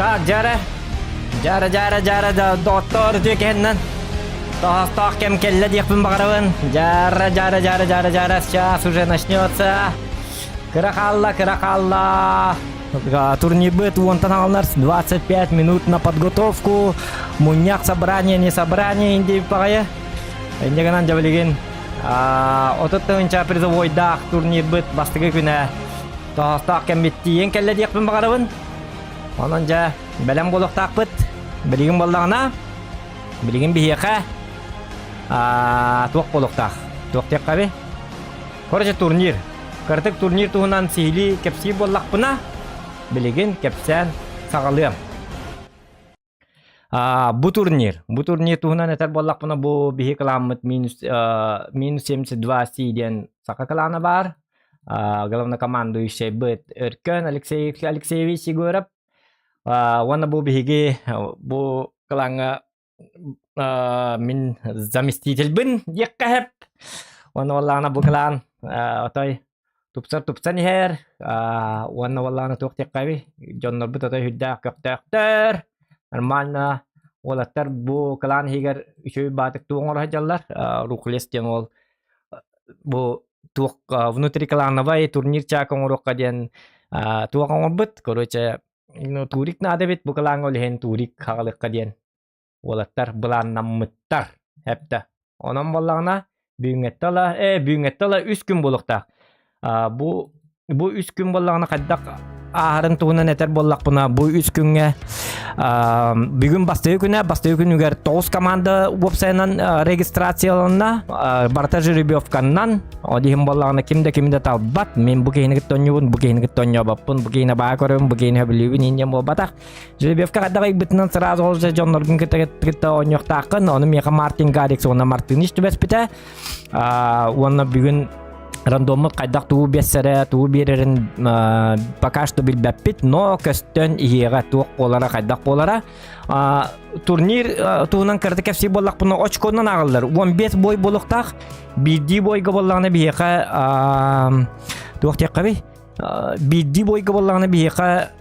Так, жара, да, доктор түйкеннен. Тох, кем келле дейкпін бағарабын. Жара, сейчас уже начнется. Крахалла. Турнир будет онтан алынар 25 минут на подготовку. Муньяк собрание, не собрание, инди пағайы. Инди ғанан жабылеген. Отыттығынша призовой дақ турнир будет бастығы күні. Тох, кем беттейін келле дейкпін бағарабын. Онан жа бәлем болуқтақ бұд. Білігін болдағына. Білігін бейеқа. Туақ болуқтақ. Туақ тек қабы. Короче турнир. Кыртык турнир туғынан сейлі кепсі боллақ бұна. Білігін кепсен сағалыям. Бұ турнир туғынан әтер боллақ бұна. Бұ бейе каламыт минус 72 сейден сақа каланы бар. Главный командующий быт Өркөн Алексеевич Егоров. Вона бұл бейге бұл калаңа min заместитель бін екқа хеп. Оны валлағына бұл калан отой тупсар нехер. Оны валлағына тоқ текқаби. Жоннар бұт отой хүддәқ көптәқтер. Нормально. Олаттар бұл калан хегер үшөй батық туғын орға жаллар. Рухлестен ол бұл туқ внутри каланы бай турнир чакын орыққа ден туғын ор бұт. Короче, турик надо бит бұл калан олген турик қағылыққа ден. Олаттар бұлан наммыттар. Хепті. Онан болағына бүйіңеттала 3 күн болуқта. Бұл 3 күн болағына қаддақ ағырын туғынан әтер болақ бұна. Бұл 3 күнге бүгін бастығы күн үгер 9 команда вебсайынан регистрацияланна. Барта жеребьевканнан. Одихim болағына кімді талбат. Мен бұл кейіні күттонyo баппын. Бұл кейіні bağa көрім, бұл кейіні білуін енген бол батақ. Жеребьевка қаддақ бітінен сразу олжа жонлардың күтті ойнықтақын. Оны меға Мартин Гарикс, оны Мартин ішті бәспіті. Оны бүгін рандомлық қайдақ туы бессері, туы берерін пока что білбәппет, но көстен иеға туық болара, қайдақ болара. Турнир туынан кірді кәпсі болақ бұны очконнан ағылыр. 15 бой болықтақ, бірді бойғы болағына бейеқа туық тек қабай. Бірді бойғы болағына бейеқа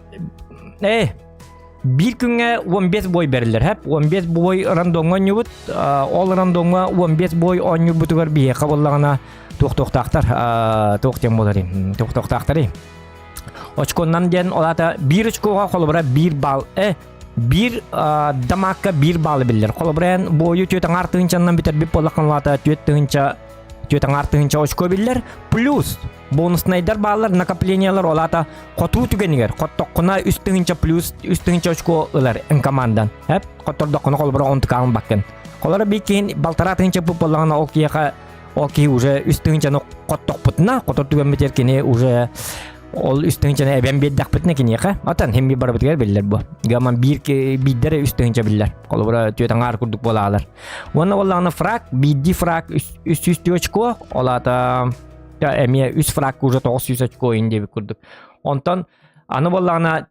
bir күнге 15 бой берілер. 15 бой рандомға нүбіт, ол рандомға 15 бой он нүбітігер бейеқа болағына тоқтен боларым. Тоқтақтары. Очконнан ден олата 1 очкоға қолыбыра 1 бал. 1 дамаққа 1 балы білдер. Қолыбыран бойы төтің артығыншаннан бітер біп болақын олата төтің артығынша очко білдер. Плюс бонуснайдар балар, накоплениялар олата қоту түгенігер. Қоттоққына үстігінша плюс үстігінша очко ылар ін командан. Қоттордоққына қолыбыра 10 тұқағын бақын. Қолары бейкейін балтаратығынша бұп болағына ол кей уже үстігінчаны қоттоқ бұтына, қоттор түген бітер кене уже ол үстігінчаны әбен беддақ бұтына кене еқа. Атан хемби бары бітігер білдер бұл. Гаман биддері үстігінча білдер. Қолы бұра түйетің ар күрдік болағалар. Оны олағына фраг, бидді фраг үсті очко, олата әме үст фраг уже 900 очко енді күрдік. Онтан аны болағына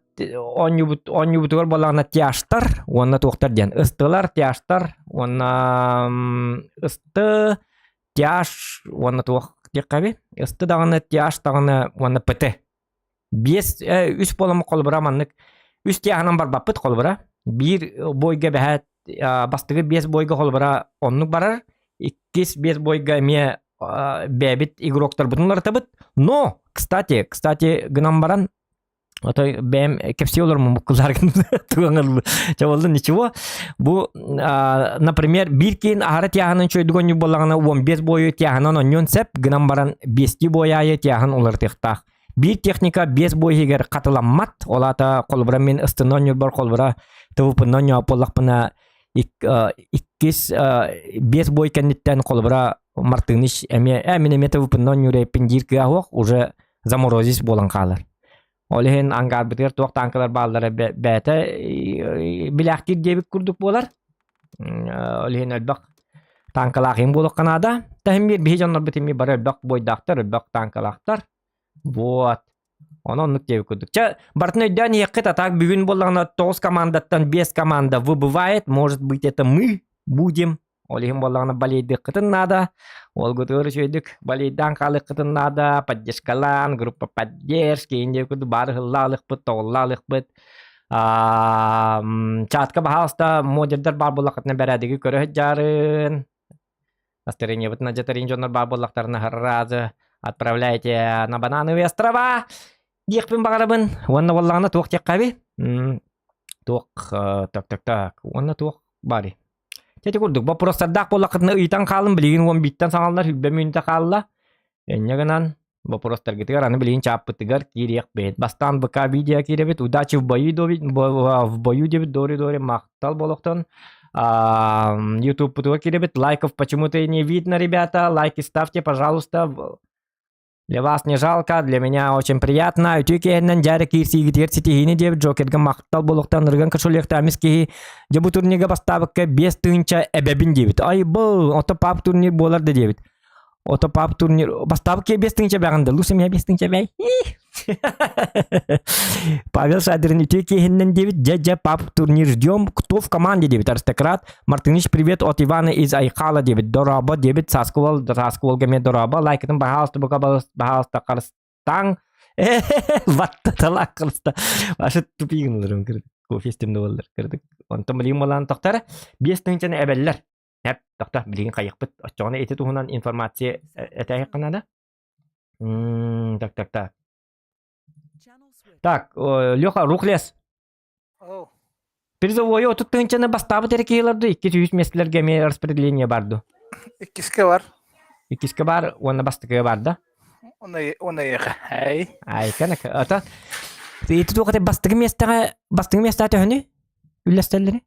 он юбутығыр болағына тияштар, оны тоқтар ден. Истылар, тияштар, оны исты, тяж, оны туақ тек қабы. Исты дағыны тяж дағыны оны піті. 3 болымы қолыбыра маннық. 3 тияғынан бар баппыт қолыбыра. 1 бойға бәхәт, бастығы 5 бойға қолыбыра онлық барар. 2-5 бойға ме бәбіт игроктар бұтынлар табыт. Но, кстати, гынан баран, бәм кепсе олар мұн бұқыларғын туғаңыр жауылды, ничего. Бұл, например, бір кейін ағары тияғынан чөйдігін болағына 15 бойы тияғынан оньон сәп, гынан баран 5 бойайы тияғын олар тектақ. Bir техника 5 бой егер қатыламмат, олата қолбыра мен ыстынан бар қолбыра төвіпіннан япылақпына 5 бой кәнеттен қолбыра мартыныш әміне төвіпіннан юрейпін диркі ағуқ уже заморозис болан қалыр. Олеген аңғар бітер тоқ танкалар балдары бәті біляқтер дебік күрдік болар. Олеген әлбақ танкалақын болық қанада. Тәхім бір бейжанлар бітімі бар әлбақ бойдақтар, әлбақ танкалақтар. Вот. Онын нүктебі күрдік. Бартын өйден еқіт атақ бүгін болағына 9 командаттан 5 команда выбывает. Может быть, это мы будем. Олеген болағына балейді қытын нада. Ол көтөрі сөйдік. Балейдан қалы қытын нада. Поддержкалан, группа поддержки. Инде күрді бары ғыллалық бұд, тоғыллалық бұд. Чатка бахалста модердер бар буллакытна бәрәдеги көрөһөт жарын. Настроение вот на джатарин жоннор бар буллактарына харразы. Отправляйте на Банановые острова. Дихпин багарабын. Онна боллагына тук теккаби. Тук, так. Онна тук бари. Тети курдук. Вопростардак буллакытна ыйтан калын билигин 11-тен саңаллар хүббе мүнүтэ калла. Эннегенан вопростар гитер аны билин чаппытыгар кирек бет. Бастан БК видео киребет. Удачи в бою дебет дори мактал болохтон. YouTube путуга киребет. Лайков почему-то не видно, ребята. Лайки ставьте, пожалуйста. Для вас не жалко, для меня очень приятно. Утюкеннен жары кирси гитер ситихини деп Джокерга мактал болохтан ырган кашулekta амиски жабу турнирге бастабыкка 5 тыынча эбебин дебит. Ай бұл, ото пап турнир боларды дебит. Ото пап турнир бастабыкка 5 тыынча багында. Лусым я 5 тыынча бай. Павел Шадырин утюкеннен дебит. Джа пап турнир ждем. Кто в команде дебит? Аристократ. Мартынич, привет от Ивана из Айкала дебит. Дораба дебит. Саскувал гаме дораба. Лайкатын бахалсты бахалсты карыстаң. Ватта талак карыста. Башы тупигин оларым кірдік. Кофе істемді олар кірдік. Онтан білейін болан тоқтары. 5 тыңчаны әбәлілер. Әп, тоқта білейін қайық бұд. Отчоғына еті тұғынан информация әтәйік қанада. Так. Так, Леха, Рухлес. Призовой отут тыңчаны бастабы терекейлерді. 200 местілерге ме распределение барды. 2 бар. 2 бар, оны бастығы барды. Оны еқі. Ай, кәнік. Ата, еті туғаты бастығы местаға төхіні? Үлестелері?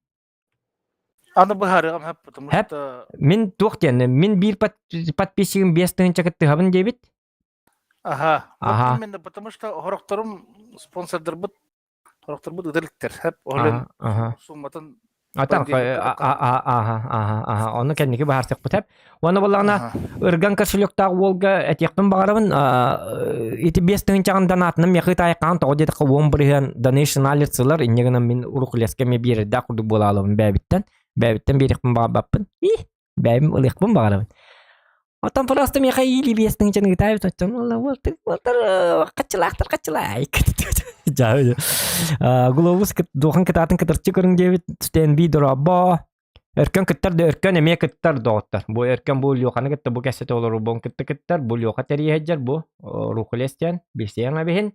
Аны бұхарығым әп, потому что... Мен туқтен, мен бір подписчигім 5 тыңча кітті ғабын дебет? Ага. Потому что хорақтарым спонсордар бұд, хорақтар бұд үділіктер. Әп, олен сумматын... Атан, оны кәнеке бахарсық бұт әп. Оны болағына ұрған кіршіліктағы олға әтекпін бағарабын, еті 5 тыңчағын данатыным яқыт айққан тоғы дедіқі 11-ген donation алерсылар, иннегінім мен ұрықылеске ме берді құрды болалыбын бәбіттен берекпін бағабаппын. Бәбім ұлықпын бағарабын. Отан просто меха или 5 тыңчаны гитайып тұттым. Олар қачылай. Жауды. Глобус доған кітатын кітірчі көрін дебет. Стен би дұраба. Өркен кіттірді, өркен әме кіттір доғыттыр. Бұл өркен бұл леуқаны кітті, бұл кәсеті олар ұбон кітті кіттір. Бұл леуқа тәрие әджер, бұл рухылестен. Бесең әбейін.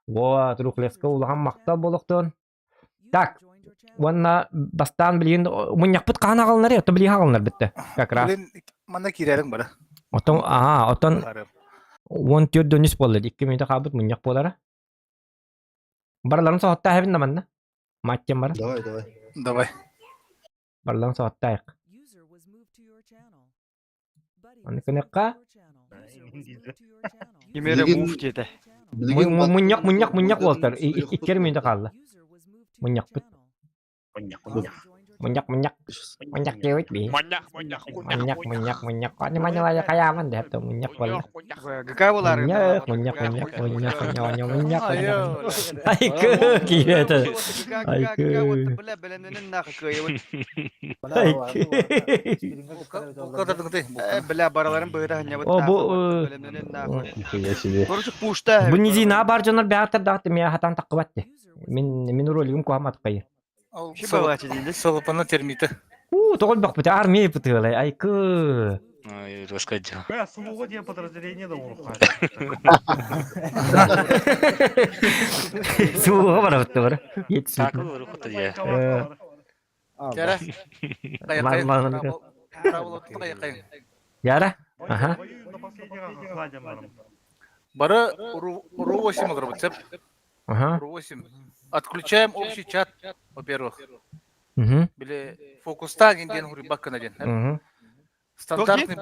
Вот, рухылеске ұлған мақтал болуқтың. Так, онна бастан білген, мұняқ бұт қаған ағалынар, өті білген ағалынар бітті. Как раз. Мана кирерің бары. Отон 14 дөнүс болды. 2 минут қабыт мұняқ болары. Барларын соғытта әбін наманна. Маттен бары. Давай. Барларын соғытта әйқ. Аны көнеққа? Емері муф деді. Мұняқ болтыр. 2 минут қалды. Мұняқ бұт. Munyak cewek bi. Munyak. Ini mana lagi kayaman deh tuh munyak boleh. Какая была рыба? Munyak. Айкы киеті. Айкы. Бля, бараларым быйра не вот. Короче, пушта. Бұл незина бар жанар бәтір дағды мен хатан таққыбатты. Мен ролігім қуамат қайыр. Солопана термиті. Тоғыл бақ бұты армия бұты ғылай. Айкы. Ой, расскажи. Свободное подразделение да урухай. Суға бара бұты бара. Так, урухай я. Яра. Яра? Ага. Бара РУ-8 ограбцеп. Ага. РУ-8. Отключаем общий чат, во-первых. Или фокуста генден хурибак канаден. Стандартный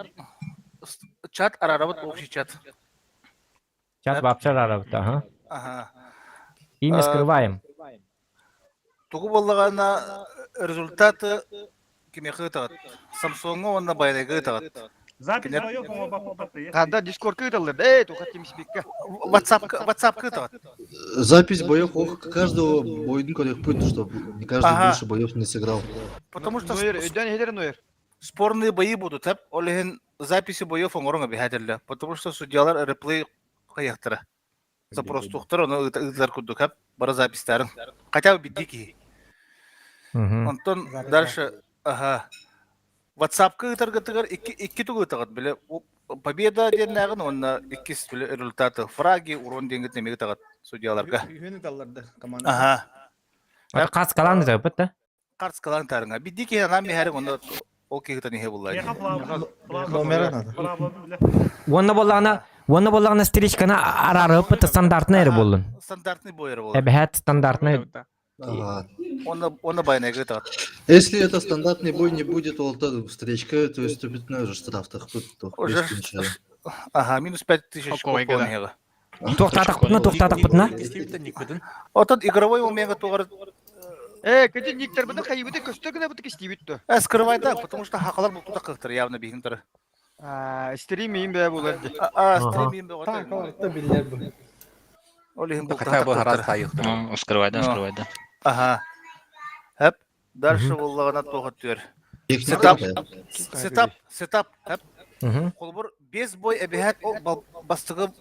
чат, а работает общий чат. Чат вообще работает, ага. Имя скрываем. Тугу боллагана результаты кеме хытат. Samsung онна байдай хытат. Запись моё, по-моему, Когда Discord кыдалды, эй, tu хотим спикка. WhatsApp хытат. Запись боев каждого бойдың көрек пойды, чтобы не каждый больше боев не сыграл. Потому что Нойер. спорные бои будут, олеген записи боев оңорыңа бихателле. Потому что судьялар реплей каяқтыра. запростуктар, оны ытлар күрдік, хап, бара запистарын. Хотя бы биддики. Мгм. Онтон дальше, ага, WhatsApp-ка ытаргытыгар икки тугы ытагат, биле, победа деннагын, онна иккис биле результаты, фраги, урон денгет немеге тагат судьяларга. Ага. Ата кас каланды да бит да. Карс калан тарыңа. Биддики анам мехәрі, онда ол кегітен еге болады. Яка Номерін Вона боллагана стричкана арары бит стандартны эре болдун. Стандартный бойыр болады. Эбәт стандартны. Ага. Оны байнайгы тагат. Если это стандартный бой не будет, то встречка, то есть ступитной уже штраф так Уже ага, минус 5000 купон еге. Токтатак бутна. Отон игровой умега тугар Кәден никтер бұны қайыбыды көстер генә бұты кестей бітті. скрывайда, потому что хақалар бұл туда қықтыр, явно бейгін тұры. Стрим ең бә болады. Стримим бе отыр. Олегін бұл Хотя бы раз қықтыр. тайық. Скрывайда. Ага. Әп, дальше боллағына тоғы түр. Сетап, әп. Мгм. Қолбыр 5 бой әбіхәт бастығы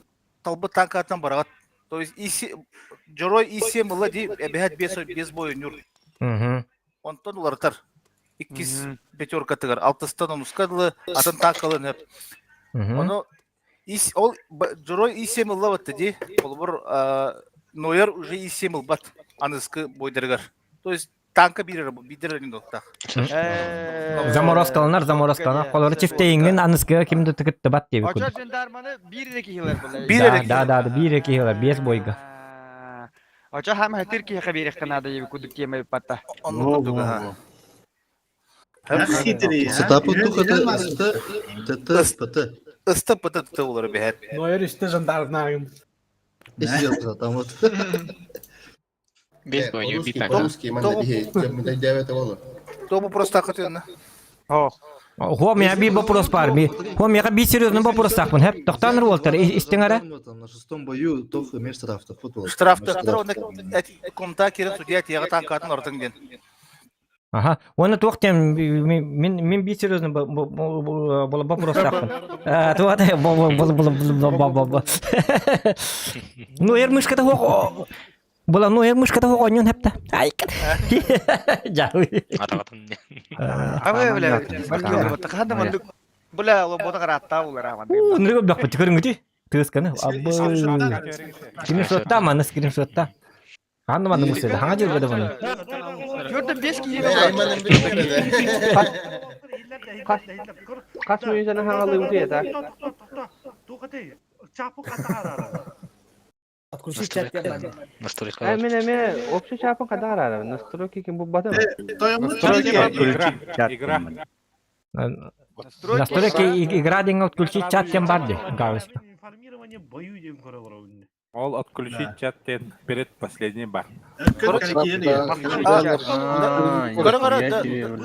талбы танкатан барағат. То есть жорой исе мылы dey әбіхәт 5 бой нүр. Мгм. Онтон улартар. 2 пятерка тыгар. 6-тан онускадылы, атын танкалы нәп. Мгм. Оны ол жорой исе мылы батты dey. Қолбыр нойер уже исе мыл бат. Анысқы бойдыргар. То есть танка бидерерин доқтақ. Заморозкалар. Колоры чифтейинген аныскы кимди тикитти бат деп. Ача жандарманы бір кийлер бұлай. Да, 1-2 жылдар 5 бойга. Ача хам хатир ки хабирих канада ебі күдік кемей патта. Сетапы тухата ТТ. Ысты пыты тұты олар бәр. Нойер üstte jandarmnagım. Сидел там вот. Без бою, битак. То просто ақыт Хом я би вопрос бар. Хом я би серьезный вопрос такмын. Хеп токтаныр болтыр. Истеңаре. На 6-м бою только имеешь штраф. штрафты оны комта керек судья тияғы танкатын ортыңден. Ага. Оны тоқтем мен би серьезный вопрос такмын. Туата Ну ермышката хок. Була ну ермышката хок оньон хепта. Ай. Жауи. Атағатын. Абы біле, қанды мұндық бұла олы бота қаратта олар аман. Нұрға бақ бұты көріңгі түйіскені. Абы. Скриншотта маны скриншотта. Қанды маны мұсайды. Хаңа жүргеді бұны. Көрдім 5 кейлі Kaç oyuncunun hangalığı diye de. Çapık atar. Отключить чат я Настройка. Эми общий чапын када арады. Настройки ким бу бата? Игра. Настройки игра деген отключить чат тем барды. Галочка. Информирование бою дем көрөбүрөбүн. Ол отключить чаттен перед последний бар.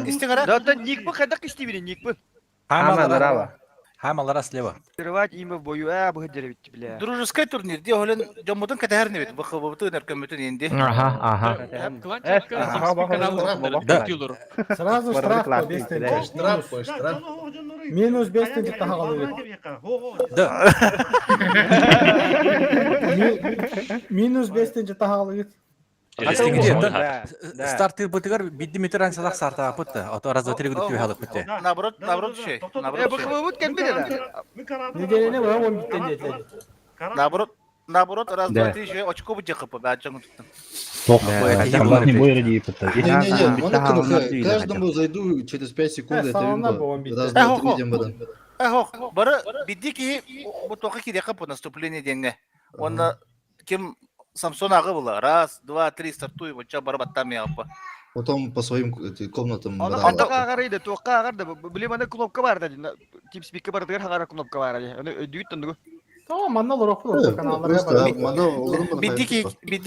Истеңара? Да, ник бы қайдақ кестей бере, ник бы. Хамалара слева. Скрывать имя в бою, бұғы деревітті біле. Дружеский турнир, де олен жомудын кәтәріне бет, бұқыбыбытын әркөмітін енді. Ага. Сразу штраф по 200 тенге. Штраф. Минус 5 тенге тағалы. Да. Минус 5 тенге тағалы. Старты бытыгар бидди метран салах сарта пытты. Ото раз два три года тебе халык пытты. Наоборот şey. Бұғы бұд кәнбеді да. Неделені бұға 10 биттен жетеді. Наоборот, раз, два, три şey, очко бұд жақып, бәд жаңы тұттым. Не, каждому зайду через 5 секунд, это видно. Раз, два, три, идем вода. Хоқ, бары бидди ки, бұд тоқы ки декіп по наступление денге. Онда кем Самсон ағы бұла. Раз, два, три, стартуй, бұдча бары баттам яғып. Потом по своим комнатам. Антаға ағарайды, тоққа ағарды. Білемені кнопка бар да. Тимспикке бар дығыр ағара кнопка бар да. Өйдейт тұндығы. Tamam mandal orası kanallara Бидди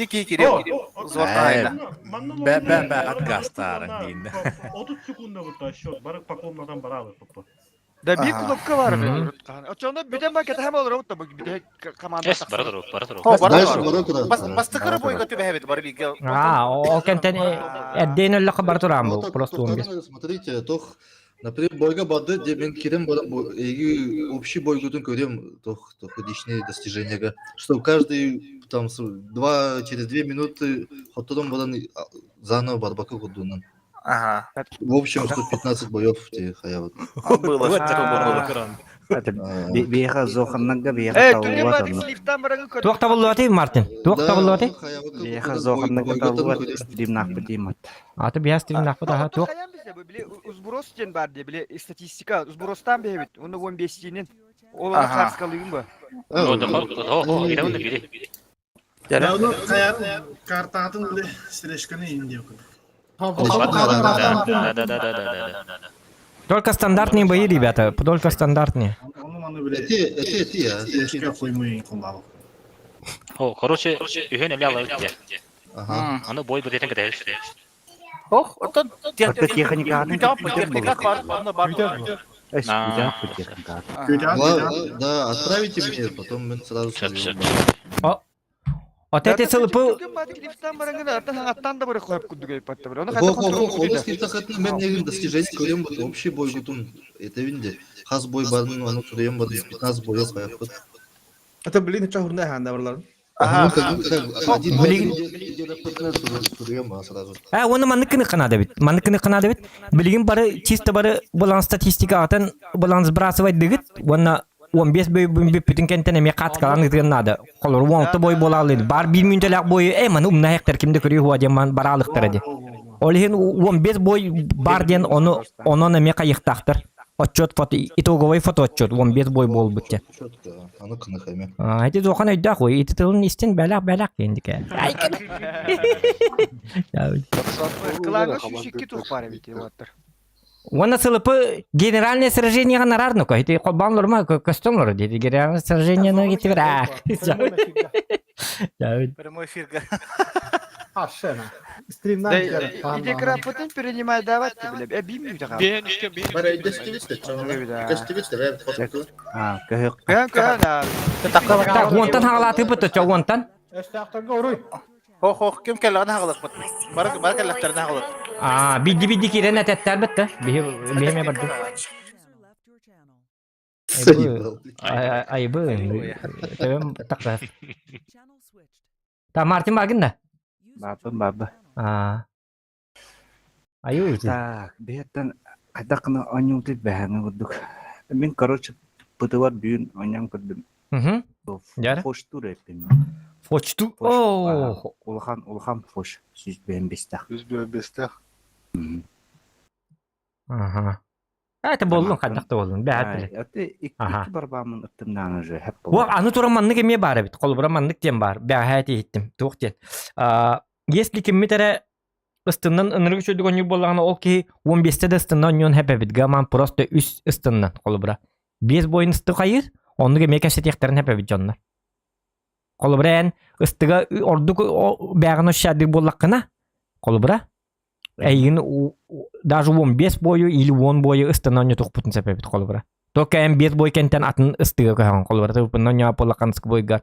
ки керек. Зварта айда. Бә отгастарын дейінді. 30 секунда вот счет. Барық по комнатам барады. Да bir кнопка var. Очоңда бүтен макет хәм олар отта бүде команда. Ес, барадыр. Дальше вода куда? Бастықыры бойға төбе әбет бар биге. Ол кентен әддейін өлі қабар тұрам бұл. Просто 15. Смотрите, тох, например, бойга бады, где мен керем общий бой гудун көрем, тох личные достижения, что каждый там через 2 минуты хотодон бодан заново барбака кудунан. Ага. В общем, 115 боев те хаяват. Было что-то. Биха зоханнага биха Түле талуат бады аны. слифтан бараңы көрді. Туақта болу ати Мартин. Туақта болу ати. Биха зоханнага талуат димнах битимат. Аты бияс тивин нақпыт аха туақ. Хаян бизе биле узбурос ден бар де биле статистика узбуростан бебит. Оны 15 тинен. Ол Ага. карскалыгын ба. Ya onu kartadın bile streşkanı indi yok. Только стандартные бои, ребята. Только стандартные. Onu bile Эти ya. streşka koymayı kullanalım. короче, үйен эме алып кетти. Ага. Аны бой бирден кетет. Отон техниканы техника бар, аны бар. Эс бидах техника. Да, отправите мне, потом мы сразу соберем. Отете сылпы Түлген бады слифтан бараңы атын аттан да бары коюп күдүгөй патта бир. Оны Область киртахатын мен негин достижение көрем бут общий бой гутун этевинде. Хас бой барын аны турем бар 15 бой каяпты. Ata bilin hiç ahurunda handa varlar. Ага. Один турем сразу. оны манныкыны кына да бит. Манныкыны кына да бит. Билигин бары чисто бары баланс статистика атын баланс брасывать дигит. Оны 15 бой бүтүн кенттен эме каткалан диген нада. Колор 10 бой бола алды. Бар 1 мүнөтлөк бою мана умна хектер кимде көрүй хуа деман баралыктыр ди. Олхин 15 бой бар ден оны эме кайыктактыр. Отчет фото итоговый фото отчет 15 бой бол бутте. Четко. Аны кына хаме. Эти зохан өйдө кой. Эти тылын истен балак кендике. кылаңы шишикки тук бар бит ваттыр. Оны сылыпы генеральное сражение нарарно кой. Эти колбанлар ма костюмлар деди генеральное сражение на гите брак. Прямой эфир. Aşağına. Stream'den Иде крапотын перенимай давать биле. Бим жага. Бара идестивитте. А, кэх. Көн. Так, вонтан хагалаты бутты чо вонтан. Eştaqtaga uruy. Хох, ким келгән хагалык бит. Бар келләктерне хагалык. Бидди кирен әтәттәр битте. Бихеме барды. Айбы. Тәм такта. Та Мартин багында. Баба. Аю ити. Так, беттен адакны анюты бәһәңе гудук. Мен короче пытывар бүйүн анян кырдым. Яра. Foş Фош тур эппин. Фочту. О, Улхан фош. Сүз бен бестах. 105'te. Ага. Это болдун кадакта болдун. Бәһәтиле. Аты икки барбамын ыттымнан уже хеп Во, аны тураманнык эме бар бит. Колбураманнык тем бар. Бәһәти иттим. Туктен. Если киммитере ыстыннан ыныры чөдөгөн боллагана ол ки 15-те де ыстыннан ньон хепе бит. Гаман просто үс ыстыннан колбура. 5 бойын ысты кайыр, онуга мекасе тектерин хепе бит жоннар. Колбуран ыстыга ордук бәгын ошадык боллаккана колбура. Эйин даже 15 бою или 10 бою ыстыннан ньотук бутун хепе бит колбура. Только 5 бой кенттен атын ыстыга кайган колбура. Тупуннан ня полаканск бойгар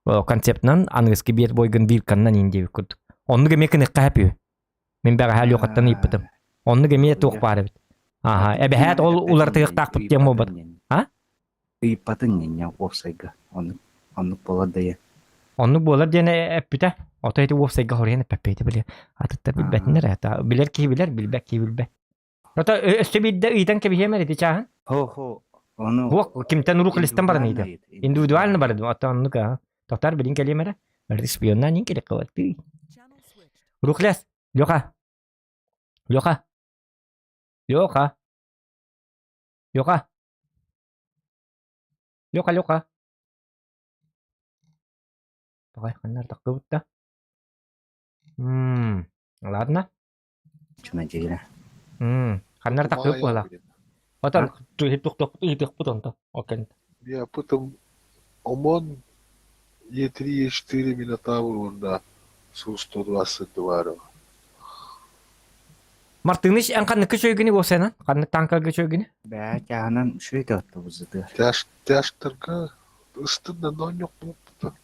концептнан ангыски 5 бойгын билканнан инде күт. Онуга мекени кайпы. Мен бага хал йоктан иппитим. Онуга ме тук бар бит. Ага, эбехат ол улар тыктак бит тем болбот. А? Ипатын неня офсайга. Оны боладыя. Onu bolar dene epite. Otaydı website horene pepete bile. Atatta bilbetner ata. Biler ki biler bilbek ki bilbek. Ota östebidde iten ke bihemedi çahan. Ho. Onu Bu kimten uruk listan barın ide. Individual barın. Ota onu ka. Totar bilin kelimere. Rispiyondan nin kele kawatı. Urukles. Yoka. Pokoknya kannar takut dah. Ладно. чуна жегене. Кандар takut bola. Otan tuh putun tuh. Oke. Я потом ОМОН Е3, Е4 Минотавр на Су-122. Мартыныш анкан көчөгүнү болсана. Канны танка көчөгүнү. Бә чанан шүйт атты бузды. Тяштырга ыстында ноньок болупту.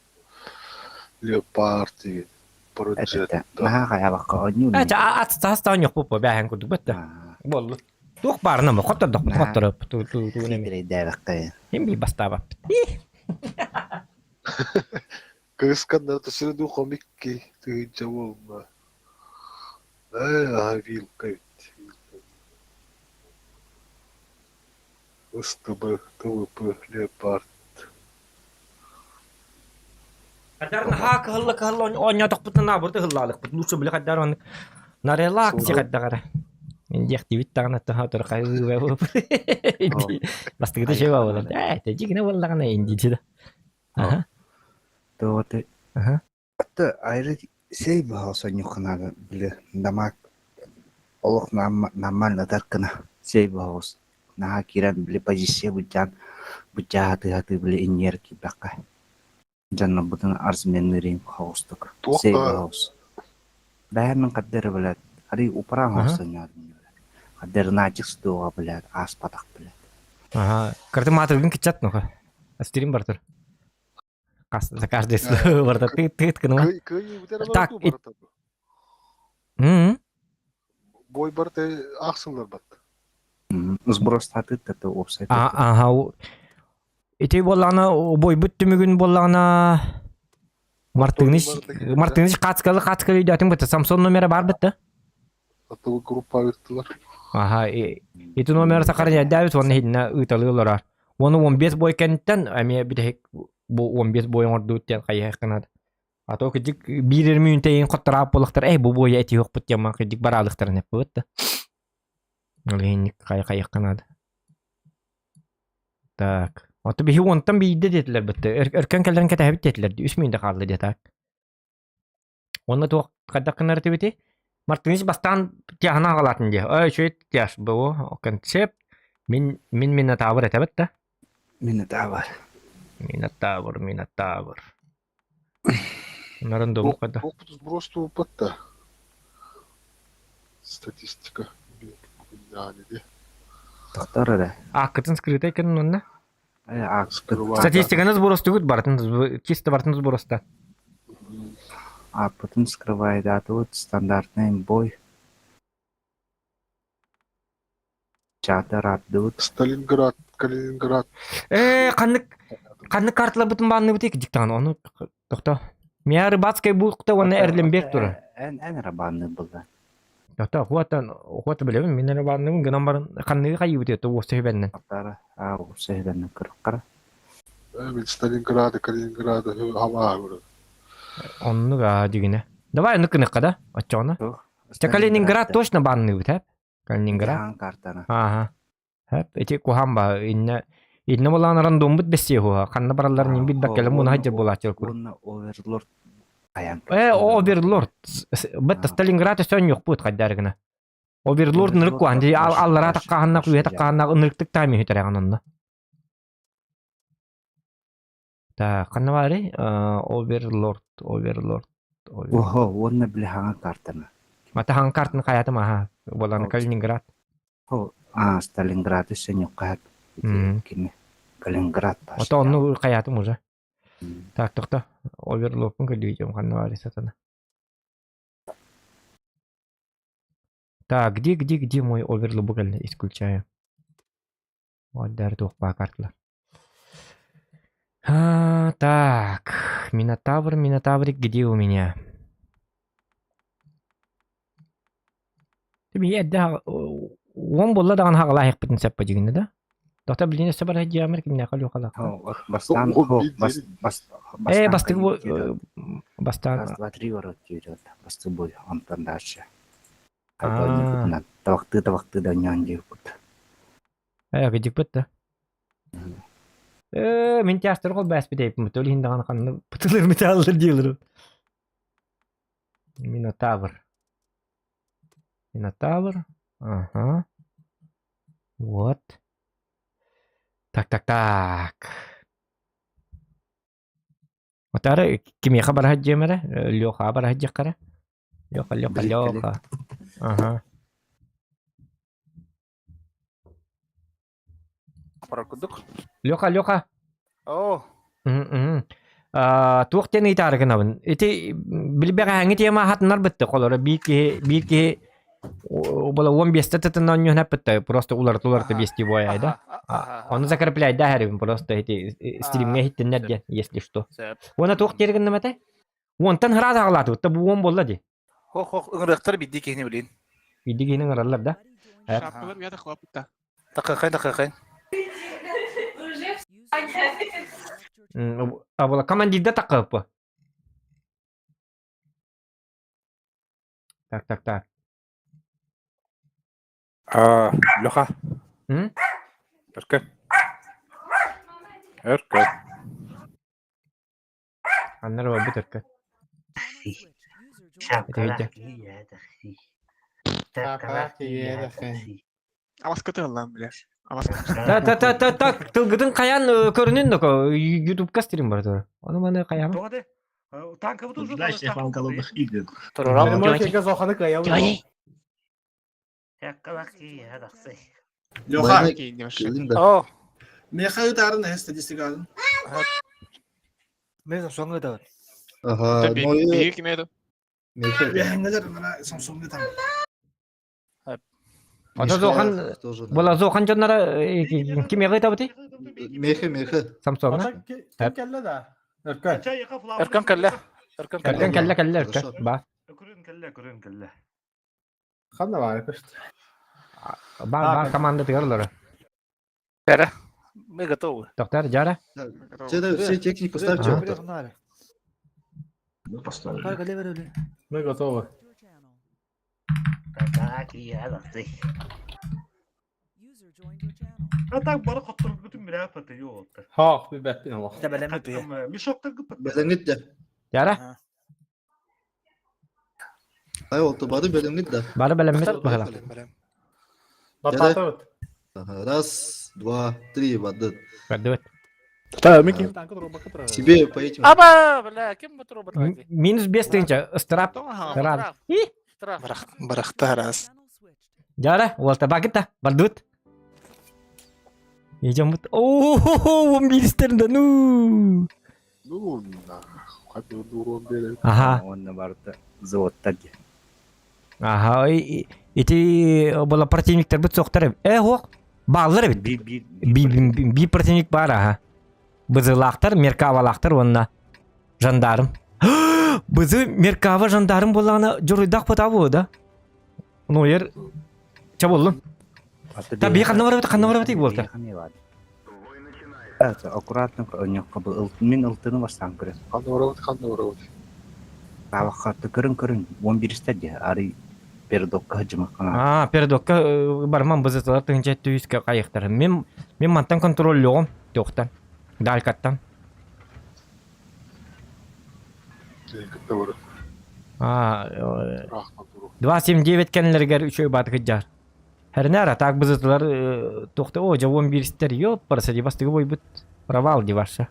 Леопард деген проект. Маха каябакка оню. Астан жок болуп бахан курдук бетте. Болду. Тук барына ма коттоп ту неме. Дәвәккә. Хим би бастаба. Кыскандар тусырду комикки тыгынча болма. Вилка бит. СТБ, ТВП, Леопард. Кадарн хак хылла оня тохпутна набырды хыллалык бут лучше биле кадарн нарелак си кадагара. Мен дехти биттагана тахатыр кайгы. Бастыгыда şey var burada. Tecik ne vallagana indi de. Aha. Тоот Aha. атта айры сей баалса нюхнага биле дамак олох нормально таркана сей баалс наха киран биле позиция бутя хаты биле инерки бака жанна бутын арзменнерин хаустук сей баалс бәрнең каддер билет ари упран хаустанар каддер начик стуга билет аспатак билет Aha. Kartu matırgın kıçat no. Astirim bartır. Каждый барда ты кынма. Так, Бой барты ақсыңдар бат. сброс хаты тата офсайд Aha. Ити боллана бой бүттүмүгүн боллана Мартыныч кацкалы датың бит. Самсон номері бар бит. Атыл группа өттілер. Aha. Ити номері сакарnya дайбыз оны хидна ыталыылар. Оны 15 бой кенттен ами бит bu 15 boy ordu tyan kayah kanad. Atau kejik birir münteyin kotrap bolaktar bu boya eti yok put yama kejik baralıktar ne put. Oleh kayah kanad. Tak. Atau bihi wontan bide dediler bitti. Erken kellerin kete habit dediler. Üsmünde kaldı diye tak. Onu to kadak kanar tibiti. Martinis bastan tiyahana galatın diye. Ay şöyle tiyas bu konsep min tawar etabet ta. Минотавар Minotaur. Нарандом kada. Опыт сбросу опыта. Статистика. Yani тахтара да Акытын скрытай кен нонна. акспыр Статистиканы сборостугут бартын чисто бартын сбороста. а потом скрывает а тут стандартный бой чатар атдут Сталинград, Калининград. Канны картла бутун бааны бутек диктан оны тохто. Мияры бацкай букта оны эрлембек тура. эн рабанны было Тохто хуата билебин мен эрлебааны гынан барын канны кайы бутет то осы беннен. тахтара а усайдан кыркара Мен Сталинград, Калининград, хава бұры. Онну га дигине. Давай ныкны када ачона. Калининград точно бааны бутет. Калининград. картана Ага. Хеп эти кухамба инне болан рандом бит бессе хуа. Канна баралар ним бит бакеле муна хаҗыр була чыркур. он оверлорд аян Оверлорд. Бит Сталинград өсөн юк бут каддар гына. Оверлорд нырык куанди аллара такканна куя такканна нырыктык тами хитереган онна. Та канна бари Оверлорд. ого он блиханга картана Мата хан картын каята маха. Болан Калининград. Сталинград еще кат кине Калининград Ото онну каята мужа. Так тохта. Оверлордун көлүйөм канна бари сатана. Так, где мой оверлок буквально исключаю? Вот даже двух по картам. Так, Минотаврик, где у меня? Ты мне да, он был ладан хагла их потом сепа дигне да? Доктор блин сепа хаджи Америка меня халю хала. бастан Бастан. 2-3 ворот идет басты бой антан дальше тавакты да нянди пут Где пытта? Мен тястыр гол бас бидейп мөтөл хиндаган канны пытылыр металлыр дилер. Минотавр. Ага. Вот. Так. Вот ара кими хабар хаджи мара? Лёха хабар хаджи кара? Лёха. Ага. Паракудук. Лёха. О, Туқтен итаргынабын. Ити билбега ханги тема хатнар битти колора бики Bola 15 tıtından yönep bitti. Просто уларты бести бояйда. Onu закрепляйда herifin. Просто эти стримге хиттеннер ден, если что. Сәп. Ona тоқ терген немете? Онтан хырат ағылаты. Утта bu on болла ди. Хох ыңырықтар бидді кехіне білейін. Биди гинен ыраллар да. Шапкалар бияда хлопта. Тақақайн. Бола командирда тақып bu. Так. Леха. М? Эркен. Эркен. Аннар var bu Türk'ü. Аваскаты алам, бля. Так. Тылгыдын каян көрүнүн да YouTube'ка стрим бар да. Аны мана каян. Знаешь, я вам голодных игр. Леха, Келдім да. О, мен қайытарын статистикасын. мен соңғы да. Ага, нойы Бейік кемеді. меха. Бәңгілер мына Samsung'da там. Ата Зохан Тоже. бола Зохан жоннара кимге кайта бути? Меха. Samsung'a. Эркан кәллә. Эркен келле эркен. Ба. Ба команда тыгырлары. Бәрі. Мы готовы. Доктор Жара. Все техники поставьте. Ага. опыта. Мы поставили. Мы готовы. Хақ, bir бәттен Allah. Belengit de. Жара. Ay oldu bari belengit de. Бары белемет бахала. Батата. Ага, раз, два, три, воды. Гадыт. Себе по этим. Аба, бля, кем бұтыр бұтыр? Минус 5 тынча ыстырап. Рад. Барақта раз. Жара, олта багыта. Бардут. Ежамут. О, министрда ну. Ага. Он барда заводта. Ага. Ити бола противниктер бит соқтар. Хок. Баллар бит. Би противник бар, ага. Бызылақтар, меркавалақтар онна. Жандарм. Бызы меркава жандарм болана жұрыдақ потабы да. Ну ер. Чаболлун. Таби қанна барабы тек болды. Это аккуратно мен ылтыны бастан көрем. Табаққатты көрін 11 стадия ары передокка жымаққана. Передокка барман бызытылар тыңча түйіске қайықтар. Мен мантан контроллеғым тоқтан. Далкаттан. 279 кәнілергер үшөй батығы жар. Әрнәр атақ бызытылар тоқты о жа 11 стер ёп барса дебастығы бой бұт провал деварша.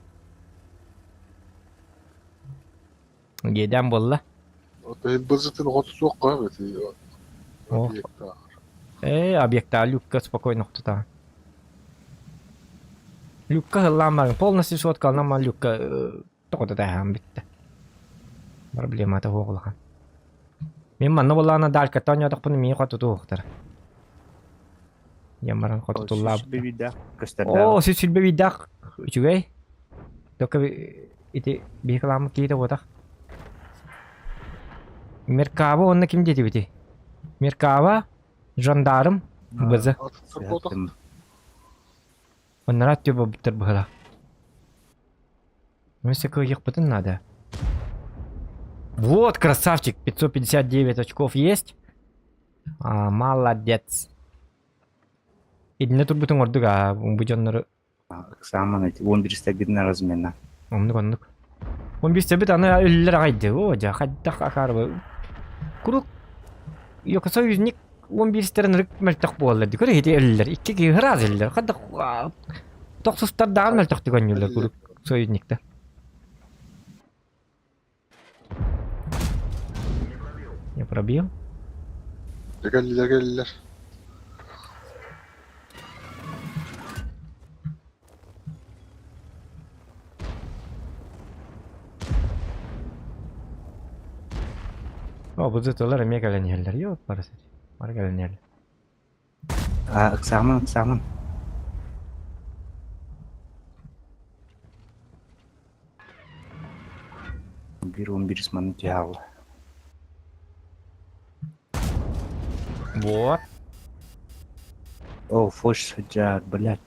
Геден болла. Бызытын ғоты соқ қой. Объекта люкка спокойно тұта. Люкка хыллан барын. Полностью сотка алнама люкка тоқты тәхәм бітті. Проблематы оғылған. Мен манна боллағына далкаттан ядық бұны мені қоты тоқтыр. Ямаран қоты тұллап. О, сүт сүлбе бидақ. Үчігей. Тоқы ити бейкіламы кейді отақ. Меркава онна кім деті біті? Меркава, жандарым, бізі. Оннара төбі біттір бұғыла. Мәсі көйек бұтын надо. Вот, красавчик, 559 очков есть. Молодец. Идіне тұр бұтын ордық, бұжанлары. Саман эти 11 стагидна размена. Ондық. 15 бит аны өлілер ағайды. О, жа, қайдақ ақарбы. Күрік. Йоқа союзник 11-стерін рік мәлтақ болаларды. Көрі хеті өлілер. Икке кей ғыраз өлілер. Қайдақ тоқсыстардағы мәлтақ деген өлілер күрік союзникті. Я пробил. Geldiler. О, бұзытылар әмек әлен елдер. Йоп, барасы. Var gelin yerli. Ыксамын. Bir 11 manı cevabı. Вот. О, фош, джар, блядь.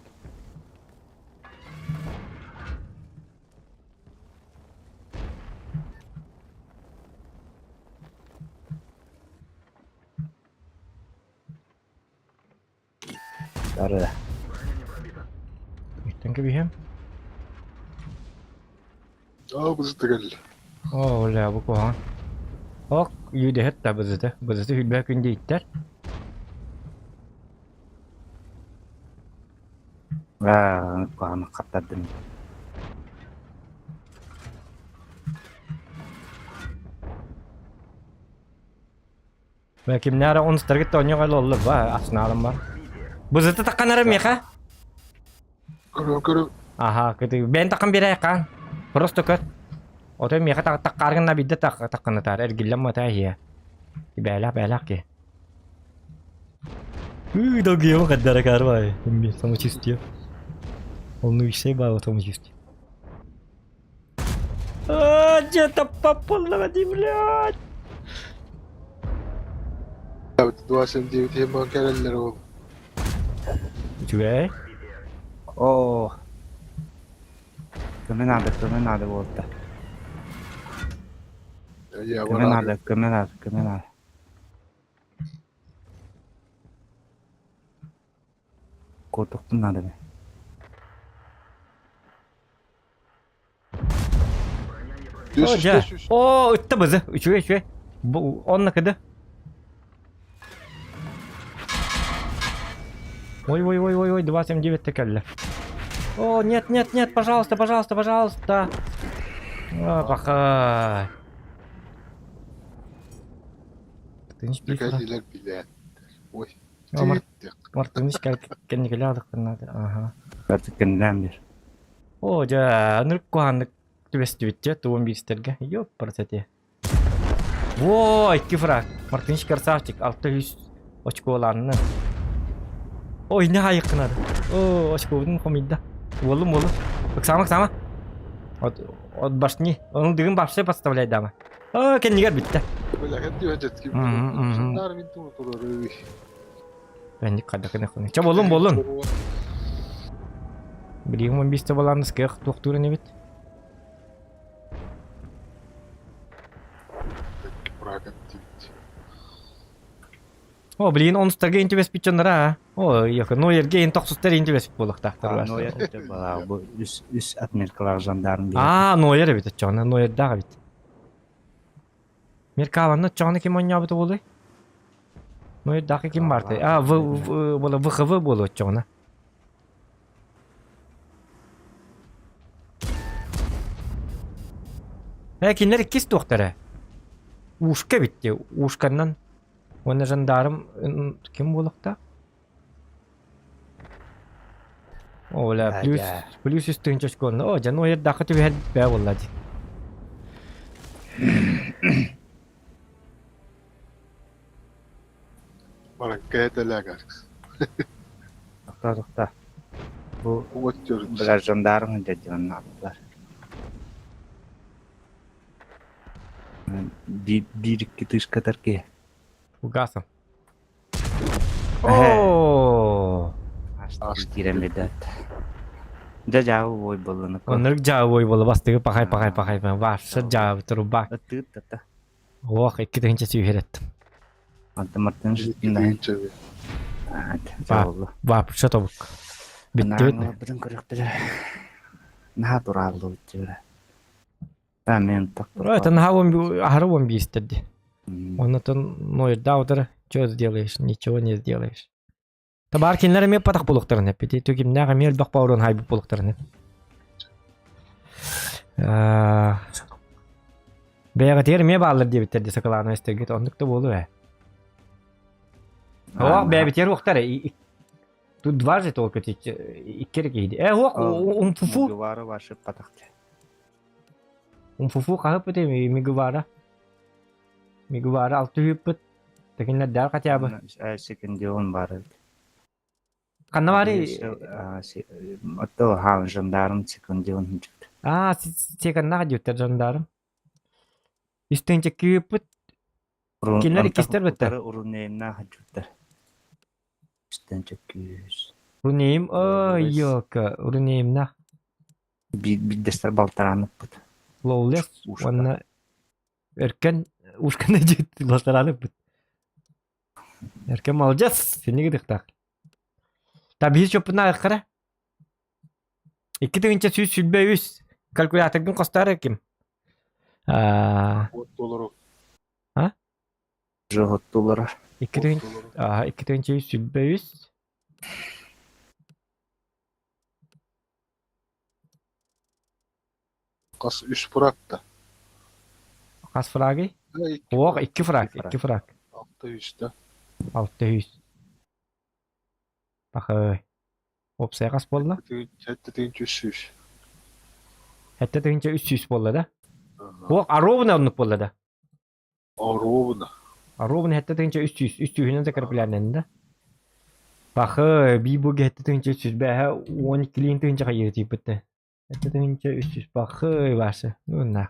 Sarı. Tänker vi hem? اه بزتقل Ola bu kohan. Ok, yürü hatta bazıda. Bazıda hülbek önde itler. Kanı katladım. Belki nara onu target tonyo kalau Allah ba asnalam var. Bazıda takanarım ya ka? كرو Aha, gitu. Ben takkan bir ya kan. Просто kat. Oto mi ka takargan na bidda takkan na tar. Ergilam mo tayo ya. Belak ya. Dogi mo kadara karwa ya. Hindi sama чистил. Он ну все бао тому чистил. Где-то попал на блядь. 92 هم كان اللي هو Juga. Oh. Kemen ada volta. يا ولا Kemen ada. Koltuktun ada be. Hoca. Oo, öttü bazı. Üçüye. Bu onunla kadı. Ой, 279 текелле. О, нет, пожалуйста. Плохая. Ты не спишь? تكلي البلاد وي Мартын кенне келядык надо. Ага. Gerçekten bir. Hoca, нырк куаннык түбестүбүт же, туон бистерге. Ёп, парасете. Ой, 2 фраг. Мартын красавчик, 600 очколарны. Ой, ne hayıkınadı. Oo, очковдун комидда. Болум. Sama. От башни. Onun düğün başlığı подставляет дама. О, кеннигер битти. ولا كنت وجدت كيف مهم. نار انتم قرروا Ben kadar kene. Çab bolun. Biliyorum ben biste balanız ki doktoru ne bit. O bilin on stage interview pichonlara. O yok no yerge en toksuzlar interview bolak tahtar var. Noyer bu üst admirkalar jandarm bir. No yer bit çona no yer daha bit. Merkavanna çona kim onya bit bolay. No yer daha kim vardı? Bola VHV bolo çona. Kimler ikisi doktora. Ушка bitti. Ушканdan ona jandarm kim bolakta? Ola plus üstünce şkoluna. O can o yer dakika bir be vallahi. بركات لاجركس Doktor. Bu هو الترد birer jandarm dediğini yaptılar. Bir iki dış kadar ki. Ugasam. Oo. Açtı giremedi. Jauh boy bolunu. Onları jauh boy bola bastığı pakay. Varsa jauh terus bak. Tata. Oh, iki de hince süher ettim. Antamatın üstünden. ينتبه Jauh. Vap şu tavuk. Bitti mi? Bütün kırıkları. Naturallı uçuyor. Ben так. Это на агаровом бистеди. Он-то, ну, и да, вот что сделаешь? Ничего не сделаешь. Табаркинлер ми патах булуктарын хеп. Ти түгим нага мел бак баурон хайбы булуктарын хеп. Бэга тер ми баалар дип биттерди сакаланы эстегет. Ондук да болу э. О, бэби тер уктар. Тут дважды только иккер кейди. Он фуфу. Gıvarı başı pataktı. Un fufu kahıp öte Miguara 6 hüppet Tekinler der katya Second John var. Kanna bari Otto ha jandarm second John. sekanna kajutter jandarım. Üstün çekip Kimler ikizler bitti? Uruneyimna hajuttar. Üstten çekiyoruz. Runim yok runim nah Bir destar baltaranıp bıt. lawless Ушка. wana erken ушкана жет ластаралып бит. Erken alacağız. Seni gidik tak. Tabii hiç yapına akara. 2 tığınca süs sülbe yüz. Kalkülatörün kostar kim? $10. Жогот доллар. 2 tığınca yüz sülbe yüz. Kas 3 bıraktı. Kas fragi? Ha, Oh 2 frag. frag. 2 frag. 600'de. 600. Bak opsaya kas boldu. Hette 300. Hatta tığınca 300 boldu da. Oh arovna onluk boldu da. Arovna. Arovna hatta tığınca 300. 300'ün de karpılarında. Bak bir bu hatta tığınca 300 be 12 liin tığınca kayır tipte. Hatta tığınca 300 bak varsa. Nuna.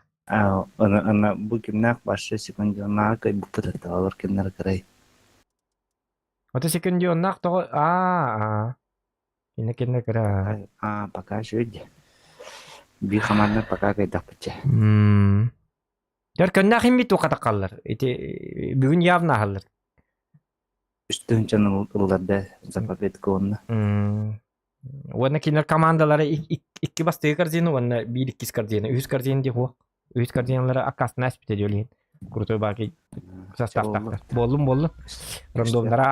Ana bu kimnak başta second John'a kay bukta da alır kenara karay. Ota second yon nak to Kena kira. Пока şöyle. Bir kamandan пока kaydak bıçı. Jar kena kimi tu kata kallar. Iti bugün yavna hallar. Üstün canı ıllarda zapapet konu. Wana kinar komandalara iki bastı karzini wana bir ikis karzini. Üç karzini di ho. Üç karzinilara akas nasip ediyor lihin. Kurutu baki sastaklar. Bollum. Randomlara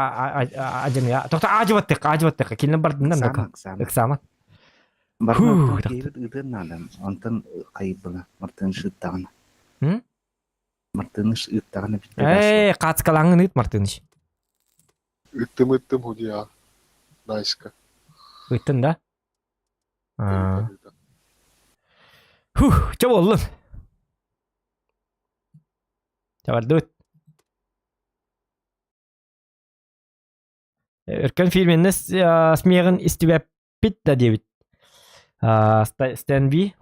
acem ya. Tokta acıvattık. Kilin bardından da. Eksamat. Barna kayıt ıdın adam. Ondan kayıbına. Martın şıttağına. Martın şıttağına bitti. Kaç kalangın it Martiniş. Ittım hudi ya. Nice. Ittın da. Coba oğlum. Coba dut. Erken filminde smegen istewapit da David. Stan V.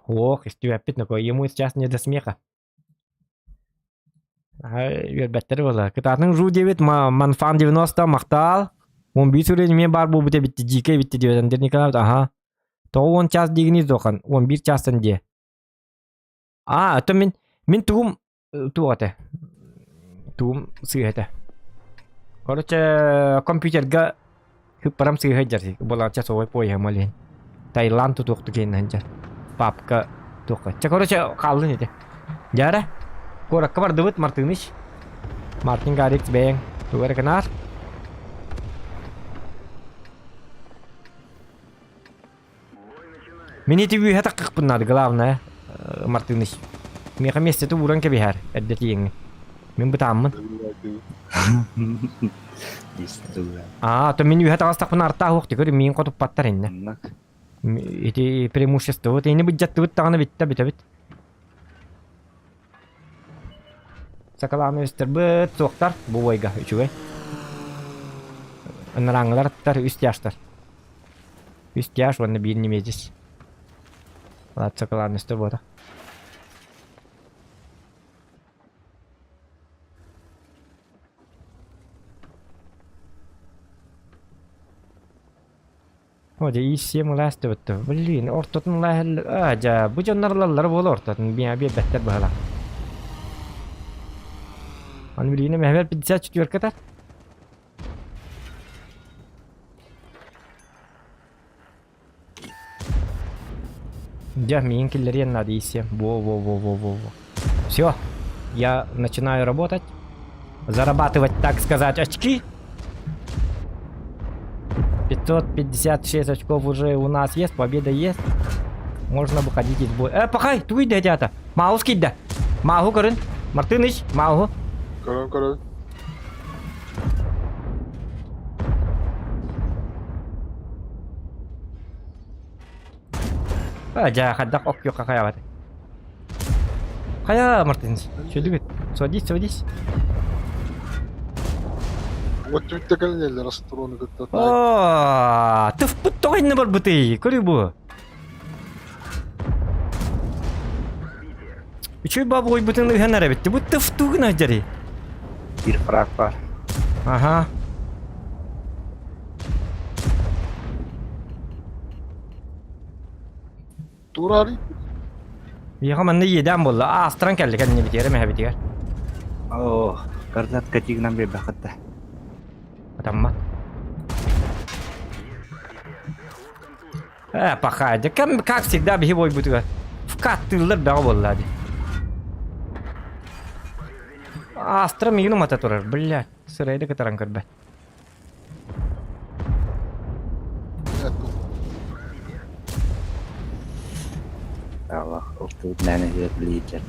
Istewapit no ему сейчас не до смеха. Better valla. Kıtatın Ru David Manfan 90 Maktal. 11 sürecime bar bu bitti. GK bitti diyor. Der Nikolay aha. Toğu 10 ças diginiz dokan. 11 çasın diye. Atau min tuğum tuğate. Tuğum sığete. Kalau komputer ga param sığhajar sih. Bola ças oy poy hamalin. Thailand tutuk tukin hanjar. Papka tuka. Kalau kalın ite. Jara. Kora kabar debut Martinish. Martin Garrix bang. Tuh ada kenar. Mini TV hata kak benar главное Martinish. Mereka mesti tu burang ke bihar. Ada tiang ni. Min betaman. То мені гата так на арта хохти кори мин кото паттаринне. Ити преимущество. Ти не бюджет тут тагна бит. Сакаланы өстөрбөт соктар бу бойга үчүгөй. Анараңлар тар үст яштар. Үст яш онда бир немежис. Лат сакаланы өстөрбөт. Оде исем ласты битти. Блин, ортотун лахыл. Жа, бу жоннарлар боло ортотун. Бия беттер бала. Аны билгене мехбер 54 катар. Я min киллерен надо исем. Во. Все. Я начинаю работать. Зарабатывать, так сказать, очки. 556 очков уже у нас есть, победа есть. Можно выходить из боя. Пахай, туй дядята. Мау скидда. Мау карын. Мартыныч, мау. Көрөн. Жа хаддак ок yok kakaya bat. Kaya Мартыныч. Сюда. Садись. Вот тут так или расстроены как-то. О, тыф буттой не бар бутый. Көрі бұ. Üçü bab oy bütün ühenler bitti. Bu tıf tuğun acari. Bir frak var. Aha. Turari. Yaha manne yedem bolla. Astran keldi kendini bitiyor. Mehe bitiyor. Oh, kardat kaçıgnan bir bakıttı. Tamam. Походи. Как всегда, беги бой бутыга. Вкатылар бағы болды, hadi. Астра мигнум ата турар, блядь. Сырайды катаран көрбе. Allah, otur nene görülüyecek.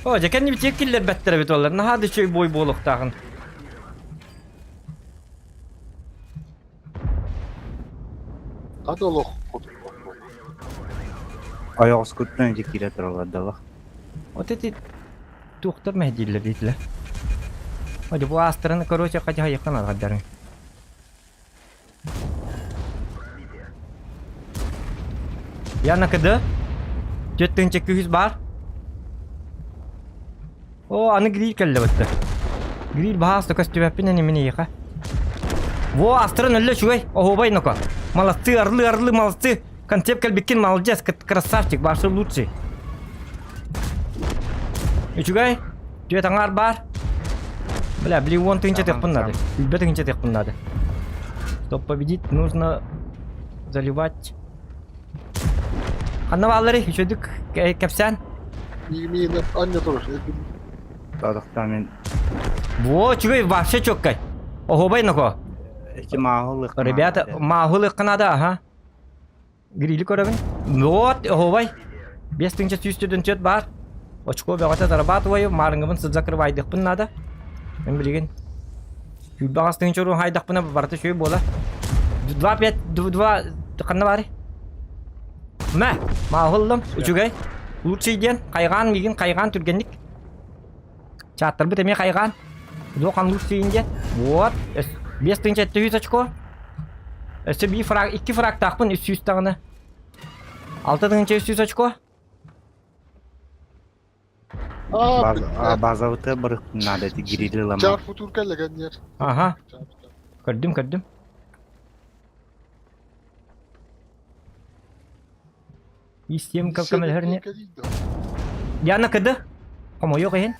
О, жакен не битек киллер бәттері бит олар. Нахады чөй бой болуқтағын. Hadi Allah. Ayağı sıkıntı kire тұрғады ла. Вот эти тухтар мәhdилер дейтілер. Hadi bu Astra'nı короче қача яқын алғадарын. Яна кыды? 4200 бар. О, аны гриль келді бітті. Гриль бағасты көстебәппен әнемені еқа. Во, Астрa'nın өлі шуай. Ого, бай ну-ка. Молодцы, орлы, молодцы. Концепт кәлбеккен молодец, красавчик, башы лучший. Ичугай, тебе таңар бар. Бля, вон тынча текпін надо. Үлбе тынча текпін надо. Чтобы победить, нужно заливать. Аннавалары, еще дык, кәпсән. Мені Аня тоже. Тадықтан мен... Во, чугай, вообще чоккай. Ого, бай ну-ка. Эти мағылық... Ребята, мағылық қынада, ага. Грилі көрігін. Вот, ого, бай. 5100 чет бар. Очко бәғата зарабатываю, марыңғымын сыз закрывайдықпын надо. Мен білеген. Үлбағастың чору хайдықпына барты шөй бола. 2 қанна бары. Мә, мағылым, үчігай. Лучший ден, қайған меген, қайған түргенлік. Чаттыр бұт әме қайған. Доқан лучший ден. Вот, 5700 очко. Өсі 2 фраг тақпын, 300 тағыны. 6300 очко. Базавыты бұрық надо, эти грилі лама. Çar futur kellegan yer. Ага, көрдім. Истем кәмелеріне. Яна кыды? Қомо yok ehen.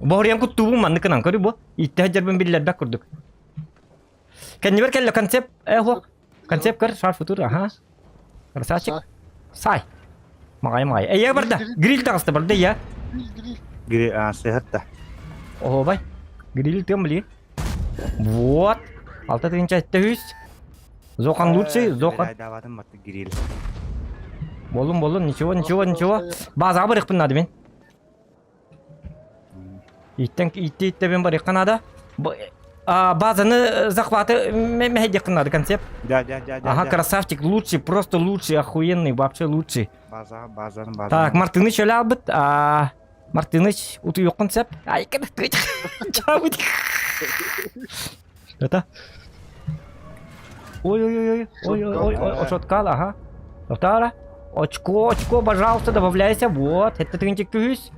Бохриян күттуғым манны кынан көрі бұл. Итті хаджарбын білілербәк көрдік. Кәнне бір кәлі концепт? Хоқ. Концепт көр, шар футур, аха. Красавчик. Сай. Мағай. Әйе барда. Гриль тағысты барда, я. Гриль, сығытта. Ого, бай. Гриль тем білі. Вот. 6300. Зоқан лучший, зоқан. Айдавадым баты гриль. Болын, ничего. Базаға бір иқпын нады мен. Итті бен бар иққан ады. Базаны захваты мәхед иққан нады концепт. Да. Ага, красавчик, лучший, просто лучший, охуенный, вообще лучший. Базаны. Так, Мартыныч өлі албыт. Мартыныч, ұты yok концепт. Ай, кәді. Чабыт. Это? Ой, ошоткал, ага. Вторая. Очко, пожалуйста, добавляйся. Вот, это 3200.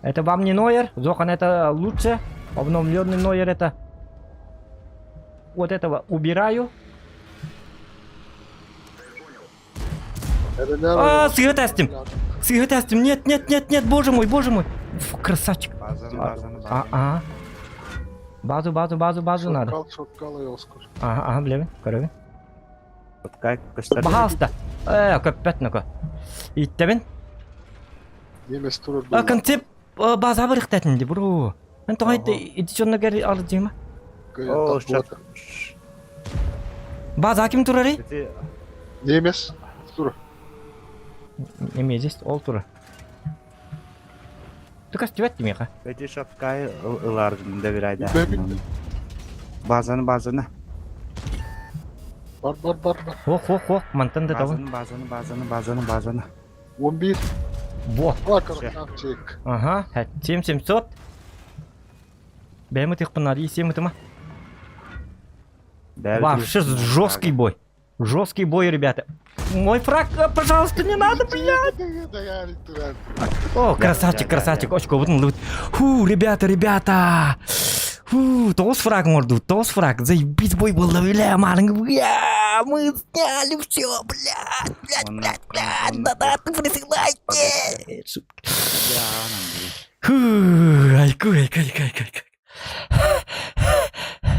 Это вам не Нойер. Зохан, это лучше. Обновленный Нойер это. Вот этого убираю. Сыгы тестим. Нет, боже мой. Фу, красавчик. Базу надо. Шоткал и Оскар. Ага, білемін, көрігін. Шоткай, көстер. Бағалыста. Көппет нүкі. Иттебін. Немес турар. Концепт база бір иқтетінді, бұру. Мен тоғайды эдиционна кәрі алды дейма. О, шат. База кім тұрары? Немес турар. Неме здесь, ол тұры. Түкас түбәт демеға. Эти шоткай ылардың да бір айда. Бәбін. Базаны. Бар. Ох, мантан да тавын. Базаны. 11. Вот. Красавчик. Ага, 7700. Бэмэ тих панари, 7 ма. Вообще жесткий бой. Жесткий бой, ребята. Мой фраг, пожалуйста, не надо, блядь. О, красавчик, очко бутын лут. Фу, ребята. Фу, тоз фраг морду, заебись бой был, бля, маленький, бля, мы сняли все, блядь, да, ты присылайте. Фу, ай.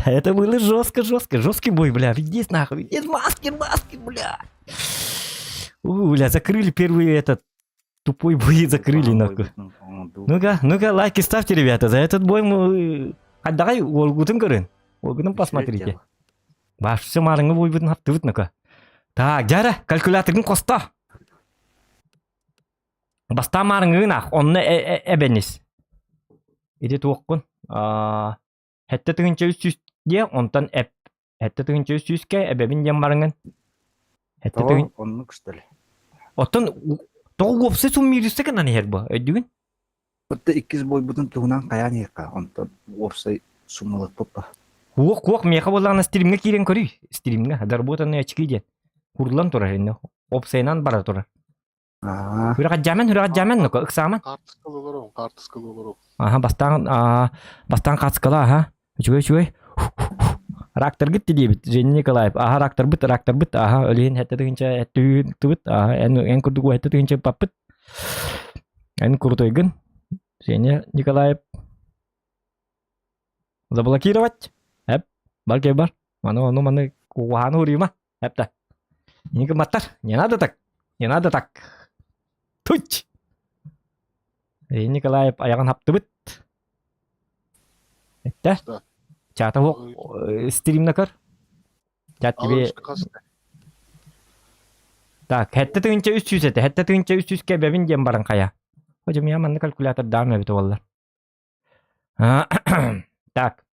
Это было жестко, жесткий бой, бля, здесь нахуй, здесь маски, бля. Бля, закрыли первый этот тупой бой, закрыли нахуй. Ну-ка, лайки ставьте, ребята, за этот бой мы... Отдай Олгутын көрін. Олгутын посмотрите. Башысы марыңы бой бұдын апты бұдын. Так, жара, калькуляторын қоста. Баста марыңын ақ, онны әбәнес. Еде туаққын. Хәтті түгінші үст-үстде, онтан әп. Хәтті түгінші үст-үстке әбәбін дем марыңын. Хәтті түгін... Онны күстілі. Оттан, тоғы опсы сұм мирісті кінан ер бұ, өйдігін? Бұтты 2 бой бұтын туғынан қаян еқа, онтан орсай сумылық бұппа. Қуық, меха болағына стримге керен көрі. Стримге, дарботаны очки ден. Курдылан тұрар, енді. Опсайнан бара тұрар. Хүрағат жамен, нүкі, ұқсаман. Қартысқылы оларым. Аха, бастан қатысқыла, аха. Үчігөй. Рактор гітті дейбіт, Женя Николаев. Аха, рактор біт, аха, өлейін әтті түгінші әтті түбіт, аха, ән күрдігу әтті түгінші паппыт. Ән күртойгын. Женя Николаев. Заблокировать. Әп, бар кей бар. Маны куғаны ұрыйма. Әпті. Некі маттар, не надо так. Туч! Николаев аяғын хапты біт. Әтті. Чата оқ, стримна көр. Чат тебе... Так, хәтті түгінші 300 әті. Хәтті түгінші 300-ке бәбін дем барын қая. Hocam ya mandı kalkülatör devam evet oğullar. Tak.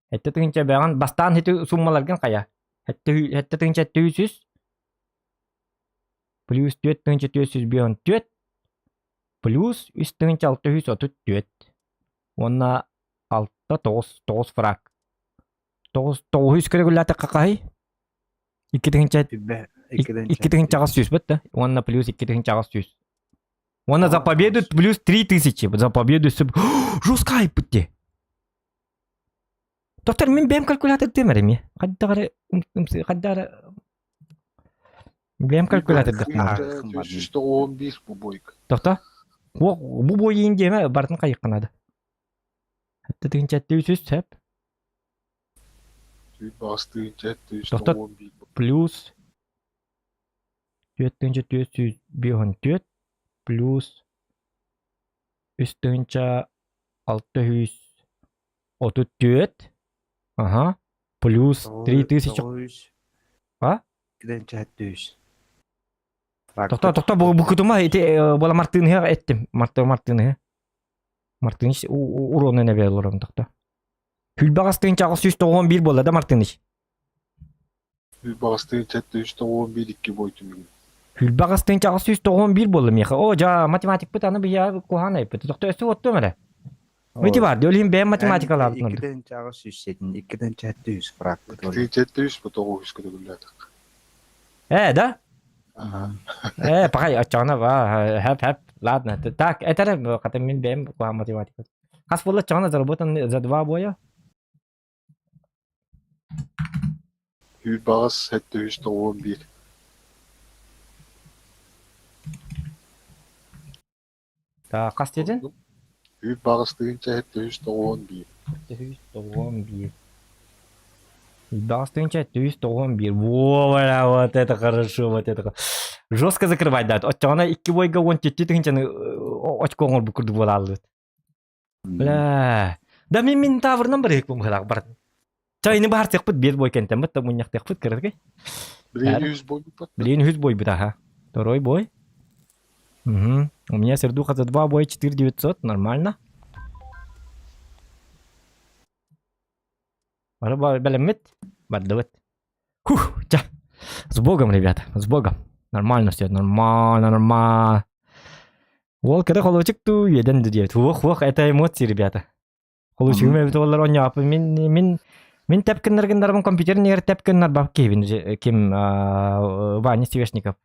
Hette tığınca beğen bastan heti summalarken kaya. Hette tığınca 400. Plus 4 tığınca 400 beğen 4. Plus üst tığınca 634. Ona 6 9 frak. 900 kalkülatör kakay. 2 tığınca 600 bitti. Ona plus 2 tığınca 600. Она за победу плюс 3000. За победу... Жестко айып бітті. Доктор, мен бәм калькулятор демерім е. Қаддары... Бәм калькулятор демерім. 311 bu boyk. Доктор, бұл бой ең деме бардың қайыққанады. Әтті түгін чәтті үсіз сәп. Bastığın chat'te 311. Плюс... 4 плюс üstünce 634 aha plus 3000 ha? Doktor bu kutuma bola Martin'e ettim. Martin'e uronu ne veriyorum doktor. Hülbağastığın çağısı 111 bola da Martin'iş. Bastığın chat'te 311 2 boyutum. Hülbağastığın çağısı 111 bola meha. O ja matematik pıtanı bir ya kuhana yapıtı. Doktor üstü ottu mu ne? Meti vardı. Öyleyim ben matematik alalım. 2'den çağısı 107, 2'den chat'te 100 farklı. 2'den chat'te 100 bu 900 kadar güllerdik. Да? Пахай açana va hep ладно. Так, это когда мен бем по математике. Kas было чана заработан за 2 боя? Hülbağız hette 311. Так, kas dedin? Hülbağız deyince hette 311. 311. Достынча 311. Во, вот это хорошо, вот это. Жестко закрывать, да. Очана 2 бойга 17 тыгынчаны очко оңор бүкүрдү бола алды. Бля. Да мен тавырнан бір екпім қылақ бар. Чайны бар текпіт 5 бой кентен бітті мұнияқ текпіт кірдігі. Білейін 100 бой бұт. Білейін 100 бой бұт, аха. Второй бой. У меня сердуха за 2 боя 4900, нормально. Бәлемет. Бәдді біт. Фух, с Богом, ребята, с Богом. Нормально все, нормально. Ол кыды холочек ту еден дедет. Хух, это эмоции, ребята. Холочек мен олар оняп. Мен тепкеннерген компьютер нер тепкеннер бап кевин ким Ваня Стевешников.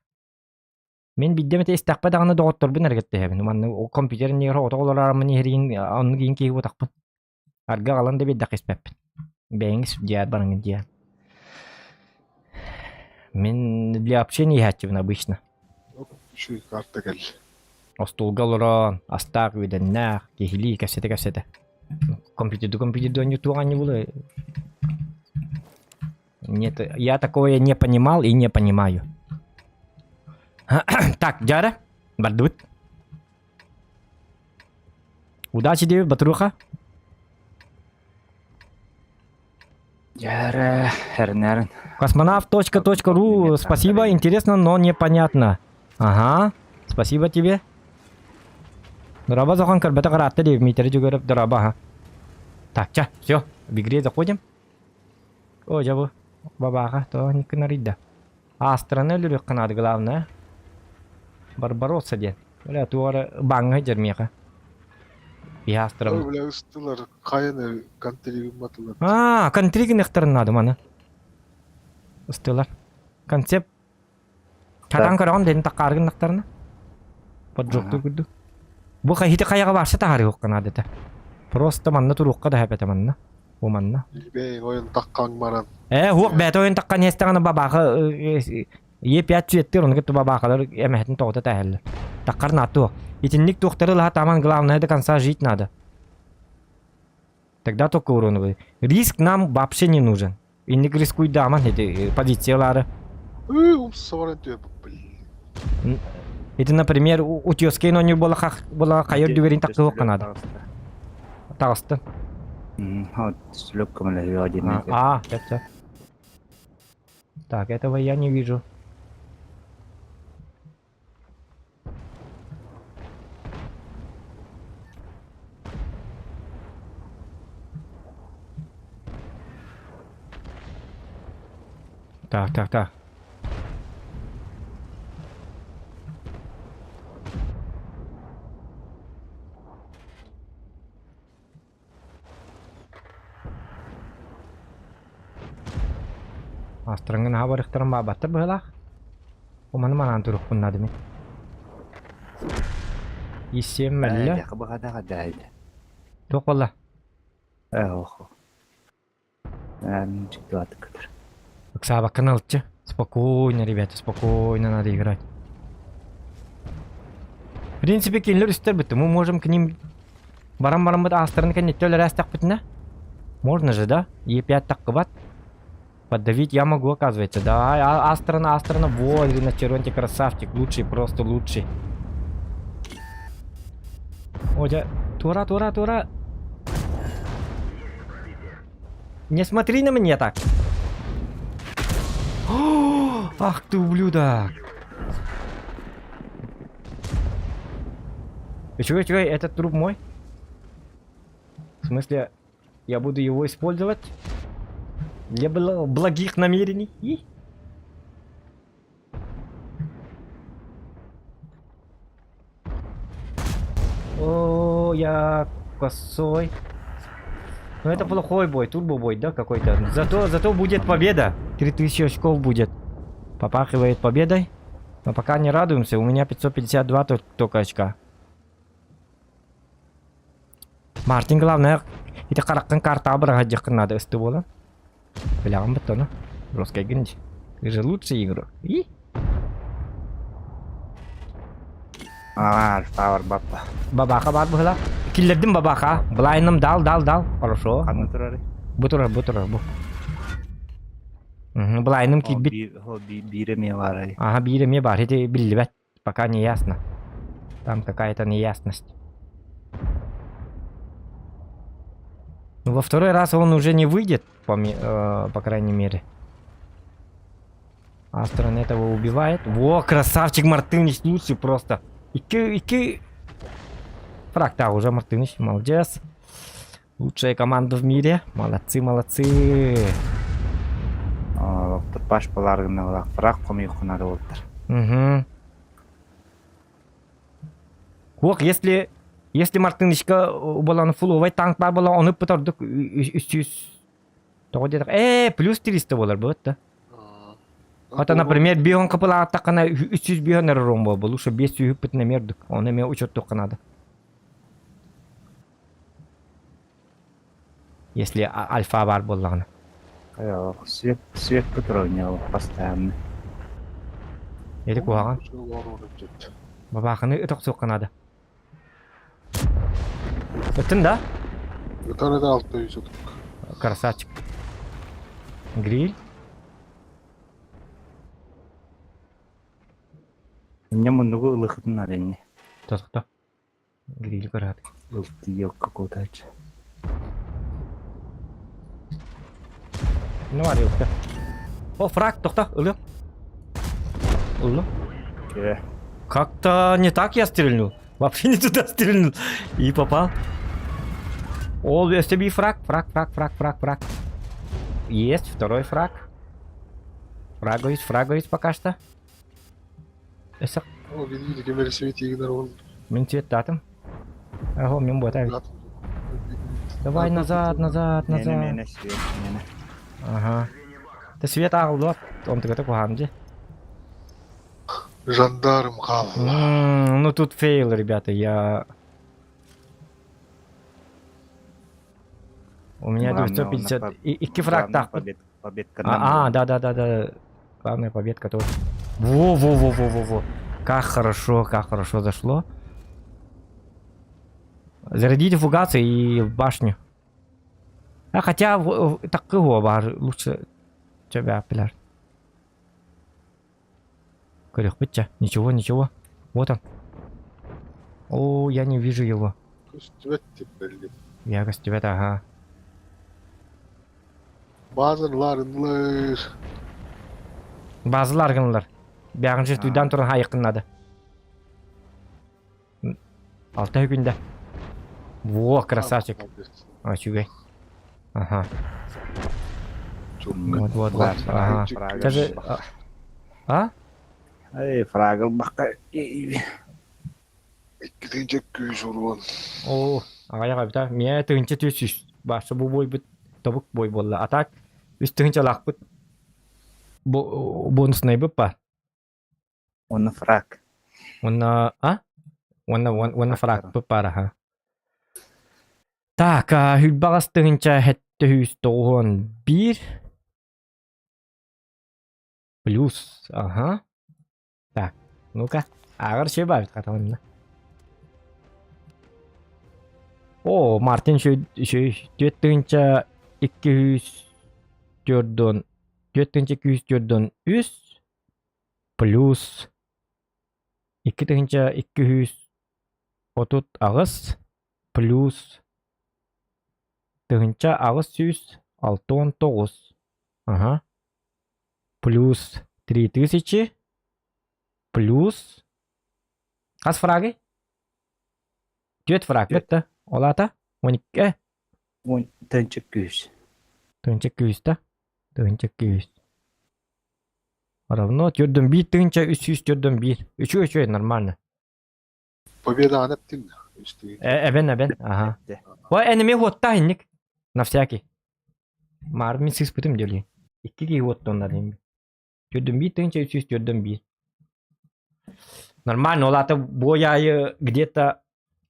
Мен биддем те истакпа даганы доктор бин эргетте хебин. Ман компьютер нер отолар мен херин аны кийин кийип отакпын. Арга калан деп дак испеп. Беңис диат барыңын дия. Мен для общения активно обычно. Şu kartta gel. Остулгалорон, астак виденнах, кихили, кассета. Компьютер не туга не было. Нет, я такое не понимал и не понимаю. Так, Джара, Бардут. Удачи тебе, Батруха. Яра, Эрнерн. Космонавт.ру, спасибо, интересно, но непонятно. Ага, спасибо тебе. Дораба захан карбата каратта деп митери жүгөрүп дораба, ага. Так, все, в игре заходим. О, жабу, бабаха, то не канарида. А страна люрек канады главное. Барбаросса ден. Бля, туара банга жермеха. Я страна. Bile ısıttılar. Kayanı kantili mattılar. А, контригин надо, мана. Ыстылар. Концепт. Кадан караган ден такаргын нактарына. Поджокту күдү. Бу хайте каяга барса тагары yok канады та. Просто манна турукка да хапета манна. О манна. Bey oyun takkan maran. Хук бет ойын таккан хестагана бабакы Е5 цветтер оны кетти бабакалар эмехтин тоғыта тәһәлле. Таккарна атту. Итинник тухтары ла таман главное до конца жить надо. Тогда только урон будет. Риск нам вообще не нужен. И не рискуй даман эти позициялары. Саварен тüе блин. Это, например, у тёски, но не было хайер дюверин так его канада. Тагыстын. Вот, с лёгком ловил один. Это. Так, этого я не вижу. Так. Астранген хабар ихтарам бабаттар быһылах. Оманы манан турук пуннады мен. Исем мәлле. Кабагада дайда. Ток валла. Охо. Чуть-чуть. Оксаба каналче. Спокойно, ребята, спокойно надо играть. В принципе, кинлер үстер бітті. Мы можем к ним барам быт астырын кәнеттелер әстақ бітіне. Можно же, да? Е5 таққы бат. Поддавить я могу, оказывается. Да, Астрана. Вот, риночеронте, красавчик. Лучший, просто лучший. Одя, Тура. Не смотри на меня так. О, ах ты ублюдок. Чего, этот труп мой? В смысле, я буду его использовать? Для благих намерений. О, я косой. Но это плохой бой, турбо-бой, да, какой-то. Зато будет победа. 3000 очков будет. Попахивает победой. Но пока не радуемся. У меня 552 только очка. Мартин, главное, это каракан карта абрахаджик надо эстебола. Белягам беттона. Русская гинди. Ты же лучший игрок. Пауэр баба. Бабаха бат быхла. Киллердим бабаха. Блайном дал. Хорошо. Бутура. Блайном кидбит. Биреме варай. Ага, биреме бар. Это биллибет. Пока не ясно. Там какая-то неясность. Но во второй раз он уже не выйдет, по крайней мере. Астрон этого убивает. Во, красавчик Мартынич, лучший просто. Ики. Фраг, да, уже Мартынич, молодец. Лучшая команда в мире. Молодцы. баш баларгына олақ, бірақ қомей құнады олдар. Хук, если мартынышка боланы фуловай танк бар бола, оны пытардык 300. Тоғы дедік, плюс 300 болар бұл, да? Это, например, бион капыла атақана 300 бион әрірон бол, бұл ұшы 500 үппітіне мердік. Оны мен учеттік қанады. Если альфа бар болағына. Жоқ, свет патроны постоянно. Едік оған? Бабақыны үтік соқ қанады. Үттін, да? Өтәне де 600 отық. Красавчик. Гриль. Мне много улыхтын надо не. Кто? Гриль көрәді. Улты yok какой-то. Ну, var yok da. О, фраг, тоқта, ылы. Ылы. Как-то не так я стрельнул. Вообще не туда стрельнул. И попал. О, STB фраг. Есть, второй фраг. Фраговец пока что. Это... О, видите, кемері свет егінер ол. Мен цвет датым. Ого, мен ботай. Давай назад. Мені свет, мені. Ага. Ты свет ағылды от. Он тігіті қоғамды. Жандарм қал. Ну тут фейл, ребята, У меня 250. И фраг так. Победка. Да. Главная победка тоже. Во. Как хорошо зашло. Зарядите фугасы и в башню. Хотя так его лучше тебя пилять. Корях, пытя. Ничего. Вот он. О, я не вижу его. Я гостевет, ага. Базарларынлар. Базыларғынлар. Бәғін жер түйден тұрын хайықынады. 6 күнде. Во, красавчик. Чугай. Ага. Вот. Ага. Скажи... А? Фрагыл баққа. Екіден күйіз ұруан. О, ағаяға біта. Мен түгінші төсіз. Башы бұл бой бұд. Тобық бой болды. Атак. Үстігінші лақ бұд. Бонусный бұд бар. Оны фраг. Оны фраг бұд бар, аха. Так, хүлбағастығынша хәтті хүйіз тоғын 1. Плюс, ага. Так, ну-ка. Ағыр ше бар қаталымда. О, Мартин төттігінша 204'дон үс плюс 2'дігінша 230 ағыз плюс тігінша ағыз 169. Ага. Плюс 3000 плюс қас фраги? 4 фраг бітті. Олата? 12. 12 күйіз. 1200, да? 1200. Равно 4'ден 1, 300'ден 1. 3 нормально. Победа анеттин. Эбен, ага. Ой, энеме хотта хинник. На всякий. Мармин сыз пытым дели. 2 хотта ондар дейм. 4'ден 1, 300'ден 1. Нормально, олата бояйы где-то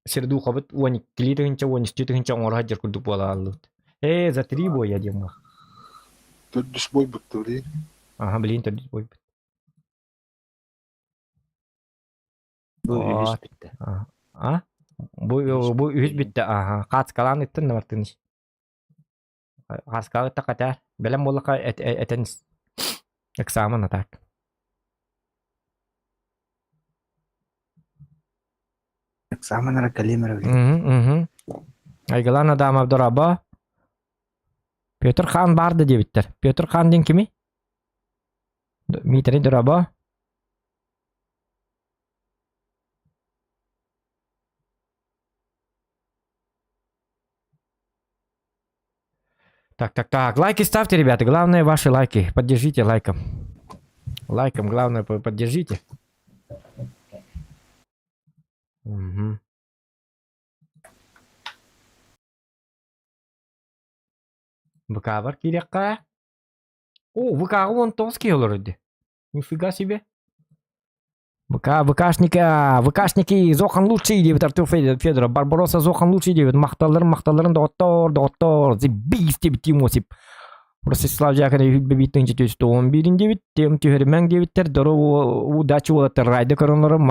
серду хоббит 12'ден орға жер күрдік бола алды. За 3 боя дейм. Төрдіс бой бұтты білейін. Ага, блин, төрдіс бой бұтты. Бұл үйіз бітті. Бұл үйіз бітті, ага. Қатскалан үттін нұмартыныш. Қатскалы тақатар. Бәлем болыға әтініс. Экзамен атак. Экзаменара калимера білейін. Айғылан адам Абдураба. Петр хан барды дебіттер. Петр хан ден кеми? Митри Дураба. Так. Лайки ставьте, ребята. Главное, ваши лайки. Поддержите лайком. Лайком, главное, поддержите. Угу. ВК бар кирекка. О, ВК он тоски олорды. Нифига себе. ВКшники, Зохан лучший, деп Артур Федоров. Барбароса Зохан лучший, деп мақталарын, доктор, the beast, деп Тимосип. Ростислав Жакарев бебиттің 711 деп, тем түйірмен дептер, дұры удачу отыр, райды көрінлерім,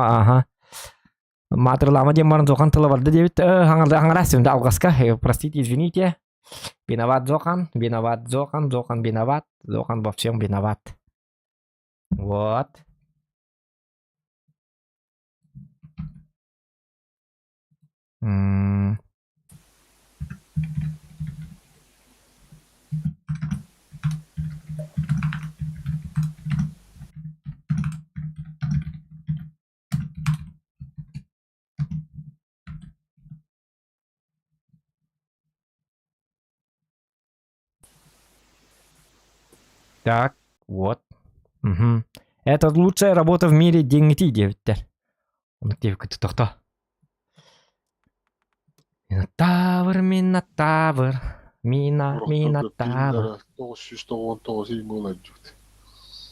матырлама деп марын Зохан тылы барды деп, аңырасымды алғасқа, простите, извините. Виноват Зохан, виноват, Зохан во всем виноват. Вот. Так, вот. Угу. Это лучшая работа в мире, деньги девиттер. Он где кто-то. Минотавр. Минотавр. 919 ий мылай жүкті.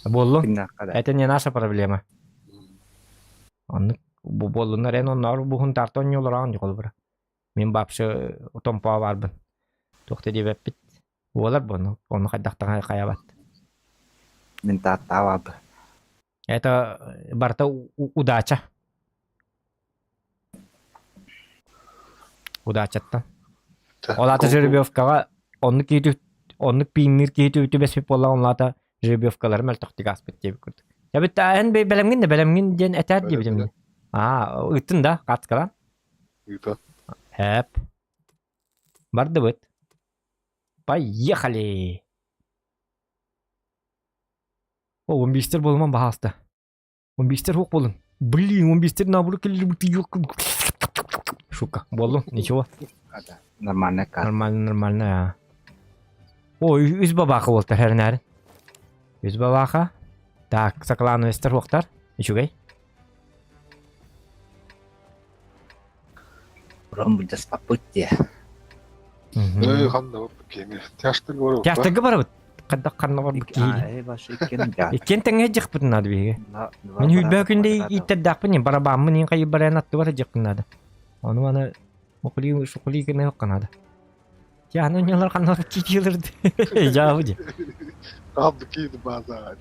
Болу? Это не наша проблема. Он болу нарен он нар бухун тартон yollarağın yol bura. Мен бапшы томпа барбын. Тоқты деп бит. Олар bunu. Onu кайдактан каябат. Мен таттавады. Это барта удача. Удача-то. Олата жеребьевкага онны кейтү, онны пиннир кейтү беспеп болла онлата жеребьевкалар мел токтигас бит деп көрдүк. Я бит эн белемгин ден этер деп дим. Ыттын да каткала. Ыта. Хэп. Барды бит. Поехали. О, 15-тер болман бахаста. 15-тер хук болун. Блин, 15-тер набуру келер бит yok. Шука, болу, ничего. Нормально кар. Нормально. О, үз бабаха болтар хер нәрін. Үз бабаха. Так, сақлану естер хуқтар. Ишугай. Уран бұл жаспап бұтте. Қанда бап кеме. Тяштығы бар бап. Тяштығы бар бұт. Қадда қанна бар бұт кейді. Башы екен жат. Екен тәңе жық бұтын ады беге. Мен үлбә күнде иттәддақпын, барабамын ең қайы барайын атты бар жықпын ады. Оны мана шукули кene канада. Ya ну нелер канар китилерди. Жабыды. Қалды кейді база.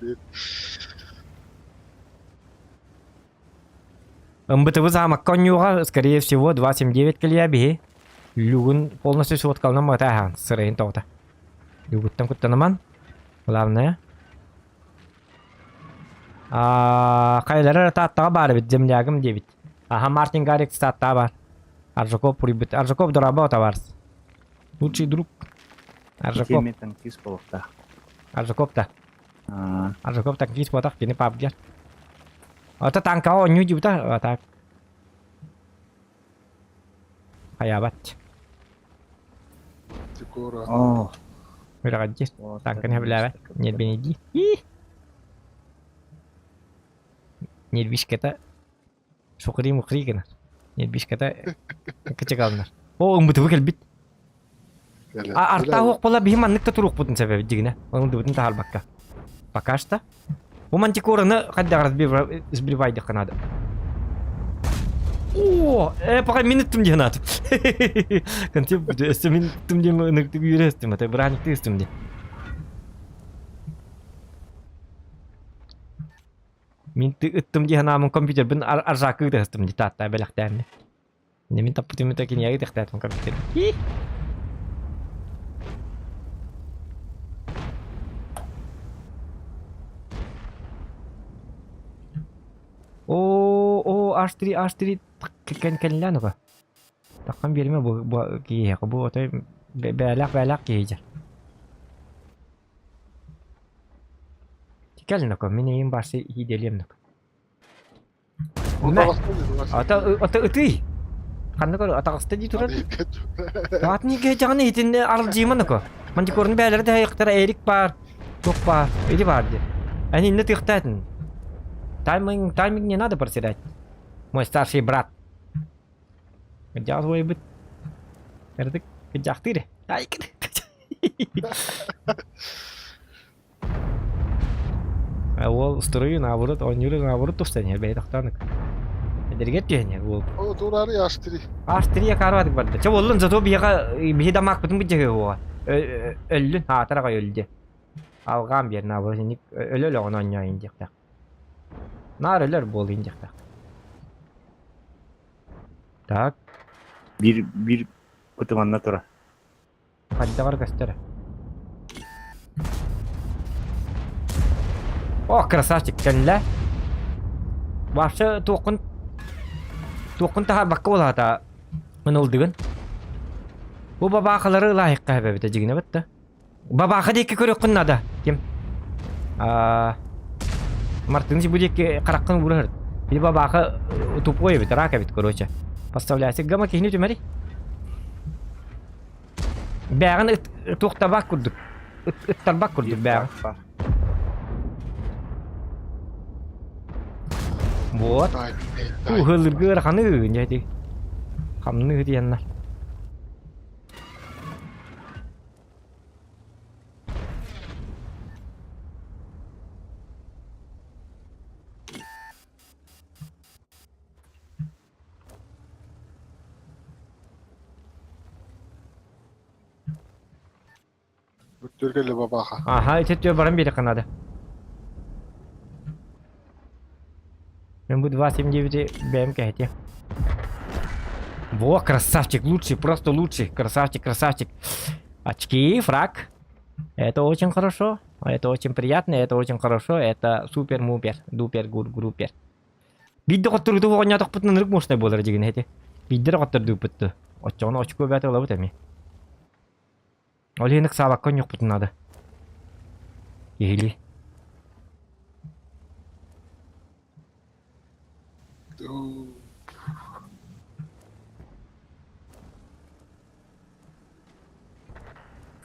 МБТВ замок конюга, скорее всего, 279 киляби. Люгун полностью сводкал на матахан, сырейн тота. Люгуттан куттанаман. Главное. Кайлары таттага бар бит, землягым дебит. Мартин Гаррикс таттага бар. Аржаков прибыт. Аржаков доработа варс. Лучший друг. Аржаков. Аржаков-то. Аржаков так кис потах кини папгер. Это танка он нюди бута. Так. Хаябат. Тикора. Вирагаджи. Танка не блява. Нет бенеди. Нет бишкета. Шукри мухри кена. Нет бишкета. Кечегалнар. О, МБТВ келбит. Арта хук бола бихиманлыкта турук бутун себеби дигине. Onun dibitini tahal bakka. Bakashta. Bu mantikorаны каддар сбривайды канада. О, пока минуттум дегенат. Канте минуттум деген ныкты үйрөстүм, ата браник тестим де. Min ıttım diye namın kompüter bin arzakı da ıttım diye tatta belaktan. Ne min tapıtım da kini yayı tıktattım kompüter. O H3 kan lan apa? Takkan birime bu ki bu otoy belak ki. Gelin ako, mineyim başı hideliyim nak. Ata ıtı. Kandı kor ataqısta di turar. Hadi Saat ni ge jangan itin arjimana ko. Manji korun beler de hayıqtara erik bar. Yok bar. Edi vardı. Ani inne tiqtatın. Тайминг не надо проседать. Мой старший брат. Kejar gue bet. Ngerti kejak deh. Ay kan. Ол строю наоборот, он юры наоборот тостанер бей тахтанык. Эдерге тенер ол. o durar yaştırı. Астрия карвадык барды. Че олун зато бияга бихидамак бутун бижеге ого. Өллүн хатырага өлдү. Алган бер наоборот ник өлөлө онон ойын жакта. Нар өлөр болуйын жакта. Так, Bir kutumanna tura. кайдагар кастер. О, красавчик, кенле. Башы тоқын таға баққа олата мұнылдығын. Бұл бабақылары лайыққа әбәбіті жігіне бітті. Бабақы декі көрек құннады. Кем? Мартыныз бұл декі қараққын бұрыр. Бұл бабақы тупой біті, рак әбіт, короче. Поставляйся. Гама кехіне төмәрі. Бәғін тоқтабақ күрдік. Үттарбақ күрдік бәғін. Вот. Hılırgı rakanı jadi. Kamını diyenler. Bütürgeli babağa. Aha, itu barang beda kan ada. МБ 279 БМК эти. Во, красавчик, лучший, просто лучший. Красавчик. Очки, фраг. Это очень хорошо. Это очень приятно, это очень хорошо. Это супер-мупер, дупер-группер. Бидді қоттырды оғын ятық бұтын нұрық мұштай болар деген әте. Биддер қоттырды бұтты. Отчағына очко бәті ола бұт әме. Олі енік сабаққан жоқ бұтын ады. Егілі.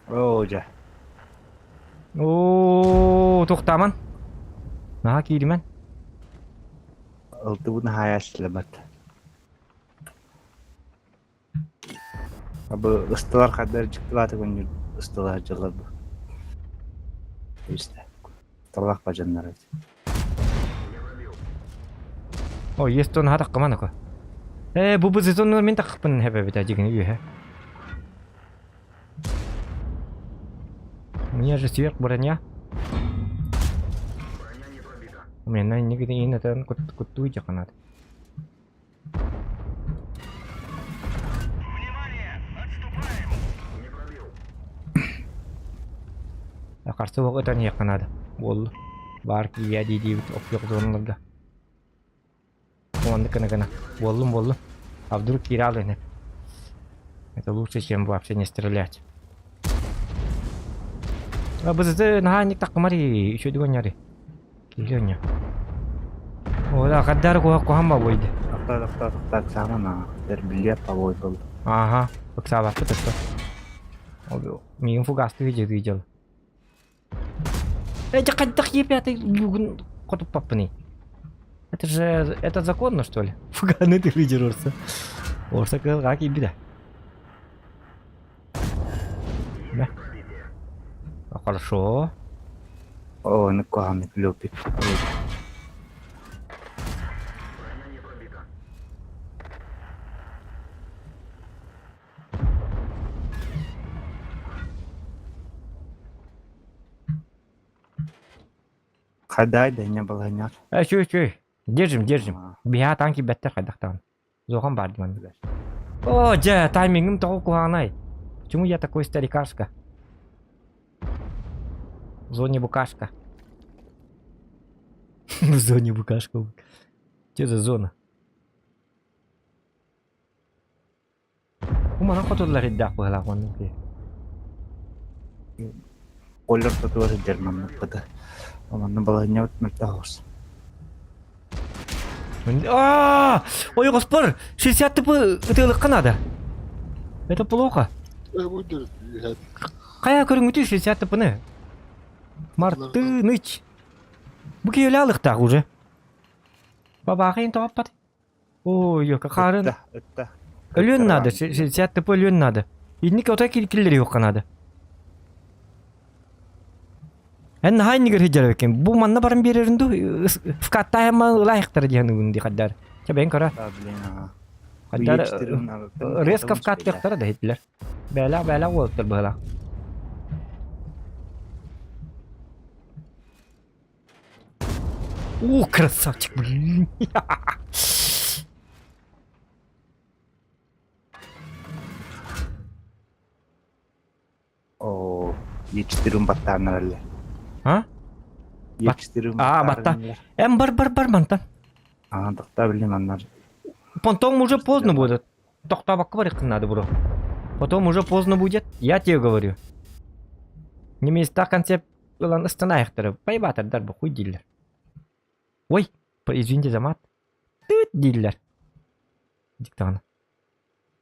Oja. Oo, to'xtaman. Naha kiydiman. Oldu bunu hayaşlamat. Abi ıstılar kadar çıktılar da ıstılar cılır bu. İşte. Talak bacanlar öyle. О, есть он хатақ қыман око. Бұл сезон мен тақпын хәбә бит ажигін үйе. У меня же сверх броня. У меня нигде и на тан кутуй жақанады. Қарсы оғытан яқанады. Бол бар кия дейді оқиық зонларда. Вон кана. Боллум. А вдруг киралы нет? Это лучше, чем вообще не стрелять. А бызды наханик так мари, еще два няри. Килёня. О, да, кадар кухамма бойды. Так sama na. Terbiliat pavoy был. Ага, поксава, что? О, мигин фугас ты видел. Jangan tak епятый югн коту папни. Это законно, что ли? Фуганы ты лидерорса. Орса как и беда. Да. Хорошо. О, на кухаме клёпик. Хадай да не было нет. Чуй. Держим. Биха танки беттер хайдақтан. Зоған барды ман. О, таймингім тоғы куғанай. Почему я такой старикашка? В зоне букашка. В зоне букашка. Что за зона? Умана қотылар еддақ бұғалақ оның. Колер тоже Герман напада. Он было не вот мертвос. Ой, господи, 60 типа ытылыкка надо. Это плохо. Будет. Кая көрүңүтү 60 типыны. Мартыныч. Бу келалык так уже. Бабахин топпат. Ой, ёка карын. Өтті. Өлөн надо, 60 типа өлөн надо. Инник ота килleri yok kanada. En hayni gör hijar eкен. Бу манна барын береринду. Фкатта хема лайыктар дияны гүнди каддар. Чабен кара. Каддар резко фкаттыктар да хитлер. Бәла болуптур бала. О, красавчик, блин. О, ечтерим баттарнар. А? Ечтерим. Батта. Бар мантан. Токта билем аннар. Потом уже поздно будет. Токтабакка барык надо, бро. Потом уже поздно будет. Я тебе говорю. Не места концепт останайыктыр. Пайбатырдар бу хуй дилер. Ой, извините за мат. Тыт дилер. Диктаны.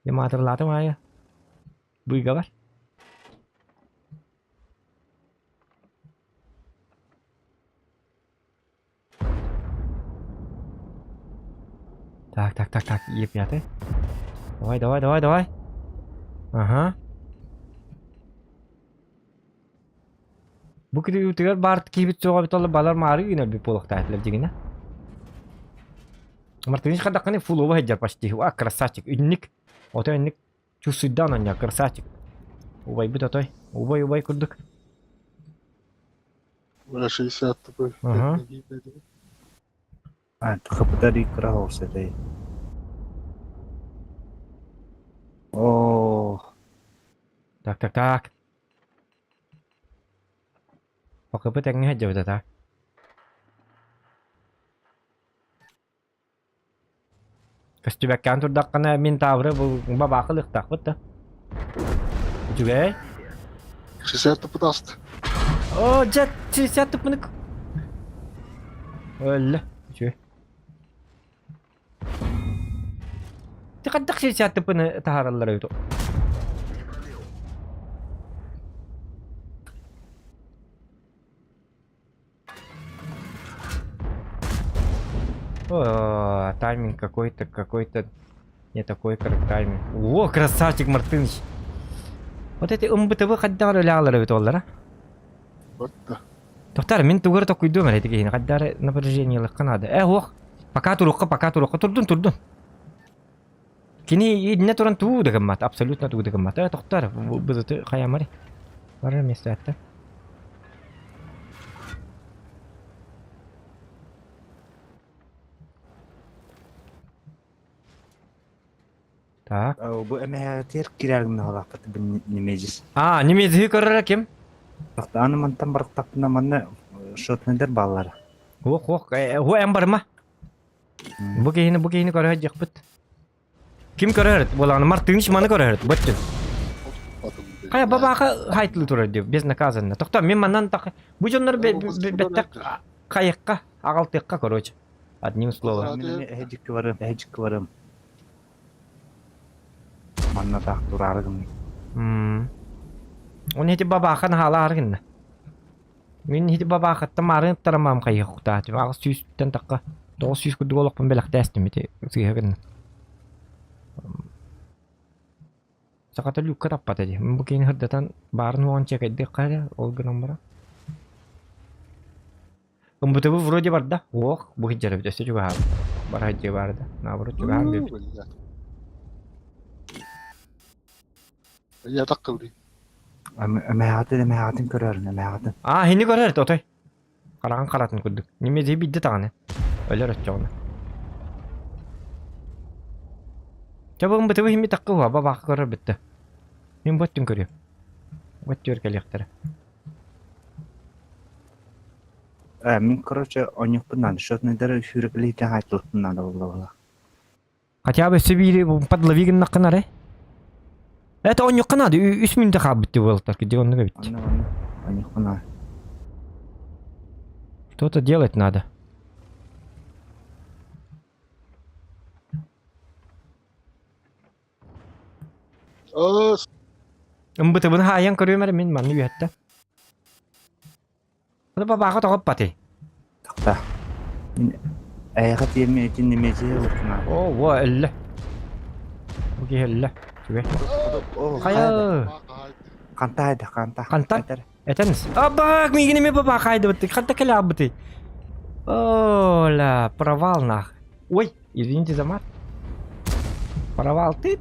Я матырлатым ая. Буйга бар. Так, еп яты. Давай. Ага. Бу кирүүтүгөр барт кийбит чоого бит олор балар мары гына би полуктайтылып дегене. Мартынич кадакканы фулова хеджар почти. Ва, красавчик, үнник. Ото үнник чусуйдан оня, красавчик. Убай бит отой. Убай курдук. 60 типа. Ага. Капитари крахался дай. О, Так. Пока бы так не хотел это. Костюбек кантур даккана мин тавры бу бабакылык так бутта. Жүгей. 60 типа даст. О, жат 60 типыны. Өллө. Жүгей. Тикаддак 60 типыны тахаралар өтө. О, тайминг какой-то не такой, как тайминг. О, красавчик Мартыныч. Вот эти МБТВ каддар лялары бит олар, а? Батта. Токтар, мен тугар токуйдум эле тиги каддар напряжениялык канады. Ох, пока турукка турдун. Кини идне туран туу деген мат, абсолютно туу деген мат. Токтар, бызыты каямари. Бара место атта. Так. бу эмеатер кирагын алакты бин немежис. Немези көрөр ким? Аны мантан барктапна манна шотнедер баллар. Ох, эм барма. Бу кейини көрөр жакпыт. Ким көрөр? Буланы Мартыныч маны көрөр. Бөттү. Кая бабака хайтылы турар деп, безнаказанно. Токта, мен мандан так. Бу жоннор беттек кайыкка, агалтыкка короче. Одним словом. Эжик варым. Манна так тураргын. Он эти бабака нахаларгын. Мен эти бабака тамарын тарамам кайыкта. Ага сүйстен такка. 900 кудголокпун белек тестим ити сыйгын. Саката люкка таппат эди. Бу кейин хырдатан барын он чек эдди кайда ол гынан бара. Компьютер вроде бар да. Ох, бу хиджара бит өсө жуга. Бара хиджа бар да. Наоборот жуга бит. Я так кылды. Эмеатын көрөрүн. Хини көрөр тотой. Караган каратын күрдүк. Неме дей бидди таганы. Өлөр өтчөгүнө. Жабын бытыбы хими таккыва бабак көрөр битти. Мен боттун көрөм. Боттур келектер. Мен короче онюкпунан шотнедер хүрүклейтен айтылыптын болду. Хотя бы Сибири подловигин наканаре. Это он yok канады 3 минут хаббити болтар, где он говорит. Онюкпунан. Что-то делать надо. As. Embut bunu hayang körüyor mer min manni yetta. Ada baba ka tokop pati. Takta. Ayakat yemi etin nimeci okuna. Oh, wa elle. Oke elle. Coba. Oh, Kaya. Kanta. Kanta? Etens. Abak, мигини me baba kaydı быты. Kanta kala быты. Oh, la провал нах. Ой, извините за мат. Провал ты.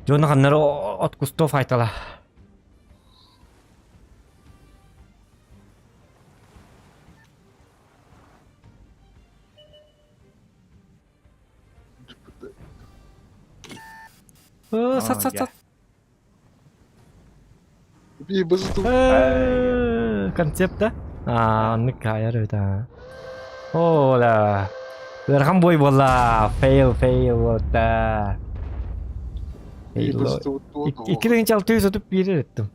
Жона ханнары от кустов айтала. Сат. Bir bızıtı. Концепт да? Аннык кая рыта. Ола. Верхам бой болла. Fail болда. Bir bızıtı. İki de inçal tüy satıp bir ettim.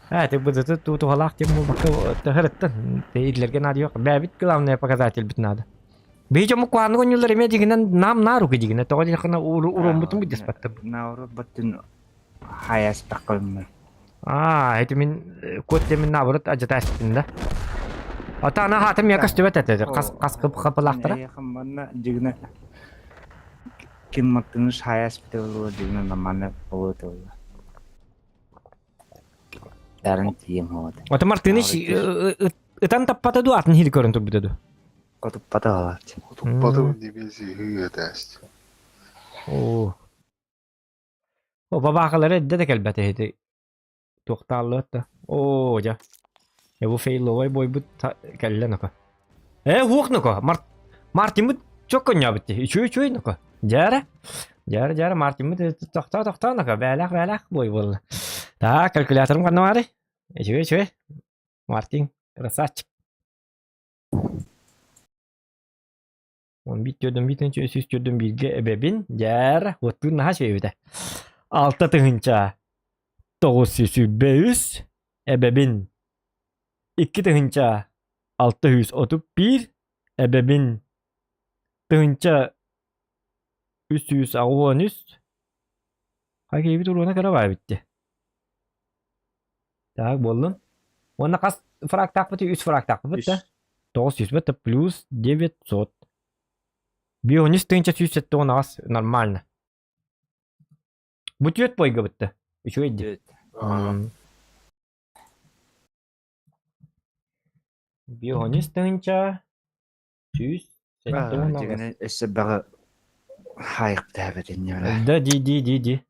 Ha, te bızıtı tu halak te mu bakka tahırıttın. Te idlerge nadı yok. Бәбит главное показатель бит надо. Бейчому куаны гонюлар эме дигинен нам нару дигине. Тоғы жақына урон бутын бит деспатты. Науру баттын хаяс такылмы. Это мен код темен набырыт ажатаспын да. Ата ана хатым якас төбет этеді. Қас қапылақтыра. Яқын бана дигине. Ким мактыныш хаяс бітеулу дигине наманы болу теулу. Дарын тием ходы. Ата мартыныш ытан таппаты ду атын хил көрін тұр бітеді. Котуп паты алат. Tutmadım nimeci hıyatast. О бабақылары әдді де кәлбәті еді. Тоқталы өтті. О, жа. Бұл фейловай бой бұд кәлі нұқы. Хуқ нұқы. Мартин бұд чөк көня бітті. Үші нұқы. Жары. Мартин бұд тоқта нұқы. Бәләқ бой болды. Да, калькуляторым қанна бары. Үші. Мартин. Красавчик. 11 gördüm bitince üst gördüm bilgi ebebin yer otun naha şeyde. 6 tığınca 905 ebebin 2 tığınca 631 ebebin tığınca 313 Hagi bir duruna kadar var bitti. Так, болдun. Ona kas фраг так bitti 3 фраг так bitti. 900 bitti plus 900. Бионис тынча сүйсетті оны ас нормально. Бұт өт бойға бұтты. Үші өйді. Бионис тынча сүйсетті оны ас. Дигине эссе бағы хайық дәбеден нелі. Да, ди.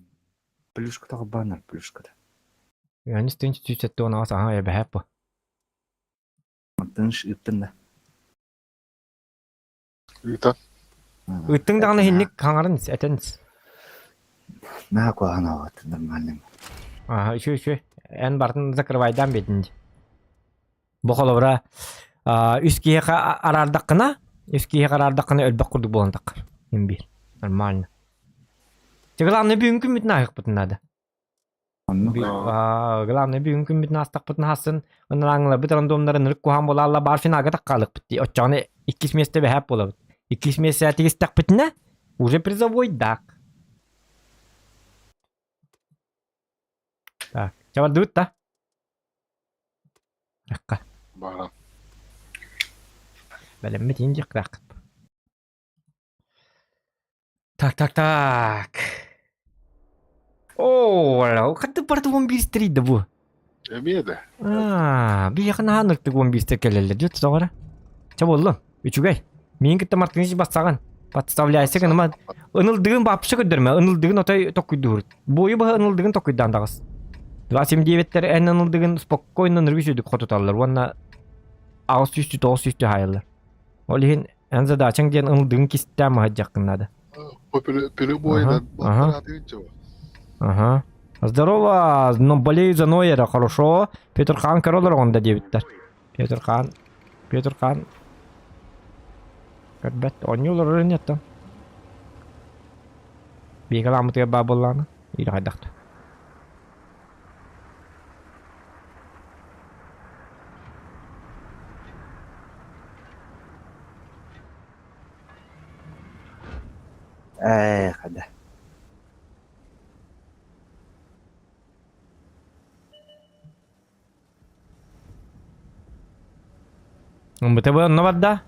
Плюшка тағы банар, плюшка да. Бионис тынча сүйсетті оны ас. Аха, ебі хэппі. Мантыныш үттін да. Ütan. Үттің дағына хеннік қаңарыныз, әтеніз. Наға қоған ауаты нормальным. Аха, үші. Ән бартын закрывайдан бетінде. Бұқылы бұра үскеге арардаққына өлбәк құрдық боландаққыр. Ембір. Нормально. Главное, бүгінкін бітін айық бұтын ады. Главное, бүгінкін бітін астақ бұтын хасын. Оныраңылар бұт рандомларын ұрық қоған бола алла бар финага таққалық бітті. Отчағыны 2 месте бәхәп бола бұт. 2 месте тегіс тақ бітіне уже призовой дақ. Так, чавар дұт та? Раққа. Баран. Бәлем бітін жек рақып. Так. О, қатты барды 11 стрейді бұ. Emiyede. Bir yakın hanırtık 11 stekeleler diyor tutuğara. Çabuk oğlum. Üçügey. Min gitti martinici bassağın. Подставляйся, ama ınıldığın bapşı ködürme. Inıldığın otay tokuydur. Boyu bağı ınıldığın tokuydan dağız. 279'ler en ınıldığın spokkoyla nırgüşüydük kotutallar. Ona ağız üstü doğuz üstü hayırlar. Olihin en zadaçın diyen ınıldığın kistem hacakınladı. Перебойно. Ага. Здорово, но болею за Нойера, хорошо. Петр Хан королер он да девиттер. Петр Хан. Кәдбәт, он юлар нет там. Бейгаламы тіге бабылланы. Или қайдақты. Хада. Быты бы онно бадда.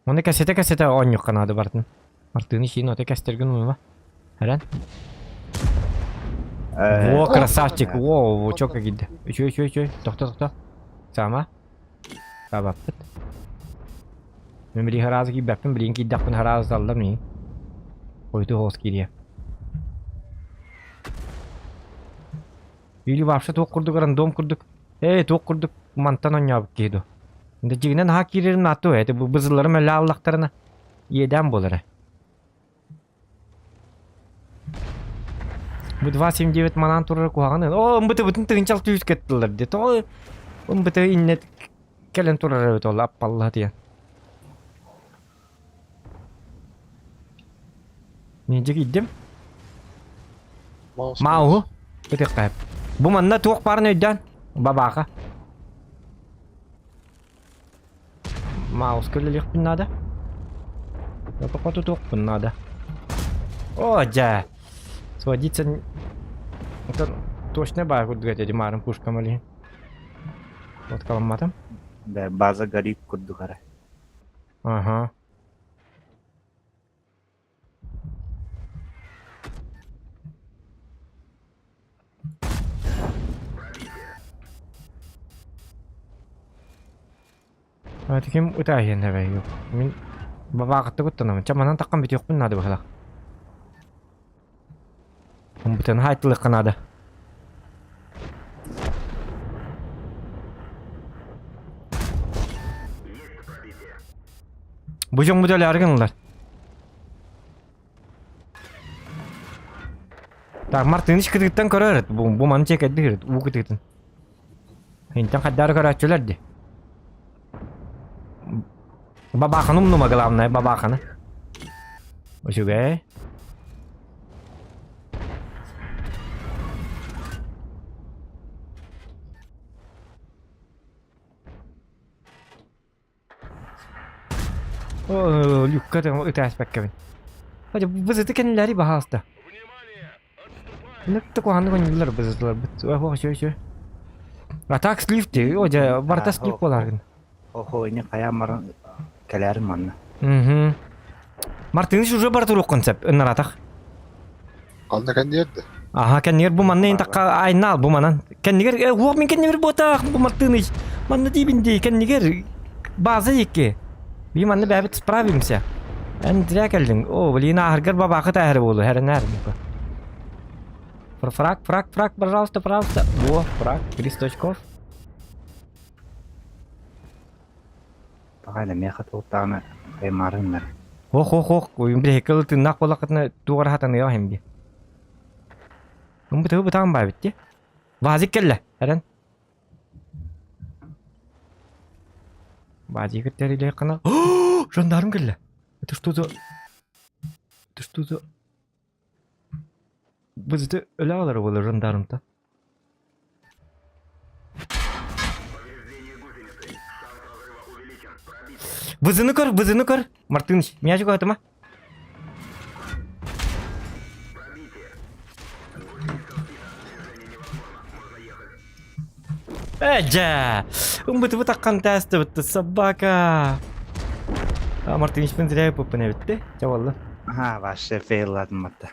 Оны кәсете онюк канады бартын. Мартыны шиин оты кәстерген уйма. Әрән? Во, красавчик. Во, чока гидді. Үчөй. Тоқта. Сама. Сабаппыт. Мен білі харазы киббәппін, білін киддақпын харазы салдам не. Қойты хоос кирия. Үйли бапша тоқ құрдық, рандом құрдық. Тоқ құрдық, мантан ойнабық кейді. Инде жигинен ха кирерин ату, бу бызыларым әлі аллақтарына еден болары. Бу 279 манан турар куағаны. Үмбіті бүтін тығынчал түйіс кеттілер де. Үмбіті иннет келен турар өт ол, аппалла дейін. Ненжек иддім? Мауы? Өте қайып. Бу манна туық барын өйден. Бабаға. Маус кірлілік бін нада. Қоту туық бін нада. О, жа. Сводиться... Это точно бай куддуга деді марын пушкам әлі. Вот каламатым. Да, база гарип куддугара. Ага. Это кем утайын әбәй yok. Мен бабақытты күттінамын. Чаманан таққан бет yok бұннады бұқылақ. Он бұтын хайтылық қанады. Бұжың бұдәлі арғынылар. Так, Мартын іш кітігіттен көрі әрет. Бұл маны чек әдді әрет. Бұл кітігіттен. Хинтен қаддары көрі әтчілерді. Бабаха нумнума главное, бабахана. Ошугай. О, люкка там утас паккабин. Хожа бызыты кенлери бахаста. Ныкты куанды гонилар бызытлар бит. Ошо. Атак слифти, ожа барта слиф боларгын. Охо, не қая марын кәләрім манна. Мартыныш уже бар тұруқ концепт, үннаратақ. Қалда кәндерді? Аха, кәннер бұл манна ең таққа айнал бұл манан. Кәннегер, оқ мен кәннегер ботақ, бұл Мартыныш. Манна дейбіндей, кәннегер база еке. Би манна бәбіт справимся. Ән діря кәлдің. О, білейін ахыргар бабақы тәхірі болу, әрін әрін. Фраг, пожалуйста. О, фраг, 300 очков. Бағайлы меқат оқтағына қаймарынлар. Оқ. Ойымды хекілі тыңнақ болақытына туғар хатаны яу хембе. Үмбі тұғы бұтағын бай бітті. Вазик келі, әрін. Вазик өттері қана. Жандарым келі. Это что за... Бізді өлі алары болы жандарым-та. Вызыны көр. Мартыныч, мяч көтіма. Жа! Үмбіті бұтаққан тәсті бітті, собака. Мартыныч пен зірәй pëпіне бітті, жауалды. Ага, ваше фейладым атта.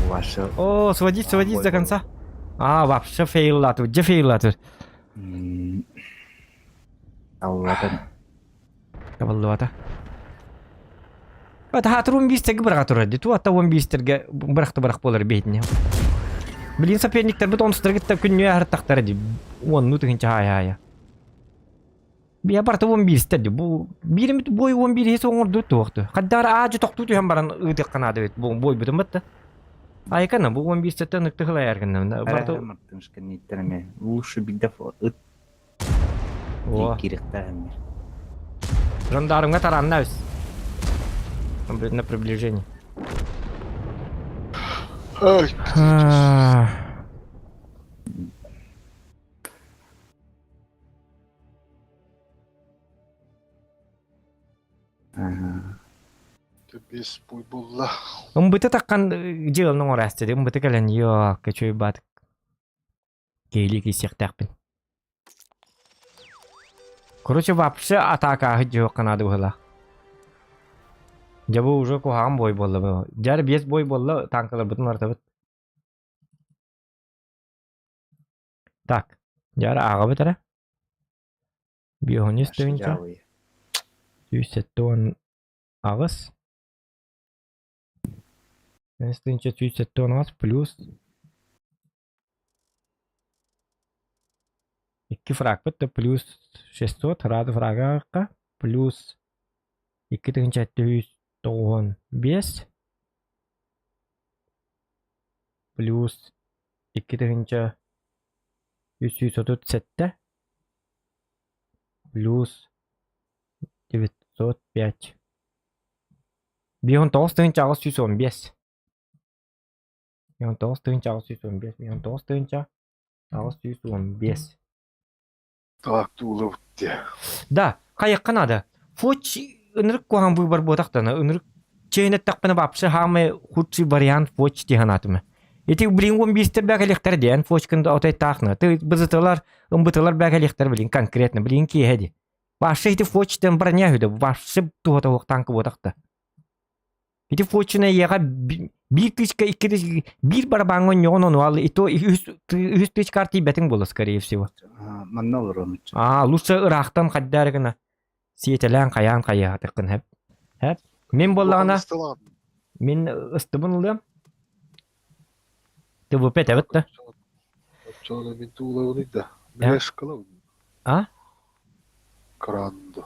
Ваше... О, сводись до конца. Вообще фейлату, где фейлату? Табаллуата. Это хатыр 15-тегі бірға тұрады. Туатта 15-терге бірақ болар бейтіне. Білін соперниктер бұд онсыздырғытта күнне әріттақтар еді. Оны тұғынша ая. Бия барты 15-терді. Біріміт бой 11-есі оңырды тұқты. Қаддар ажы тоқты түйен баран ұйдық қанады бет. Бой бұдым бітті. Айкана, бұл 15-терді нүкті қылай әргінді. Мартыншқа неттеріме. Лучше бигдеф ұт. Керекті әмір. Жандарымға таранна өз. На приближение. Biz bulla. Umbıtı takkan jığılның orası dedi. Umbıtı gelen yok. Keçöy batık. Geylik isyak takpin. Короче, вообще атака жоқ канады была. Жабы уже кухам бой болды. Жар бес бой болды, танкалар бүтін артабыт. Так, жар аға бітірі. Бионис түйінчі. Түйсеттуан ағыз. Түйінчі түйсеттуан ағыз плюс. 2 фраг бітті плюс 600 рады фрагаққа плюс 2.795 плюс 2.137 плюс 905 бион 9.615 бион 9.615 бион 9.615 Так, тула те. Да, каяк канада. Фоч ынрык куан выбор ботактана, ынрык чейнет такпына бапсы хамы худший вариант фоч тиханатымы. Эти блин он бистер бәгәлектер ден фоч кында отай тахны. Ты бызытылар, ымбытылар бәгәлектер блин конкретно блин ки хеди. Башы эти фочтен броня хүдө, башы туата октанкы ботакта. Эти фочына яга 1.2 bir барабангон нёно ал и то үст карты бетин боло скорее всего. Манна олором. Лучше ырахтан хаддарыгына. Сиетелен каян каятыкын хеп. Хеп. Мен боллагана. Мен ыстыбын улдым. ТВП табытты. Чона мен тула улида. Меш кылау. Крандо.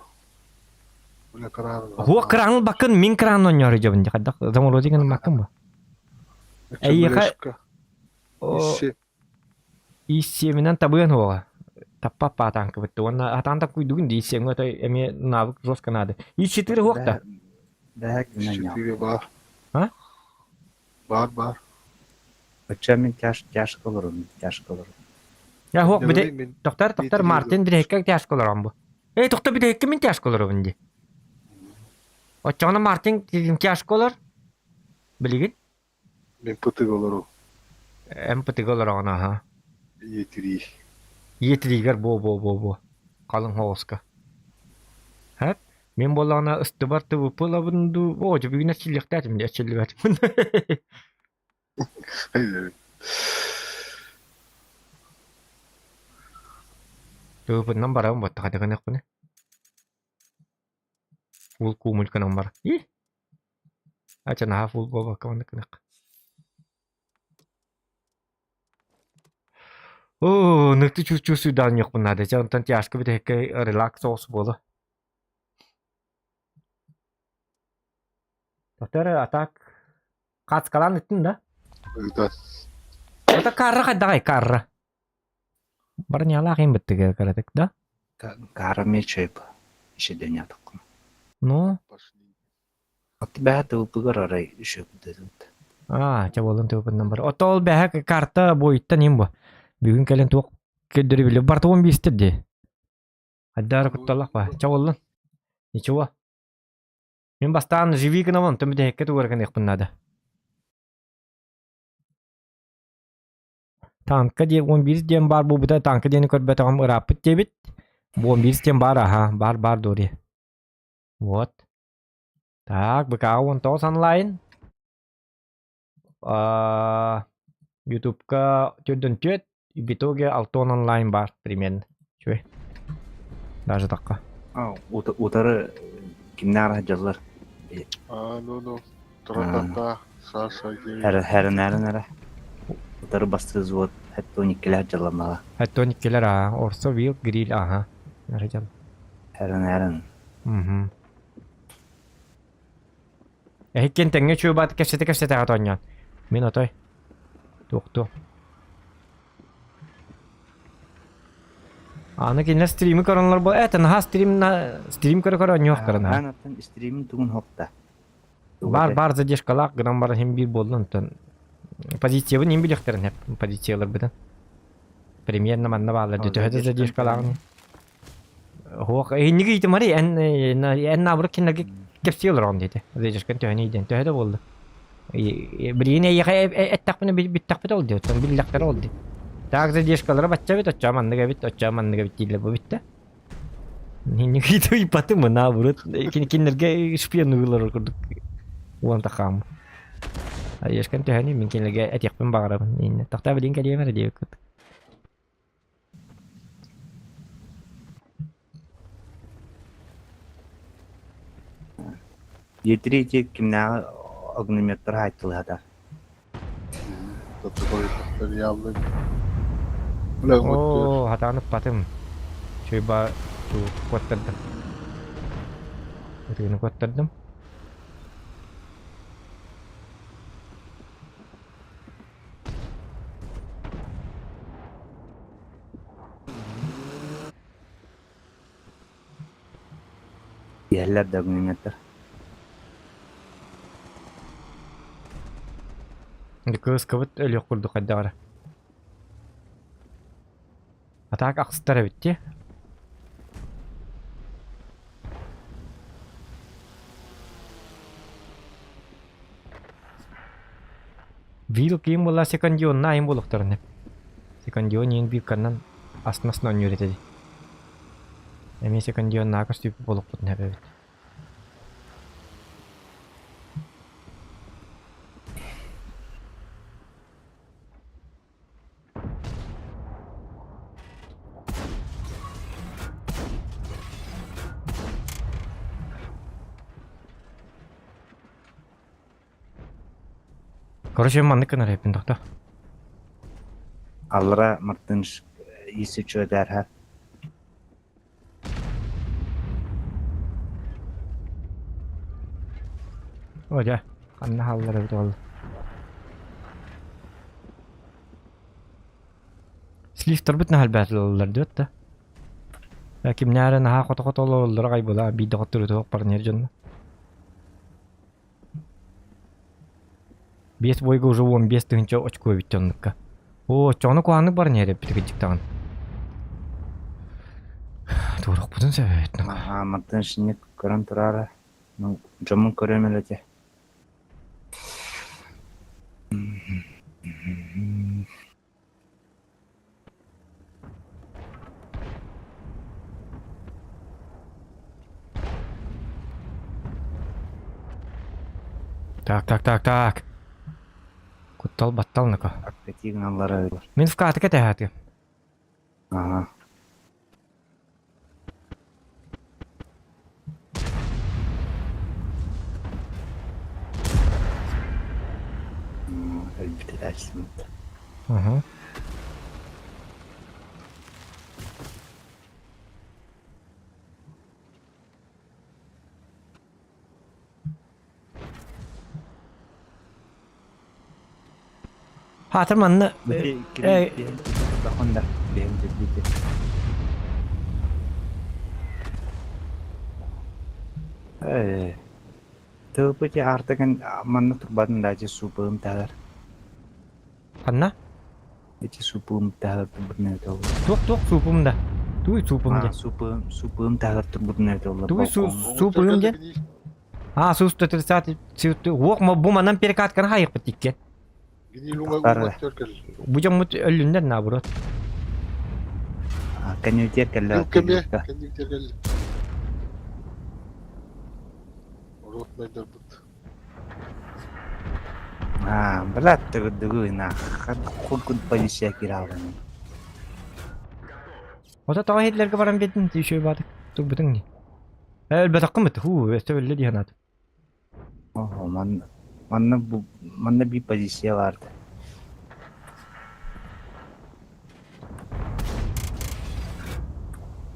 Бля кран. Хо кран бакын мен кран ойнор жабын жакадак. Заморозиген бакын ба. Иссе менен табын хога. Таппа патанкы бітті. Оны атанда күйдігін дейсен өті әме навык жостка нады. И4 хоқта? Бәк менен. И4 бар. Бар. Өтчә мен тяж кылырым. Я хоқ біде. Тоқтар Мартин бірекке тяж кылырам бұл. Тоқта бірекке мен тяж кылырымінде. Отчағына Мартин тяж кылыр. Білеген? Мен пытык олору. Пытык олар ана, ха. Етригер бо. Қалың хоғысқа. Хәп? Мен болағына ұстыбар тұбы пылабынды. О, жібігіне сілікті әтімде, әчілік әтімді. Тұбыннан барабын батты қадығын әқпіне. Фул кумылкынан бар. Әчіна фул боба қауынды қынық. О, ныкты чувствудан yok bunlarda. Cantan tiyashka bir tek relax olsun bolu. Doktor atak kaç kalan ettin da? Evet. Ata karra kadar karra. Barnya lakin bitti karatek da? Karra meçeyip işe dönüyorduk. No. Ati bähä tuupugar aray şöpüdü. Çaba olun tuupun number. Otol bähä karta boyutta nim bu. Бүгін кәлен туық көддірі білі. Барты 15 де. Аддары құтталақ ба. Чауылын. Ничего. Мен бастан живи кіна вон. Түмді әкке туғырған еқпіннады. Танка де 11 ден бар. Бұл бұда танка дені көрбәті ғам ұрапыт дебіт. 11 ден бар. Бар дори. Вот. Так, быкау он тос онлайн. YouTube-ка түрден төт. В итоге Алтон онлайн бар примерно. Чуй. Даже такка. Утары kimler hacılar? Ну. Тра-та-та. Саша. Her. Утары бастырыз вот. Hatta 12'ler hacılar. Hatta 12'ler ha. Orsa wheel grill aha. Nereden? Her. Hikken tenge çuy bat kesete atonyan. Min otoy. Doktor. Аны кине стримы коронлар бо это на стрим корон yok корона. Ben атын стримин тугун хокта. Бар задержкалак гынан бар хем бир болдун тон. Позитивы нем билектерин хеп позитивлар битен. Примерно манна баалар дөтөдө задержкалак. Хок эниге итем ари эн набыр кинеге kepsiyorlar on dedi. Zeyceşken töhüneyden töhü de oldu. Birine yaka ettakını bir takpit oldu. Tam bir laklar oldu. Tağızı diyişkalara batça bit açacağım anlıga bit değil bu bitti. Ninni gitu ipatı mı na burut. Kinlerge şpiyonlular kurduk. Uang takam. Diyişken töhüney minkinlerge et yakpın bağırabın. Ninni takta bilin kaliye mer diye kut. Yetirece kimler огнеметр айтылады. Oo hatanı patım. Coba tu kuattırdım. Ötüğünü kuattırdım. Yerler de огнеметр. Kız kıvıt ölüyor kurduk hadi ara. Atak aksıtlara bitti. Vil kim bola second yon na im bolok tarne. Second yon yin bir kanan asnas non yürü dedi. Emi second yon na kas tipu bolok put ne evet. Короче, манны кынар епин токто. Аллара мартынш isi çöder ha. Oja, kanna hallara bit oldu. Slifter bitne hal battle oldular diyor da. Lakin nere naha kota oldular kaybola bir doktor da parner canına. Бес бойга уже 15 тыгынча очко биттенникка. О, чону куанны бар нере битигиттан. Турак бутун себет. Ага, мартынш не көрөн турары. Ну, жомун көрөм эле. Так. Kutal battal naka. Akpetigin allara. Min fkati kete hati. Ага. Elbette dersin. Aha. Hatır manna. Bakın da benim de. Tövbe artık manna turban da aja supum tagar. Anna? Aja supum tagar turbun da. Tuk supumda. Tu supumda. Supum tagar turbun da. Tu supumda. Ha sus tutursat wok ma bu manan perkat kan hayık bitikken. Bu camut ölünden ne burot? Kan yutir kalla. Kan yutir kalla. Orot meydan but. Ha, berat tuh nah. Kan kul polisi kirawan. O da tawhidler kabaran bedin düşüyor batık. Tuk bütün ni. Elbette kımıt hu ve söyle diye hanat. Oh, mana bir pozisyon vardı.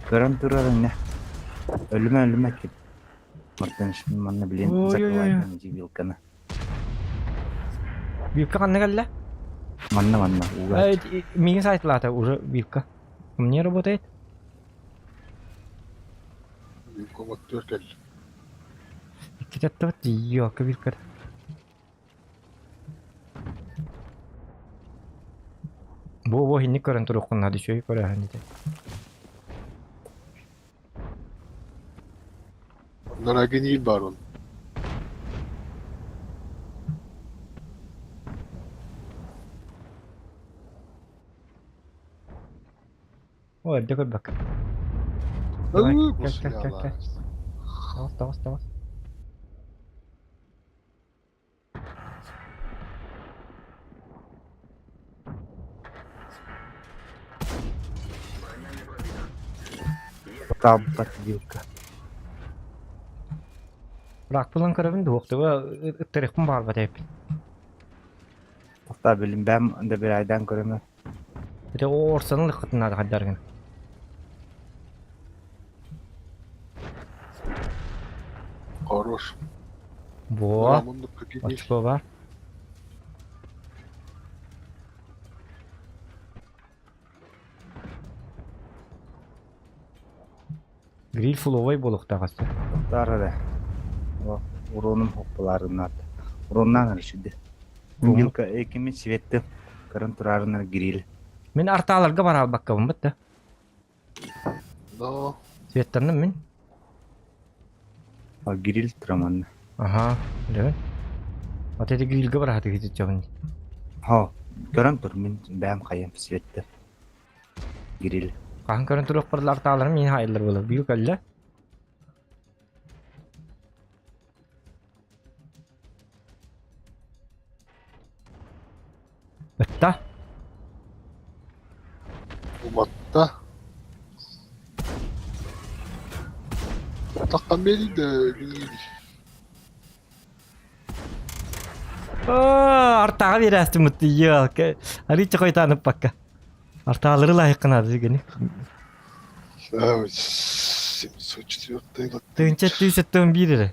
Gören duralım ne? Ölüme ki. Martin şimdi mana bilin zaklayın cibilkanı. Bilka kan ne geldi? Mana. Mingin sayt lata ura bilka. Niye robot et? Komaktör kalla. Kita tahu dia ke bilka. Bu ini keren turuk kena düşüyor para hani de. Ondan agin değil var onun. Orada koy bak. Давай, Ой, как. гусляла. Давай. Там подвилка. Bırak bulan karabın da oktu. Tarıkım var bak hep. Hatta bilim ben de bir aydan göremem. Bir de o orsanın lıkıtına da kadar. Хорош. Bu. Рамонду победишь. Açıklığı var. Grill full boluk tağası. Darada. O uronum hoppalarından. Urondan arışıdı. Yılka ekimi sivettim. Karın turarına giril. Men artalarga var al bakalım bitti. Но Svettanım men. O giril turamanı. Aha. Evet. Ateti grillga var hadi gidip çabın. Ha. Karın tur min ben kayım sivettim. Giril. Kahan karın turuk parlar artalarım men hayırlar bolur. Büyük alla. Bitti. уматта. Takkan beni de giril. Artağa verəsti mutlu yok. Hari çokoy tanıp bakka. Artağları layıkına düzgünü. Evet. 704 gод. Тынча түйсөттөн бири.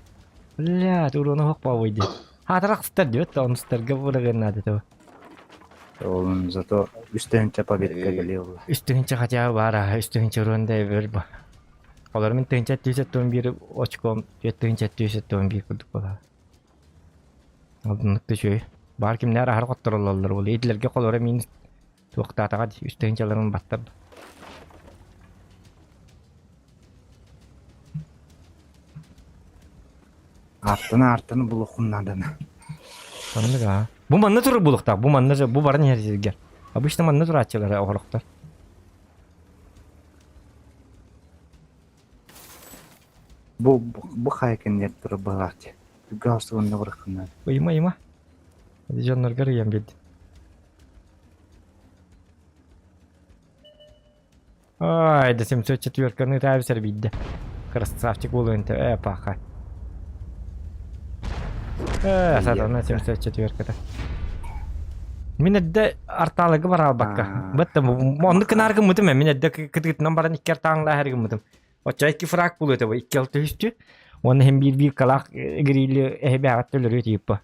Бля, туруна хокпа бойду. Хатырак стар диет, он старга бураган надо то. Oğlum zato üstten çapa bekle geliyor. Üstünчө хача бара, üstünчө урунда бер ба. Олар мен тынча түйсөттөн бири очком, тынча түйсөттөн бири курдук бала. Алдыныкты чөй. Бар кимдер ахар коттурулалар бул. Эдилерге колора мен токтатага üstünчөлөрүн баттар. Артын булухуннадан. Tanıdık. Bu manna turu bulukta. Bu manna bu barın yerler. Обычно manna turu açıyorlar oğluklar. Bu hayken yer turu bağırtı. Gauss'un bırakınlar. Uyuma. Hadi canlar garıyam geldi. Ай, да 704 тайвсер видде. Красавчик был это. Паха. Сатана 704-tä. Minä de artaalega varaa bakka. Mutta on kanarga muuten minä de kit numberan ikkar taang läherga muuten. Ocha ikki frak buluyor tabi ikki altı üstü. Onun hem bir kalak grill ehbeat ölür tipe.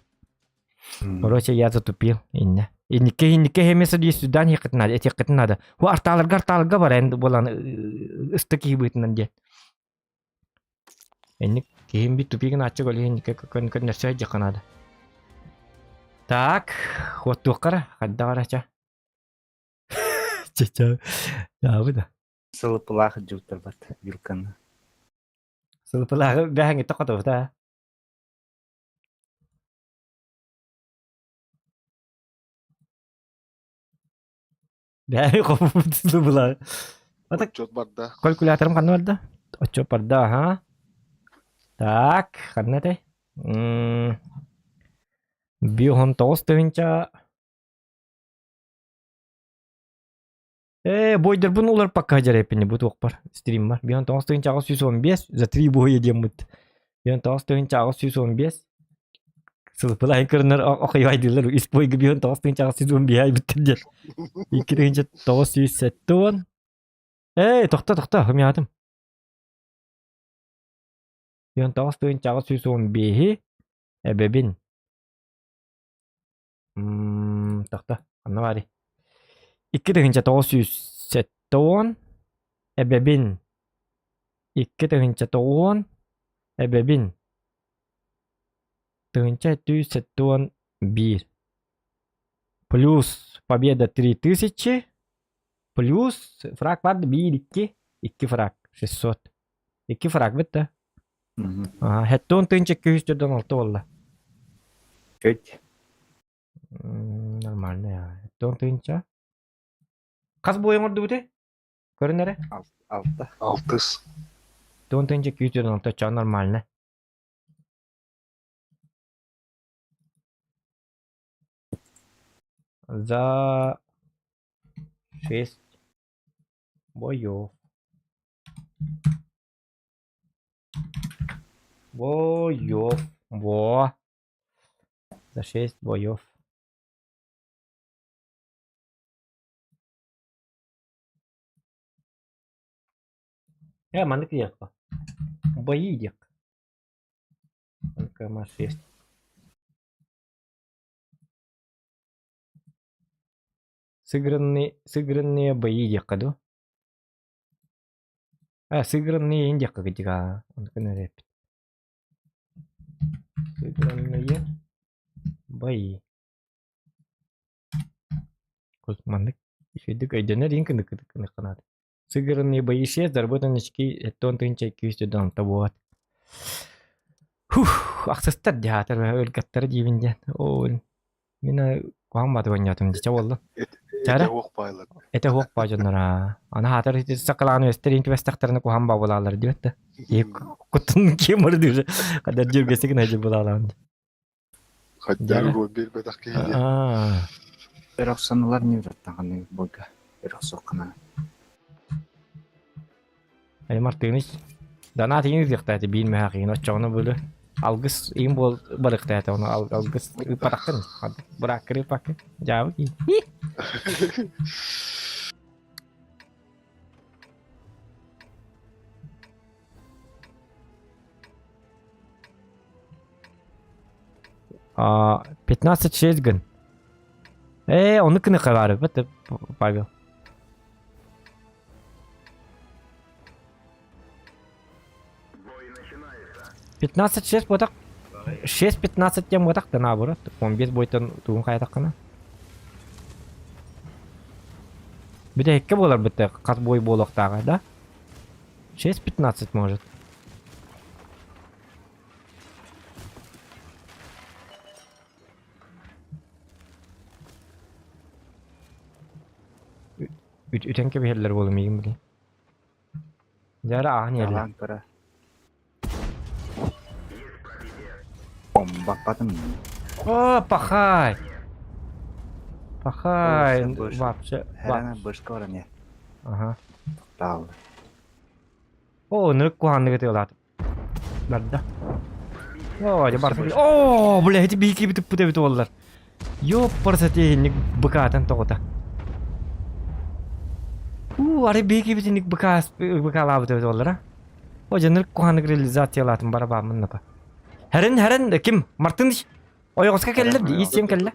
Orası yazı tupil inne. İnike hemesi di Sudan hikatna etikatna da. Bu artaalega var end bolan ıstaki bitnan diye. İnnik Kim bir tupigin açık oluyor inike kan nerse jakana. Так, вот тукара, когда варача. Чача. Ya bu da. Сылыпылах жылтыр бат билканы. Сылпылағы бәңе тоқыды да. Бәңе қопып сылпылағы. Отчет бар да. Калькуляторым қаны бар да? Отчет бар да, ха? Так, қаны да? 119 түйінча. Бойдыр бұны олар паққа жар әпіне бұт оқ бар. Стрим бар. 119 түйінча 115. За 3 бойы дем бұт. 119 түйінча 115. Сылпылай көрінер оқиғайдылар. Үс бойғы 119 түйінча 115 ай біттірдер. 2 түйінча 970. Тоқта, хым ядым. 119 түйінча 115. Әбәбін. Тоқта, қанна бари. 2 түйінча 970. Әбәбін. 2 түйінча 9. Әбәбін. Түйінча 271. Плюс победа 3000. Плюс фраг vardı 1, 2 фраг 600. 2 фраг bitti. Hatta 10 түйінча 216 oldu. Чуть. Нормально ya. 10 түйінча. Қаз бойың орды бұты? Көрүнөрө. Altta. Altız. Don tönce 216 ча нормально. За 6 боев. Во. За 6 боев. Мандык дияк па. Бои дияк. Только маш 6. Сыгранные бои дияк каду. Сыгранные индияк кадига. Сыгранные бои. Кус мандык. Шедик айдана ринка наканат. Сыгранные бои 6, заработаны очки, тон тынча 200 табуат. Фух, аксыстар дятар өлгаттар дивинден. Ол мина куамбаты ванятым дича болду. Чара? Это хук пажанара. Ана хатар сакаланы өстерин квестактарны куамба болалар дибетте. Кутун кемер диже. Кадар жүргесек нәҗи болалар. Хаттар бу бир бадак кейди. Рөхсанлар не враттаганы бога. Рөхсоккана. Ай Мартинич. Дана тиңиз дикта билме хакыйны очоны бөлө. Алгыс им бол барыкта ата оны алгыс паракын. Бирак кирип пак. Жабы ки. А 15-6 gün. Onu kını kararı. Bıttı Pavel. $15-6 botak. 6-15 тем botak da наоборот. 15 boytan tuğun kayatak kana. Bir de hekke bolar bitti. Kas boy bolaktağı da. 6-15 может. Ütенке бехеллер болым егім білейм. Жара ағын елі. Yalan para. Bomba patım. О, пахай! Пахай! Вообще. Herana başka oran ya. Ага. Dağıldı. О, нырык куханны кете олады. Бәрді. О, жабарсы. О, бля, эти бейки бітіп бұта бітіп олар. Ёппарса тегенник бұқатын тоғыта. Аре бейки бітінник бұқала бітіп олар, а? О, нырык куханны реализация алатын бара бамын напа. Herren, kim? Martınış. Oyağızka kellendi, istem kelle.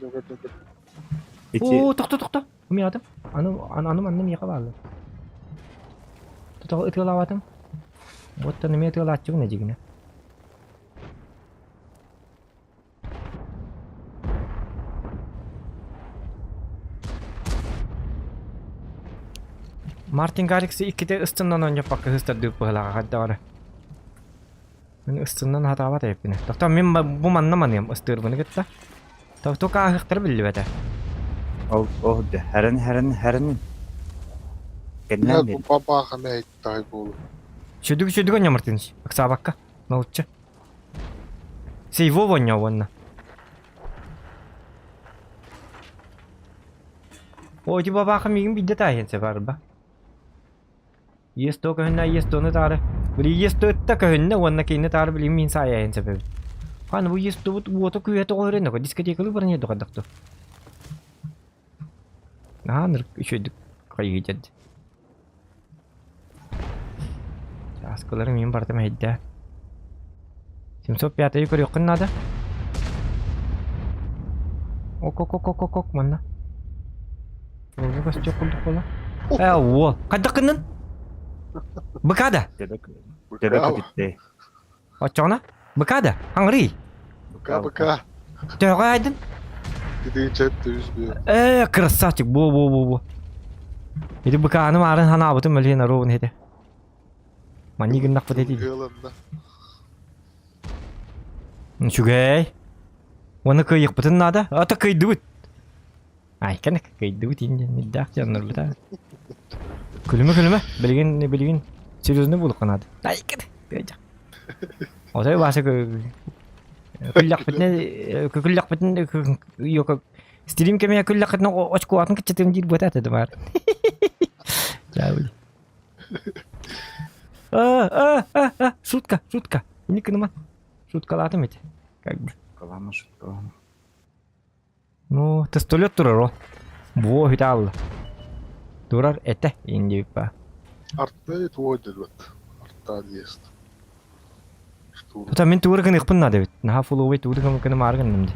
Oo, toqta. Umi adam. Anım yaqa bağlı. Tutağı ıtığı lavadım. Botta nime ıtığı latçığı ne cigine. Martin Garrix'i ikkide ıstından önce bakı hısta düp bıhlağa kadda var. Ben ıstından hata var hepine. Doktor men bu anlamanıyım ıstır bunu gitti. Doktor kahıktır bildi bete. Oh de herren. Ya bu baba ne tay bolu. Çüdük он Мартинич. Акса бакка. Научча. Сейво воня вонна. Ой, ти баба хамигин бидде тайенсе бар ба. Есто көнна естоны тары. Били есто этта көнна вонна кейне тары билим мин саяенсе бе. Хан бу есто бу ото күйете койрен ко дискотекалы барне докадакты. Ныр үшөдүк кайгыжады. Аскаларым мен бардым айда. 705 көрү кыннады. Ок манна. Ого гас чокулдук бола. О, кайда кынын? Быкада. Debek bitti. Очона? Быкада. Аңри. Baka. Төгө айдын. Gidin çepte 100 bir. Красавчик. Бу. Иди быканы марын хана абытым өлген ровын хеде. Манигин нақпы деди. Yılında. Шугай. Оны кыйык бытын нада. Ата кыйдыбыт. Ай, кәнек кыйдыбыт инде. Миддак жаннар быта. Külüme. Bilgin. Серьезно булык канады. Ай, кет. Отой башы күлләк битне yok стрим кеме күлләк битне очко атын кичтем дир бөтә теді бар. Жабыл. Шутка. Никнема. Шуткалатым эти. Как бы. Калама шуткалама. Ну, ты 100 лет турар о. Во хитал. Турар это инди па. Артта твой дебет. Артта есть. Что? Та мен турар кын икпын надо бит. Наха фуловый турар кын марган немди.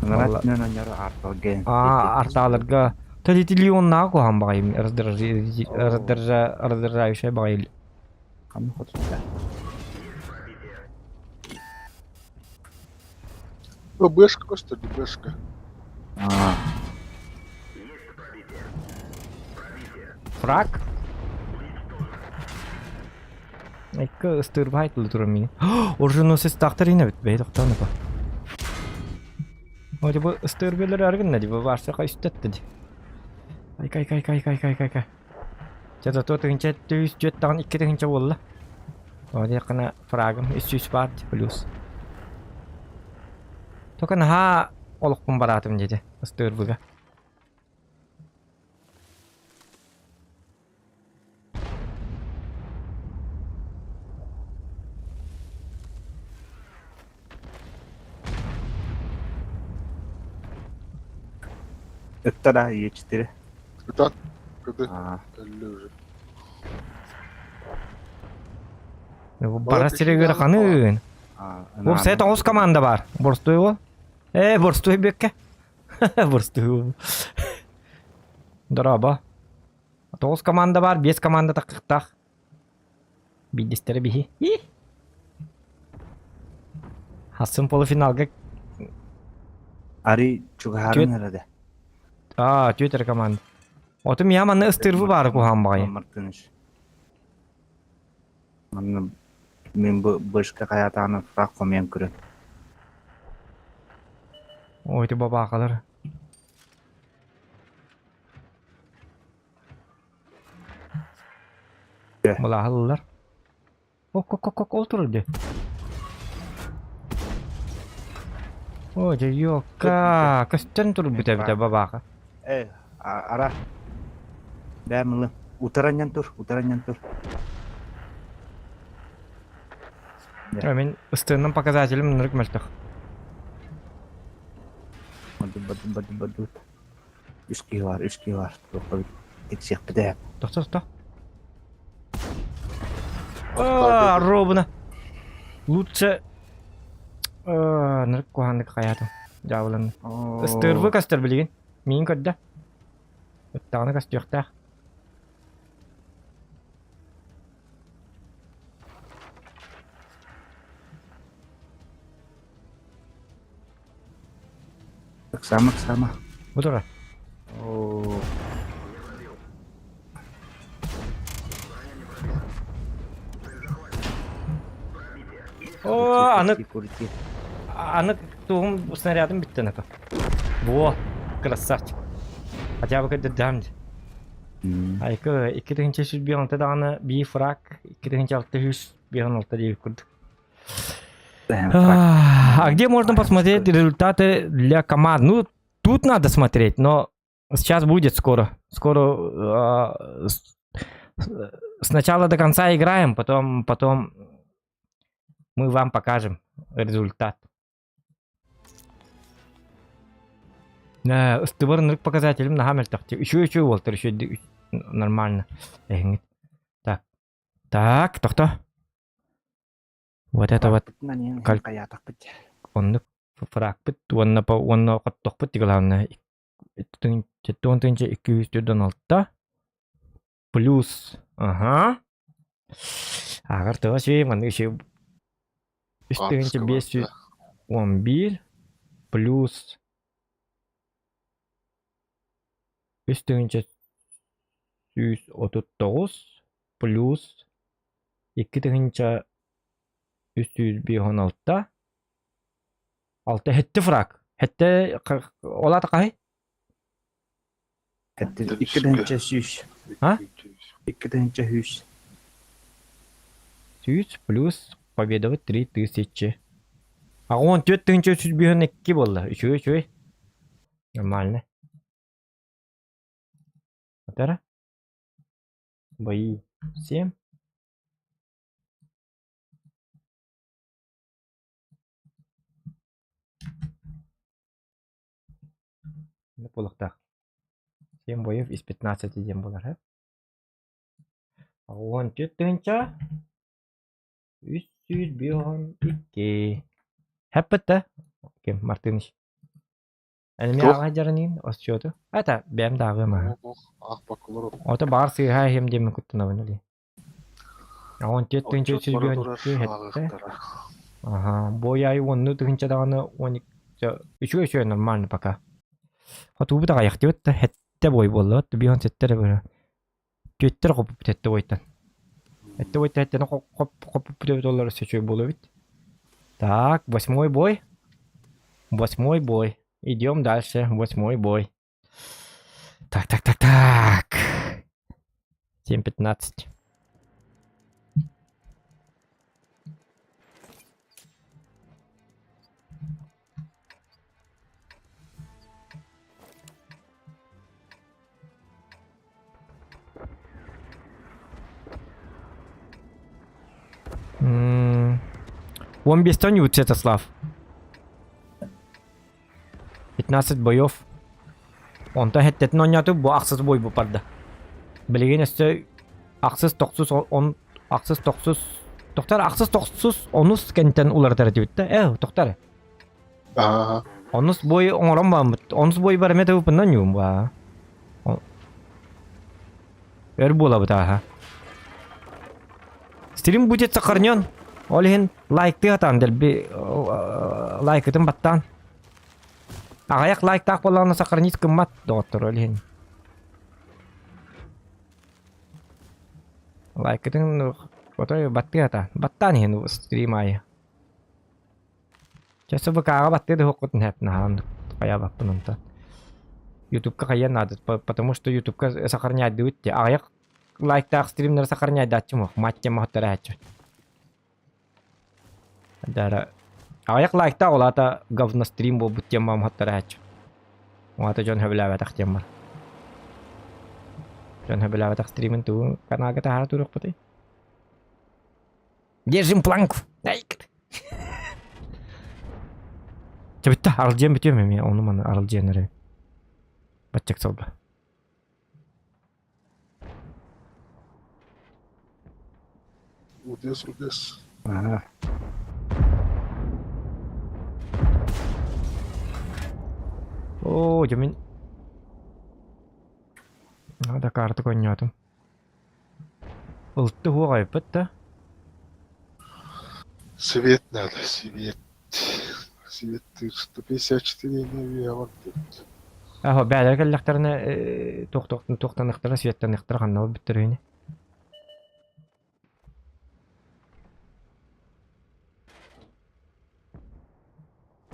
Нарат нана няра арта ген. Арталарга. Талитилион на ко хам багайм. Раздражающая багай. Кам хотсуда. Бэшка просто бэшка. Фраг. Эка стырбайт лутура мини. Оруженосец тахтарина бит. Бей тахтаны ба. Оди бу стырбелер аргын нади. Бу варса кайстатты ди. Кай. Жада то тыгынча 200 тагын 2 тыгынча болла. Оди кына фрагым 300 бар плюс. Только наха олукпун баратым деди. Стырбыга. Это да, Е4. Это когда? Уже. Барас терегер ханын. Ол сәт 9 команда бар. Борстой ол. Борстой бекке. Борстой ол. Дораба. 9 команда бар, 5 команда тақықтақ. Бидестері бихи. Хасын полуфиналға. Ари чугарын арады. Түйетер команда. Отым яманны ыстырвы бары кухан бағай. Мартыныш. Мен бышқа қаятаны фраг комен көрін. Ойты баба қалар. Бұла қалылар. Ол тұрды. Ойты йоқа. Көстен тұрды біте бабаға. Ара. Бәмілі. Утараннан тұр. Мен ыстығының показателім нұрық мәлтіқ. Баду. Үшкі бар. Тексек бідәп. Тоқта. Робына. Лучше нұрық қоғандық қаятым. Жауылын. Ыстырвы кастыр білген. Мен көдді. Өттағыны кастыр жоқтақ. Sama. Betul lah. Анық туғым снарядым бітті нақы. Во, красавчик. Хотя бы көдді дамды. Айқы 2616 дағаны бей фраг, 2616 дейі күрдік. А где можно посмотреть результаты для команд? Ну, тут надо смотреть, но сейчас будет скоро. Сначала до конца играем, потом мы вам покажем результат. Стыбырнырык показателем на хамель тахте. Еще Волтер, еще нормально. Так, кто? Вот это вот. Он фраг бит, он котток бит главное. Это 200 плюс. Ага. Агар тоже мен еще 11 плюс 1139 плюс 2 316 6 хетте фраг. Хетте олаты қай? Хетте 200. Ha? 2 100. 100 плюс победовый 3000. А 14 тыгынча 300 бүйөн 2 болду. Үчөө. Нормально. Атара? Бои 7. Не полуктак. 7 боев из 15 дем болар. А 14 тыгынча 300 бүйөн 2. Хаппата. Кем Мартыныч. Эми ага жаранин осчоту. Это бем дагы ма. Ах, бакулар. Ото бар сыйга хем дем куттунабын эле. А 14 тыгынча 300 бүйөн 2 хетте. Ага, бояй онну тыгынча даганы 12. Үчөө нормально пока. Вот убы дага якты өттө хетте бой болду. Бүйөн сеттер бер. Төттөр копуп тетте бойтан. Этте бойта хеттен копуп $2 сөчөй болу бит. Так, 8-й бой. 8-й бой. Идем дальше. 8-й бой. Так. 7-15. Он без не Святослав. 15 боев. Он-то хеттетін ойнату, бұл ақсыз бой бұл барды. Білеген өсті ақсыз 910, ақсыз 900, тоқтар ақсыз 910 кенттен улар тәрәті бітті. Тоқтар. Онус бой оңыран баам бұд. Онус бой бар мәті бұпыннан юым ба. Өр бола бұд аға. Стрим будет сақарнен. Олеген лайкты атан дәл бі лайкытын баттан. Ағаяқ лайк тақ болағына сақарнет кыммат доғыттыр олеген. Лайкытын отой батты атан. Баттан ен стрим айы. Часы бұқаға батты да хоқытын әпін ағын қая баппын онтан. Ютубқа қаян адыд, потому что ютубқа сақарняйды өтте. Ағаяқ лайк тақ стримнер сақарняйды атчым оқ. Матте мақтары әтчі. Дара. Аяк лайкта олата говно стрим бу тем мам хаттарач. Оата жон хабилава так темар. Жон хабилава так стримин ту канага та хара турук пати. Держим планку. Айк. Чабитта аралжен битем мен ону мана аралженере. Бачак салба. Удес. Ага. О, жамин. Надо карту конятым. Ултты хугай пытта. Свет надо, свет. Свет 154 навиават. Ахо, бәлер кәлләхтәрне тоқтан ықтыра, светтен ықтыра қаннау біттерейні.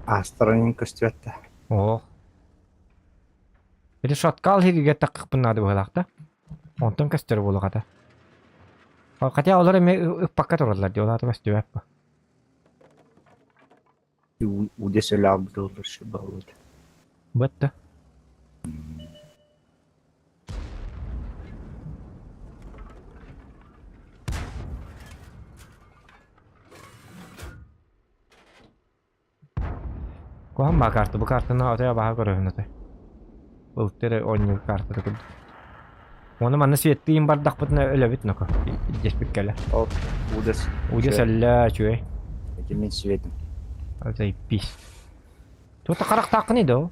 Астронин көстүөттө. О. Бери шаткал хигиге таққық бұннады бұғалақта. Онтын көстері болу қата. Қатя олар әме ұппаққа тұралар де, оларды басты өппі. Удес өлі доллар балуды. Бұтты. Kohan baa kartı, bu kartını otaya baha görüyorsun otay. Ultere oynuyor kartı da kıldı. Onu manna siyettiğim bardak butuna öyle bit noko. Geçbik gele. Удес. Ucuz öyle çüvey. Мен светим. Otay pis. Tuta karak takı neydi o?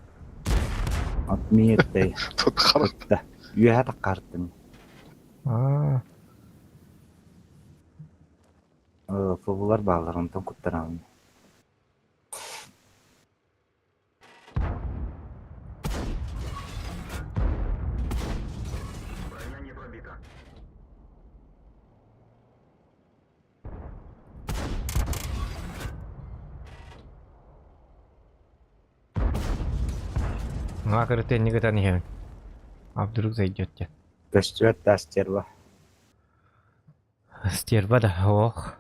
Отметтай. Тут хорошо. Үйә таққартым. Фобулар бағларынтан құттарам. Ага, коротенник это не. А вдруг зайдет тебе? Көстүөт тастер ба. Стерва да, ох.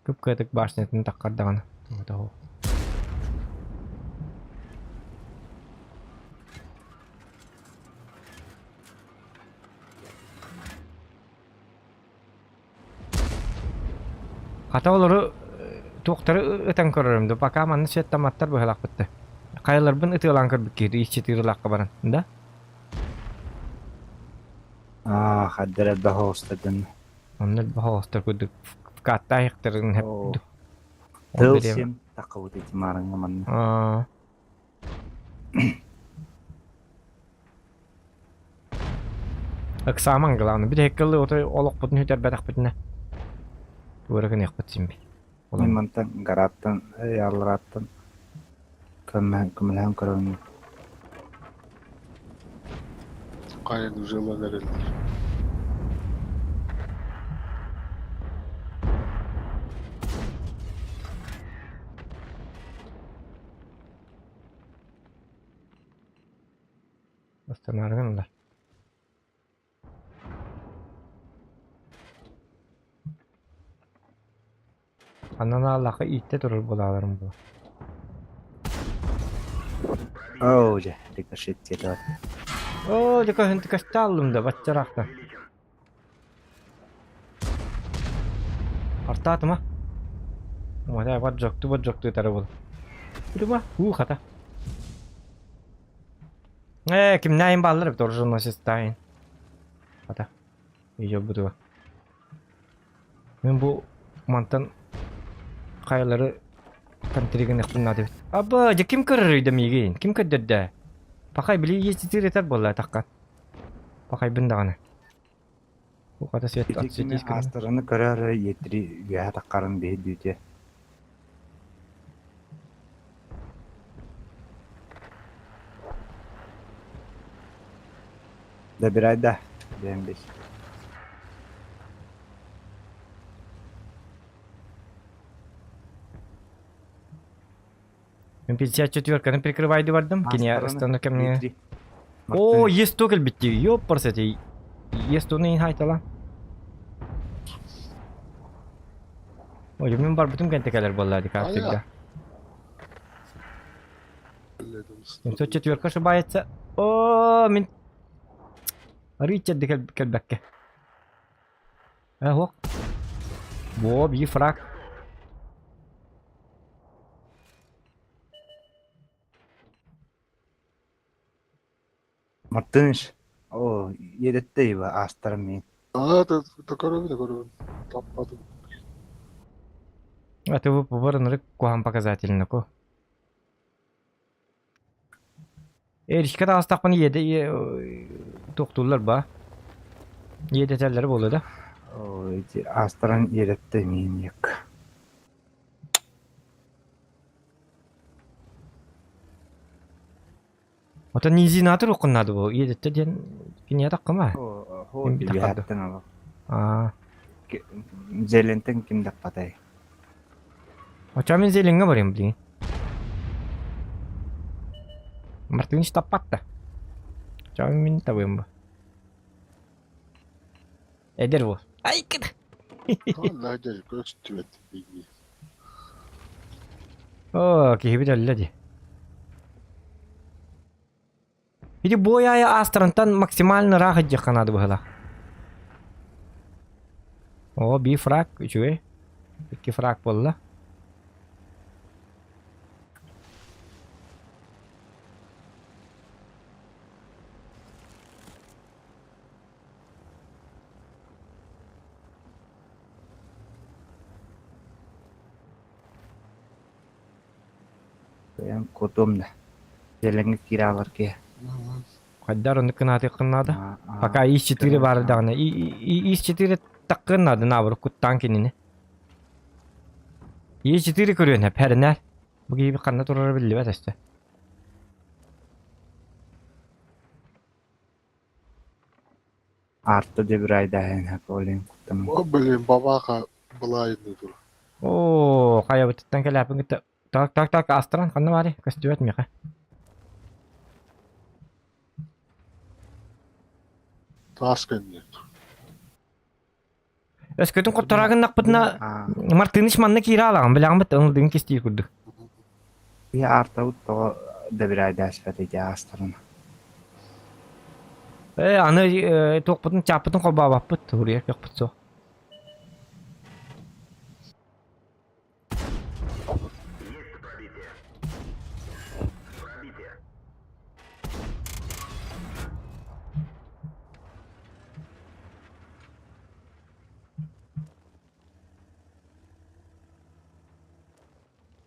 Күп кытык башнетін таққардағаны. Ох. Хата олары тоқтары ытан көрірімді. Пока манны сеттаматтар бұхалақ бітті. Қайларбын ытылан көрбік кейді, исчетирілаққа баран. Да? Хаддара бахостадын. Оннар бахостар көдік. Катта айықтырын хеп. Тыл сем тақауыт етімарыңа манны. Аксаман главный. Bir hekkalı otoy olaq butun hüter badaq butuna. Tuğrakın yakbut simbi. Мен мантан гараттан, ялраттан көмілһәм көрөңү. Кайын жылы нерелер. Останарган олар. Анан Аллахы итте турur булаларым бу. Же, рикошет келет. Дека хынты касталлым да батчаракта. Артатыма. Мада баджокту тары бул. Бирма, хата. Ким найын баллар торжон насистайын. Хата. Иё бутуга. Мен бу мантан Кайлары контригін иқтын надыбет. Аба, же ким көрір үйді мейгейін? Ким көддерді? Пақай білі естетер етер болла таққан. Пақай бұндағаны. Бұл қата свет атсет ескін. Астырыны көрөр етри үйә таққарын бейді дүйте. Да бір айда, бәйім бейс. Мен 54-каны прикрывайды бардым. Кене остановка мне. О, есть только битти. Ёпарсете. Есть оны хайтала. Ой, мен бар бүтүн кентекелер боллады картигда. 54-ка шыбайытса. О, мен Ричард келбекке. Хок. Бо, би фрак. Мартыныш. Едеттей ба астырым мен. Да көрөм. Таппадым. Это вы поборны куам показательно ко. Erişkada astaqını yedi toqtullar ba. Yedeterleri bolu da. Астырын едетте мен ек. Ota nizinator okunadı bu. Yedette den kine taqma. Zelenten kim dapatay. Ocamin zelinga barayım bilin. Martin hiç tapatta. Ocamin tabıyım bu. Eder bu. Ay kıdı. Allah gel göstüvet. Oo, kihibi dalladi. Jadi boyaya astrantan максимально rahat jakanadı bu hala. O bir frak cuy. İki frak bolla. Ben kodum da. Zelenge kiralar ki. Kadar onu kınadı. Fakat iş çitiri vardı ana. İş çitiri takınadı na var kuttan kinini. İş çitiri görüyor hep her ne. Bu gibi kanat durabilir evet işte. Arttı da bir ayda hep olayım kuttam. O bileyim babaka bulaydı dur. Oo, kaya bıtıktan kele yapın gitti. Tak astran kanı var ya. Kastı etmiyor ha. Taşkın net. Öskötün kotoragın nakpıtına А, Martiniş manna kira alağım. Bilağım bit ıngıldığın kestiği kurduk. я артаут то добирайдас фатыга астырына. Anı tokputun çapıtın koba bapıt. Huriye kökpüt so.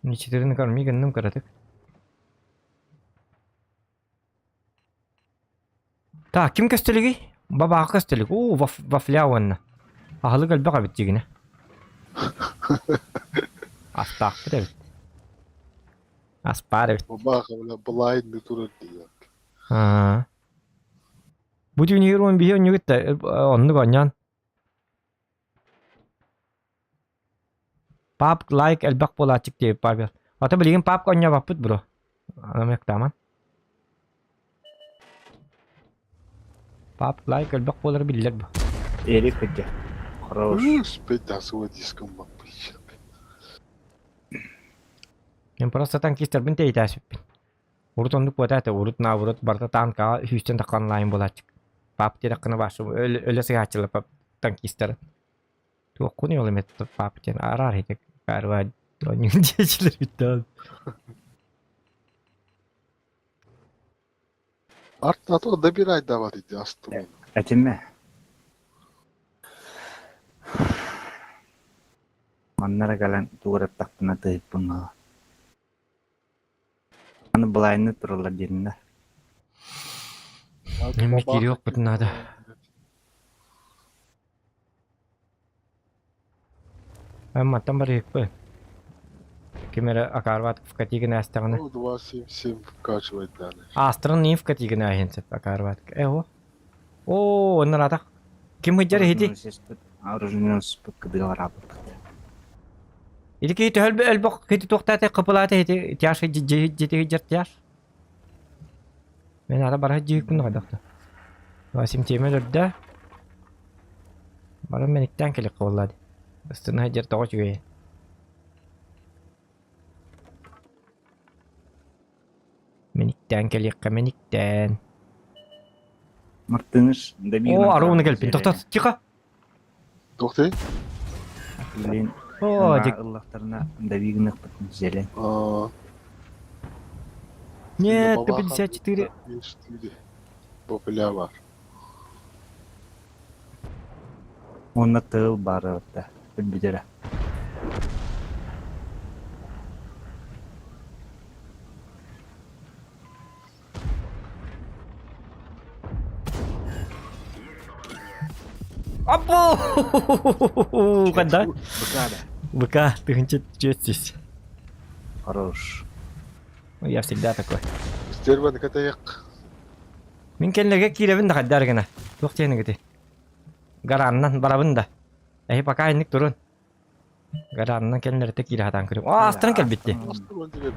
Ничего карми гынным каратык. Так, ким көстөлүгү? Баба көстөлүг. О, вафляуанна. Ахалы галбага биттигине. Астак бит. Аспар бит. وباخ ولا بلايد نتورد ديك. Ha. Bu dünyayı on bir onu gitti. Onu ganyan. Pap like elbak bola açık diye pap. Ata bilgin pap konya baput bro. Anamek taman. Pap like elbak boları bilirler bu. Эрик фатыга. Хорош. Спеть да свой диском бапыч. Ben просто tankistler bin teyit asıp bin. Urut onduk boda ate urut na urut barta tanka hüsten takan layın bola açık. Pap diye takını başı öyle sıgaçılı pap tankistler. Tuh kuni yolu met pap diye arar hete karva onyun diyeciler bitti abi. Артта то добирай давай иди астырына. Этиме. Маннара галан туграп тактына тыйып буна. Аны былайны туралар дединler. Hem geri yok bütün nada. Ama tam bari yapı. Kimera akarvat в катигне астагына. Ну, 277 вкачивать надо. Астрын не в катигне агенсеп akarvat. Эго. О, оннар атак. Ким хыджар хеди? Оружино спык кыдыга работает. Иди ки төл элбок хеди токтата кыпылата хеди тяш жети хыджар тяш. Мен ара бара жийкүн кадакта. Васим темелерде. Бара мениктен келек кылады. Ыстына хыджар того чугай. Menikten kelek menikten. Мартыныш добигин. О, аруны келпин. Тохта, тихо. Тохты? Блин. О, дик. Аллахтарына добигин ыппытын зелен. Нет, Т-54. Популя бар. Онна тыл бары отта. Билбидере. Апо! Когда? Быкада. ВК, ты хынчет честись. Хорош. Я всегда такой. Стерван катаяк. Мен келлерге киребин да каддар гана. Тук тени гити. Гараннан барабын да. Пока инник турун. Гараннан келлерде кире хатан кирем. О, астран келбитти. Астыран деген.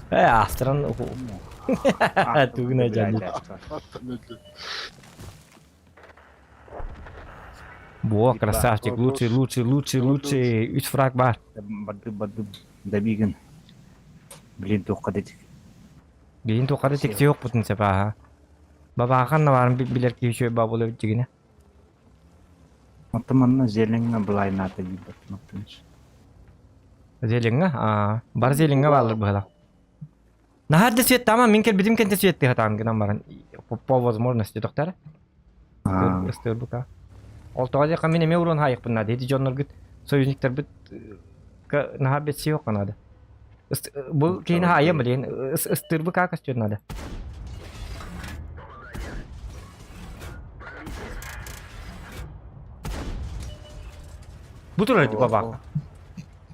Астран. Тугуна жанды. Во, красавчик, лучший. 3 фраг бар. Бады добигин. Блин, тоқадетик. Биин тукары тексе yok butun sepa ha. Baba kan navarım bilir ki şöyle babulu bittiğine. Атаманна зеленге былайна тагибат мактыныш. Zelinga, bar zelinga balır bala. Nahar da свет tamam minkel bidim kente свет te hatan gina maran. По возможности доктора. Стыр бука. Ол тоғаде камин эме урон хайық бұнна дейді жонлар гүт союзниктер бүт нахар бетсе yok канады. Bu кейін хайы білен ыстыр бука кас жонады. Bu turaydı baba.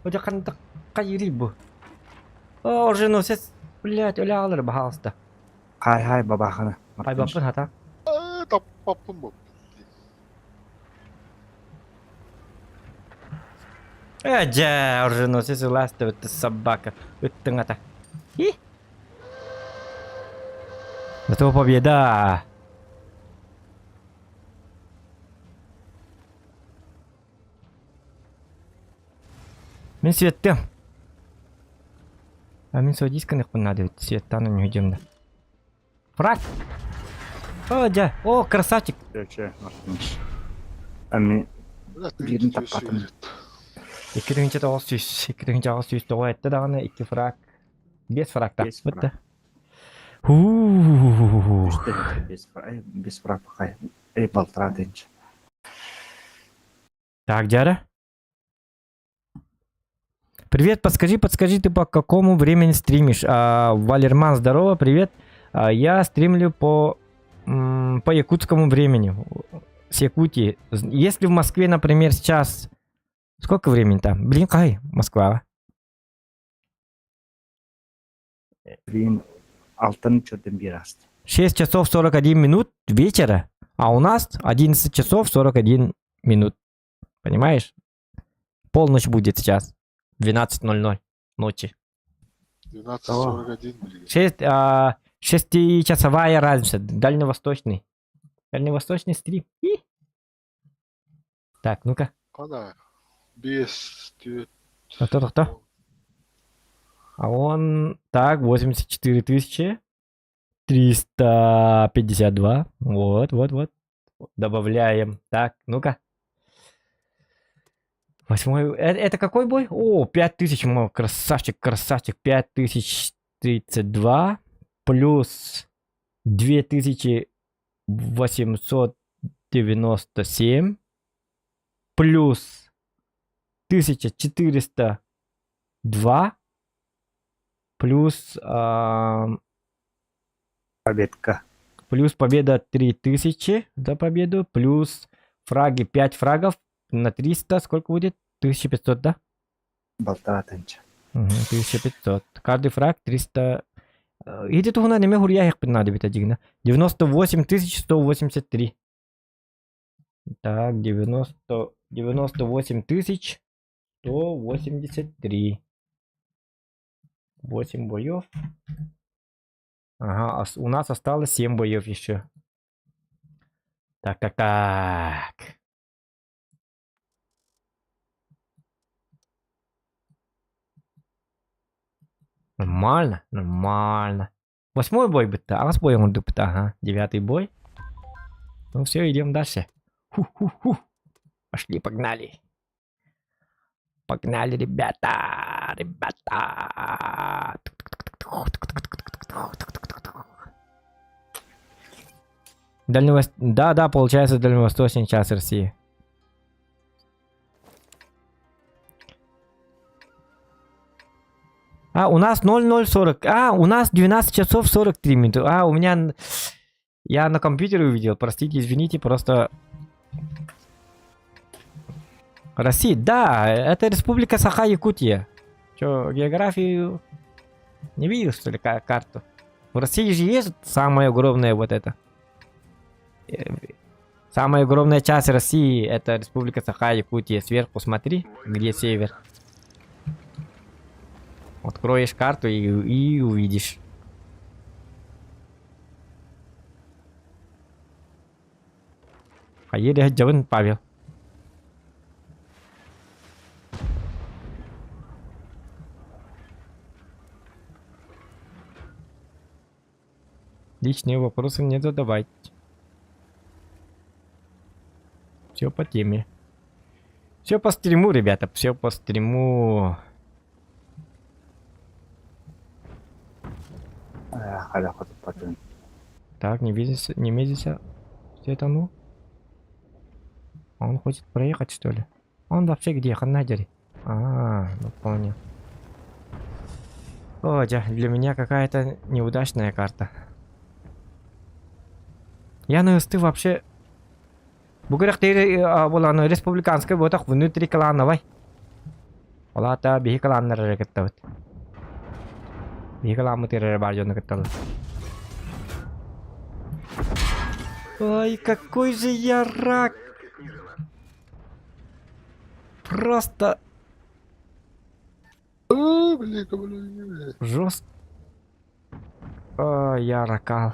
Hoca kanıda kayırı bu. Оруженосец, блядь, öyle alır bahasta. Hay бабахана. Hay bakın hata. Таппаппын боп. Эжа, оруженосец уласты өтті собака. Өттің ата. Зато победа. Мен светтем. А мен сол дисконнект надо ведь светтан у него идем да. Фраг. О, да. О, красавчик. Ами бирин таппатын. 2,900 тоға етті дағаны 2 фраг. 5 фраг Бес тапты бітті. Без фраг пока. Полтора тысячи. Так, Дяра. Привет, подскажи, ты по какому времени стримишь? Валерман, здорово, привет. Я стримлю по якутскому времени. С Якутии. Если в Москве, например, сейчас... Сколько времени там? Блин, какая Москва? Блин, алтын чёртен бираст. 6 часов 41 минут вечера, а у нас 11 часов 41 минут. Понимаешь? Полночь будет сейчас. 12:00 ночи. 12:41, блин. 6-часовая разница. Дальневосточный. Дальневосточный стрим. Так, ну-ка. Ана, без... Кто? А он... Так, 84 352. Вот. Добавляем. Так, ну-ка. 8. Это какой бой? О, 5000, мой красавчик. 5032 плюс 2897 плюс 1402 плюс Победка. плюс победа 3000 за победу, плюс фраги 5 фрагов на 300, сколько будет? 1500, да? Полтора тысячи. 1500. Каждый фраг 300. Иди тут на неме хурья их понадобится дигна. 98183. Так, 98183. 8 боев. Ага, у нас осталось 7 боев еще. Так. Нормально. 8 бой бы-то, а с боем он бы-то, ага. 9 бой. Ну все, идем дальше. Пошли, погнали. Погнали, ребята. Да, получается дальневосточный час России. У нас 00:40. У нас 12 часов 43 минуты. У меня... Я на компьютере увидел. Простите, извините, просто... Россия, да, это республика Саха-Якутия. Чё, географию не видел, что ли, карту? В России же есть самая огромная вот это. Самая огромная часть России это республика Саха-Якутия. Сверху смотри, где север. Откроешь карту и увидишь. Поедет Джаван Павел. Личные вопросы не задавайте. Все по теме. Все по стриму, ребята. Все по стриму. Так, не видится. Все это ну. Он хочет проехать, что ли? Он вообще где? Ханадери. Ну понял. О, для меня какая-то неудачная карта. Я на СТ вообще... Бугурах была республиканская, вот так внутри клановой. Ола-то бихи клан нарекет. Бихи клан мутире баржон накетал. Ой, какой же я рак! Просто... Жестко. Я ракал.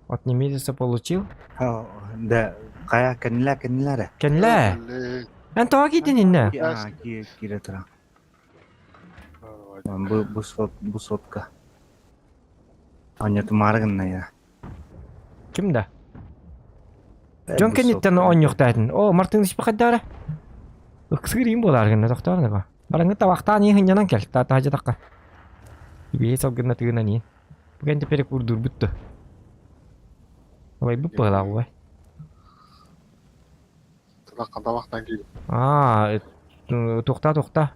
Вот не месяца получил? Да, кая канила. Кенле? Антоға кетен инне. Кире тұра. Бұл сотка. Анеты марығынна я. Кімді? Жон кенеттен он юқтайтын. О, Мартын ішпі қаддары. Үксігірейін боларғынна тоқтарыны ба. Барыңғы табақтан ең хынянан кел. Тажы таққа. Бейе салғынна тығынан ең. Бұған тепері көрдір бұтты. Олай бұп бағылағы бай. Табақтан кейін. Тоқта.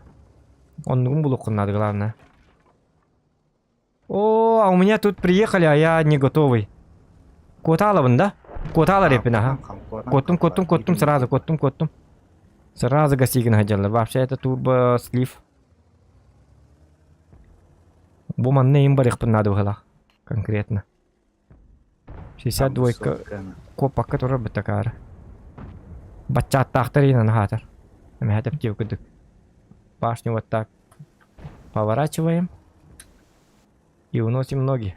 Он был надо, главное. О, а у меня тут приехали, а я не готовый. Коталован, да? Котала репина, ага. Коттум, сразу, коттум. Сразу гасигин хотел. Вообще это турбо слив. Буман не им барих надо было. Конкретно. 62 копа, который бы такая. Бачат тахтарина на хатер. Мы это птивку дык. Башню вот так поворачиваем и уносим ноги.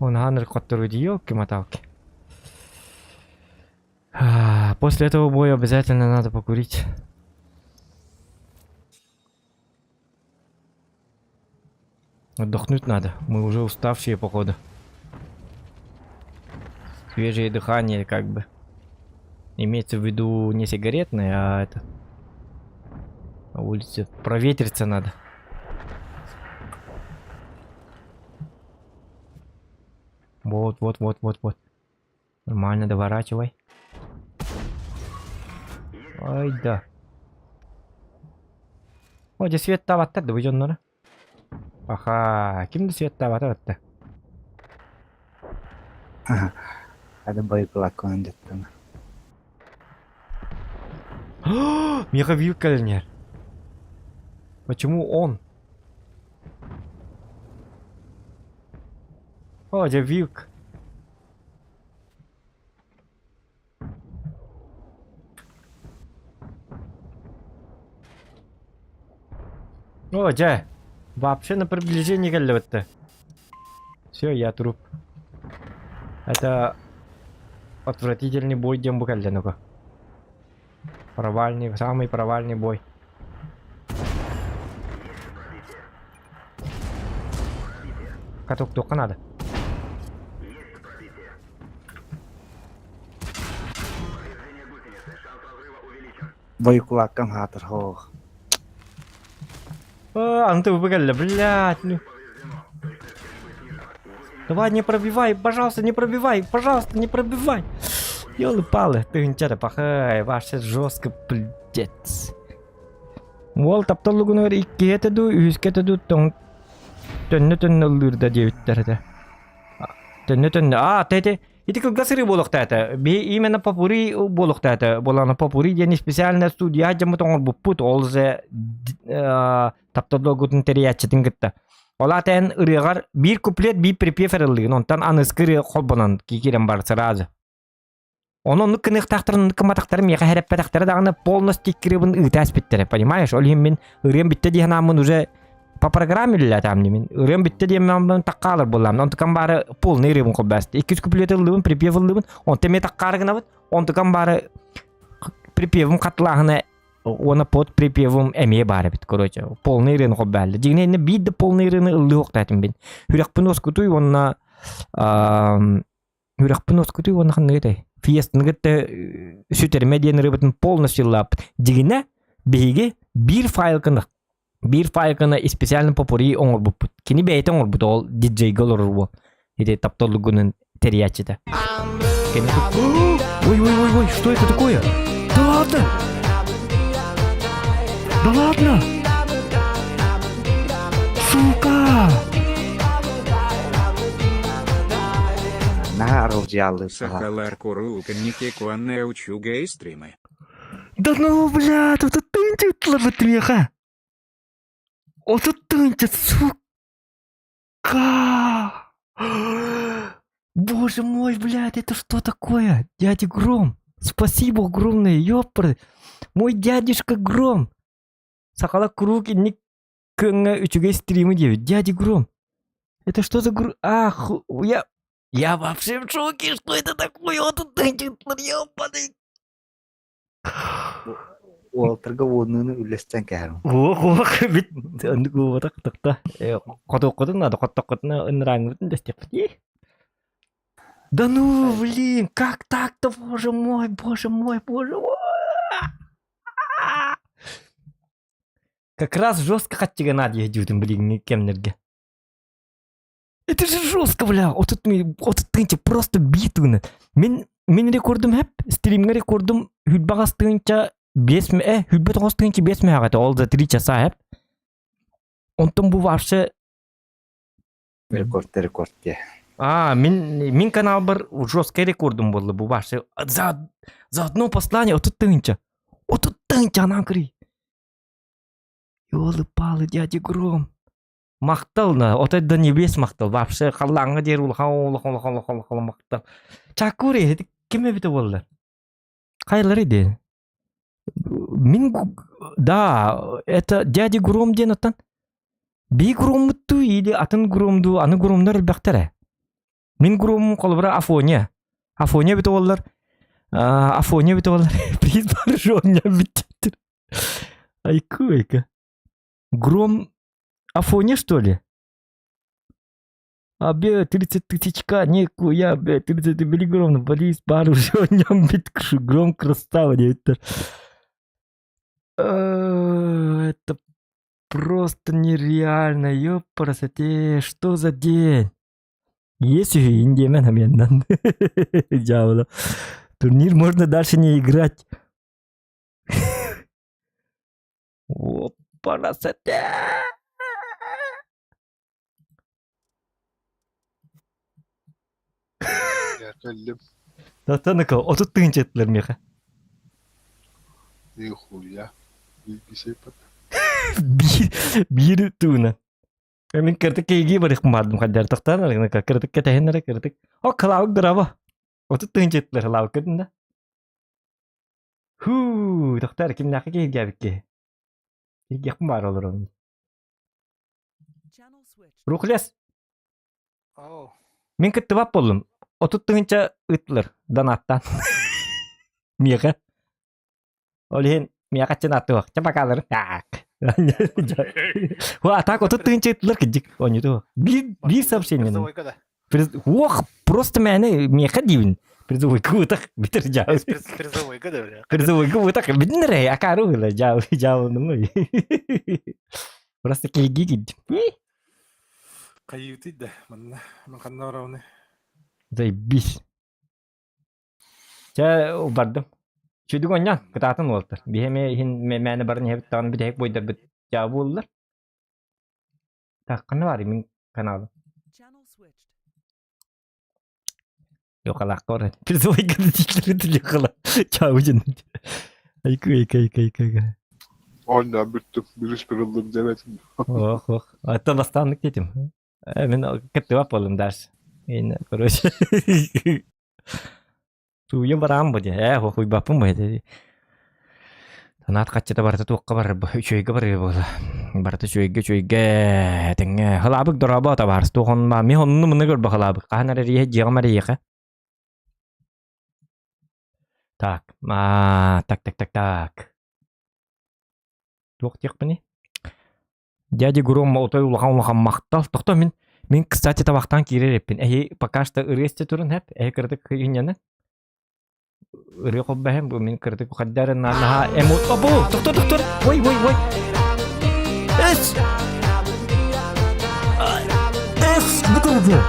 Он ганер который елки-моталки. После этого боя обязательно надо покурить. Отдохнуть надо. Мы уже уставшие, походу. Свежее дыхание, как бы. Имеется в виду не сигаретное, а это... На улице проветриться надо. Вот. Нормально, доворачивай. Ай, да. О, здесь свет там оттуда выйдет, надо. Аха, кимді свет табаты бітті? Ada байқылақ көндеттің. Мегавилк кәлінер. Почему он? О, где вилк? О, где? Вообще на приближение кәлі. Все, я труп. Это отвратительный бой, дем букалли, ну-ка. Провальный, самый провальный бой. Каток только надо. Байқылақ кам хатыр хоқ. Анты букалли, блядь, ну. Давай, не пробивай, пожалуйста, не пробивай, пожалуйста, не пробивай. Ёлы-палы, ты ничего пахай, вообще жестко, блядь. Ол тапталыгын өр 2 етеду, 3 кетеду, төнні ылырда дебіттерді. Төнні, тәйті, ити кылгасыры болуқта это. Именно попури болуқта это. Боланы попури, дені специальная студия, жамы тоңыр бұппут, ол зе тапталыгын териятчетін кітті. Олатен ырыгар bir куплет bir припев эрылыгын, онтан аныскыры холбонан кикирен бар сразу. Onun nıkkınık taktırın nıkkıma taktırım yaka herep taktırı dağını полностью киребін ытас биттере, понимаешь? Олим мен ырым битте дейін амын уже по программе лилля тамни мен ырым битте дейін амын таққалыр болам. Онтыкан бары полный ырымын қолбасты. 200 куплет ылыбын, припев ылыбын, онты ме таққарығын абыд, онтыкан бары припевім қатылағына оны под припевім әме бары бит, короче. Полный ырын қолбәлі. Дегіне әне бидді полный ырыны ылы оқтайтын бен. Хүрекпін оскутуй, онына... Хүрекпін оскутуй, онына қанды Фиестін гітті сүтерме дейін рыбытын полностью лап. Дегіне бейге bir файл кыны специально попури оңыр бұппыт. Кені бәйті оңыр бұт ол диджей ғылыр бұл. Еде таптолы күнін териячыда. Ой, что это такое? Да ладно! Сука! На оружиялы Сахалар Курулка Никекуанне учу гей-стримы. Да ну, блядь, это тынчит ловит меха. Это тынчит, сука. Боже мой, блядь, это что такое? Дядя Гром, спасибо огромное, ёпры. Мой дядюшка Гром. Сакала круг инник кынга үчүгей стримы девять. Дядя Гром. Это что за Ах, я вообще в шоке, что это такое? Вот тут ёбаный. Уолтерга онуну үлестен кәрім. Ох, бит. Вот так. Кото надо, кото нрang дестек. Да ну, блин, как так-то, боже мой. Как раз жестко хаттига надо дютым, блин, кемнерге. Это же жестко, бля. Вот тут тынча просто битвыны. Мен рекордым хеп, стримга рекордым хүлбагас тынча 5 хүлбе 9 тынча 5 мегат, ол за 3 часа хеп. Онтон бу вообще Рекорд. Мен канал бар жесткий рекордым болды бу вообще. За одно послание вот тут тынча анам кри. Ёлы-палы, дядя Гром. Мақтал на, от это до небес мақтал. Вообще халаңа жер ул хал мақтал. Чакури, это кеме бите болды? Қайлар еді? Да, это дядя Гром ден аттан. Би Громмутту или атын Громду, аны Громдар бақтары. Мен Громым қолыбыра Афония. Афония бите болдар. Приз бар жоня биттер. Айку. Гром Афония, что ли? Абе 30 тысячка, некуя, 30 миллиграмм, полис, пару жоням биткшу, Гром красава, это просто нереально, ёпарасоте, что за день? Есть уже индимен хамендан. Дьявола. Турнир можно дальше не играть. Опарасоте. Geldim. Tatanıka, otur tınçetler miha. Нихуя. Bilgisayar pat. Bir tuna. Min kertik kegi barik madem kadar taktan lagi kertik ketahin nara kertik. Oh kalau berapa? Otur tınçetler kalau kedenda. Taktar kim nak kegi gabik ke. Kegi kemar olur onun. Rukles. Oh. Min ketebap oğlum. Otur tınça ıtlar danattan. Miyaka. Olihin miyaka cenatu. Cepat kalır. Wah, так otur tınça ıtlar kecik. Он itu. Bir сообщение. Ох, просто меня мияка дивин. Призовойка вот так битер жау. Призовойка да, бля. Призовойка вот так битер я кару ла жау ну. Просто кеги гид. Каюты да, манна маканнаравны. Заебись. Ча убардым. Чүйдүк оньян, кытаатын олтар. Бихеме хин мәні барын хебит тағын бит хек бойдар бит жабы олдар. Так, қаны бар мен каналы. Yok alak kor. Призовой гадатиклери түлі қала. Чабы жын. Айку. Oyna bittim. Biriş kırıldım demedim. Ох. Аттан астандык кетим. Мен кеттеп болдум дәрс. Короче. Туйым барам бу де. Хуй бапым бу. Танат качта барта туакка бар. Чөйгө бар болду. Барта чөйгө. Теңе. Халабык дораба та бар. Стогон ма. Мен онну муну көрбө халабык. Каханара рие жегамар ейка. Так. Так. Туак тек бини. Дядя Гром отой улахан мактал. Токто мен кстати табактан кирер эппин. Пока что ыресте турун хеп. Кырдык кыйыняны. Ыры коббахем бу мен кырдык каддарын наха эмот. Абу, доктор. Ой. Эс. Бутылды.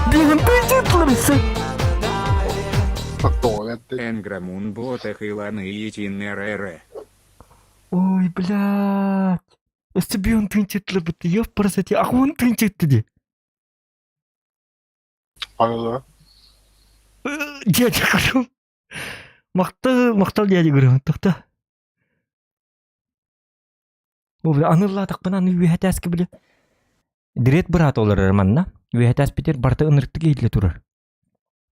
Блин, пиздец. Энграмун ботах иланы итиннерере. Ой, блядь. Өстөбү он тынчытлы бут. Ёпарасоте. Он тынчытты де. Ayla. Дядя Гром. Мактал дядя Гром. Токта. О, бля, анылла такпынан үйәтәске биле. Дирет брат олар манна. Үйәтәс битер барта ыныртты кейдле турар.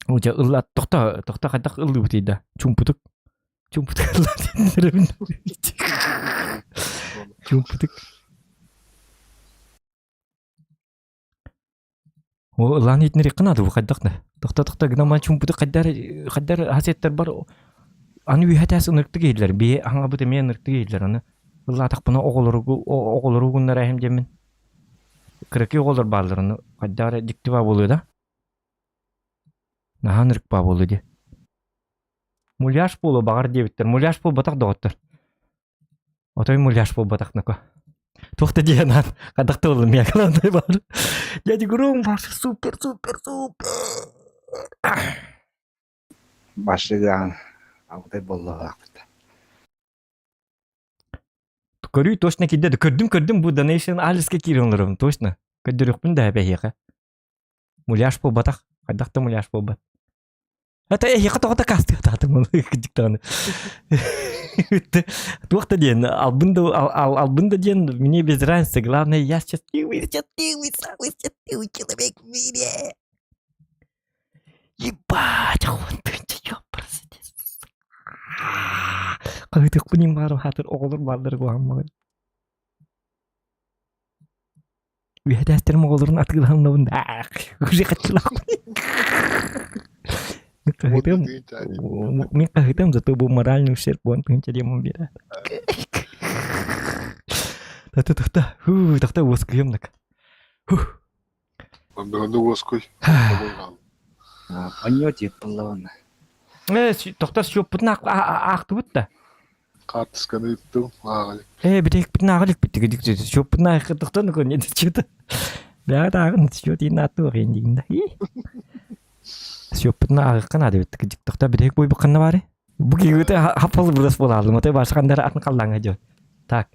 Ужа ылла токта кадак ылды бутыйда. Чумпутук. Чумпутыклар дендерем. Чумпутык. О, лан итнери кынады бу кайдакны. Тохта гнама чумпутык кайдар хасеттер бар. Аны үйәтәс ыныртты кейлер. Бе аңа бұты мен ыныртты кейлер. Аны ылатық бұны оғылыру күнлер әйім демен. Кірікі оғылыр балыр. Аны қайдары дикті ба болу да. Нахан ырық ба болу де. Муляш болу бағар дебіттер. Муляш бол батақ доғыттыр. Отой муляш бол батақ nøкі. Тоқты дейінан қадақты олым яқыландай бар. Дяди Гром бар. Супер. Башыган аудай болу ақпыта. Көрүй точно кидеді. Көрдім бұл donation алысқа киренлерім. Точно. Көдіріқпін да әбәйеға. Муляш бол батақ. Қайдақты муляш бол бат. Это тоғыта касты ататым оны күдіктіғаны. Тоқта дейін, албында дейін, мне без разницы, главное, я счастливый человек в мире. Ебать, он тынча, ёпырсы. Қайтық бұнен бару хатыр оғылыр бардыр қоғаммағын. Үйәдәстерім оғылырын атығылағында бұнда. Уже қатшылақ. Мен қағытам, зато бұл моральный ущерб он тынча демон бері. Тоқта өскіем нак. Бәнді өскөй. Аньоти пылауына. Тоқта сөп бұтын ақты бұтта. Қатысканы үттім ағылық. Бідек бұтын ағылық бітті. Сөп бұтын ағы тоқтаны көрнеді сөйті. Бәғат ағын сөйті ені атты оғы ендігінде. Сөйпітін ағыққан ады бітті кедік тоқта бідек бой бұққанна бары. Бұл кегіті хаппалы бұрыс бол алдым. Отай баршықандары атын қалдаңа жой. Так.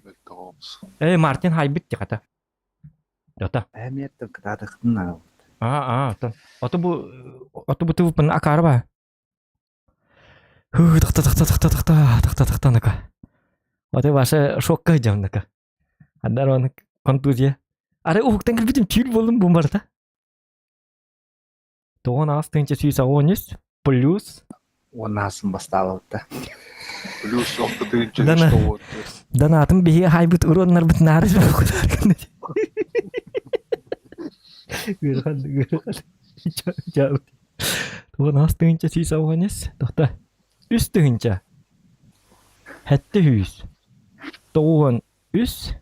Мартин хайбіт де қата. Дота. Әметтің кітадықтың ағы. Отын. Оты бұты бұпын ақары ба? Тоқта nøкі. Отай баршы шоққа жам nøкі. Аддар оны контузия. Ары ұғықтан кірбітім түйіл болдым бұл барда. Тоғын астынча сүйіса 13 плюс. Онасын басталы бұтта. Плюс оқты түйінші үшті өтті. Данатым бейе хайбыт ұронлар бұтын арыз бұл құдар күнді. Görüyorsun. Tuğun astığınca siz avınız. Dokta. Üstüğünce. Hette hüz. Tuğun üst.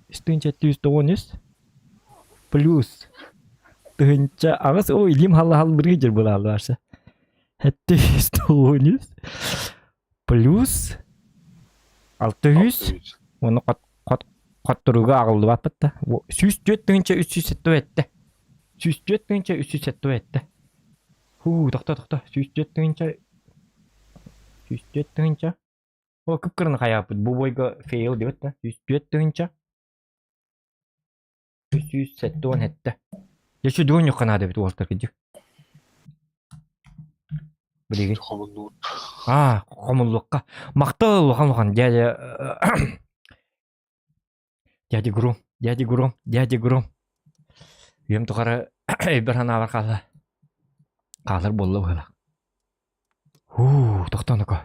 Üstüğünce hette hüz tuğun üst. Plus. Tuğunca ağız o ilim hal bırgıcır bular varsa. Hette hüz tuğun üst. Plus. Altı hüz. Onu қатыруға ағылды бапытты. Сүйіс жөттіңінше үсі сетті өтті. Сүйіс жөттіңінше үсі сетті өтті. Тоқта. Сүйіс жөттіңінше. О, күп-кірін қаяпыд. Бұл бойға фейл деп өтті. Сүйіс жөттіңінше. Сүйіс сетті он әтті. Еші дөң еқана деп өтті олтыр кедік. Білеген. Қомыллыққа. Мақтал оған Дяди Гром. Үйем тұқары бір хана бар қалы. Қалыр болы бұла. Тоқтаны ко.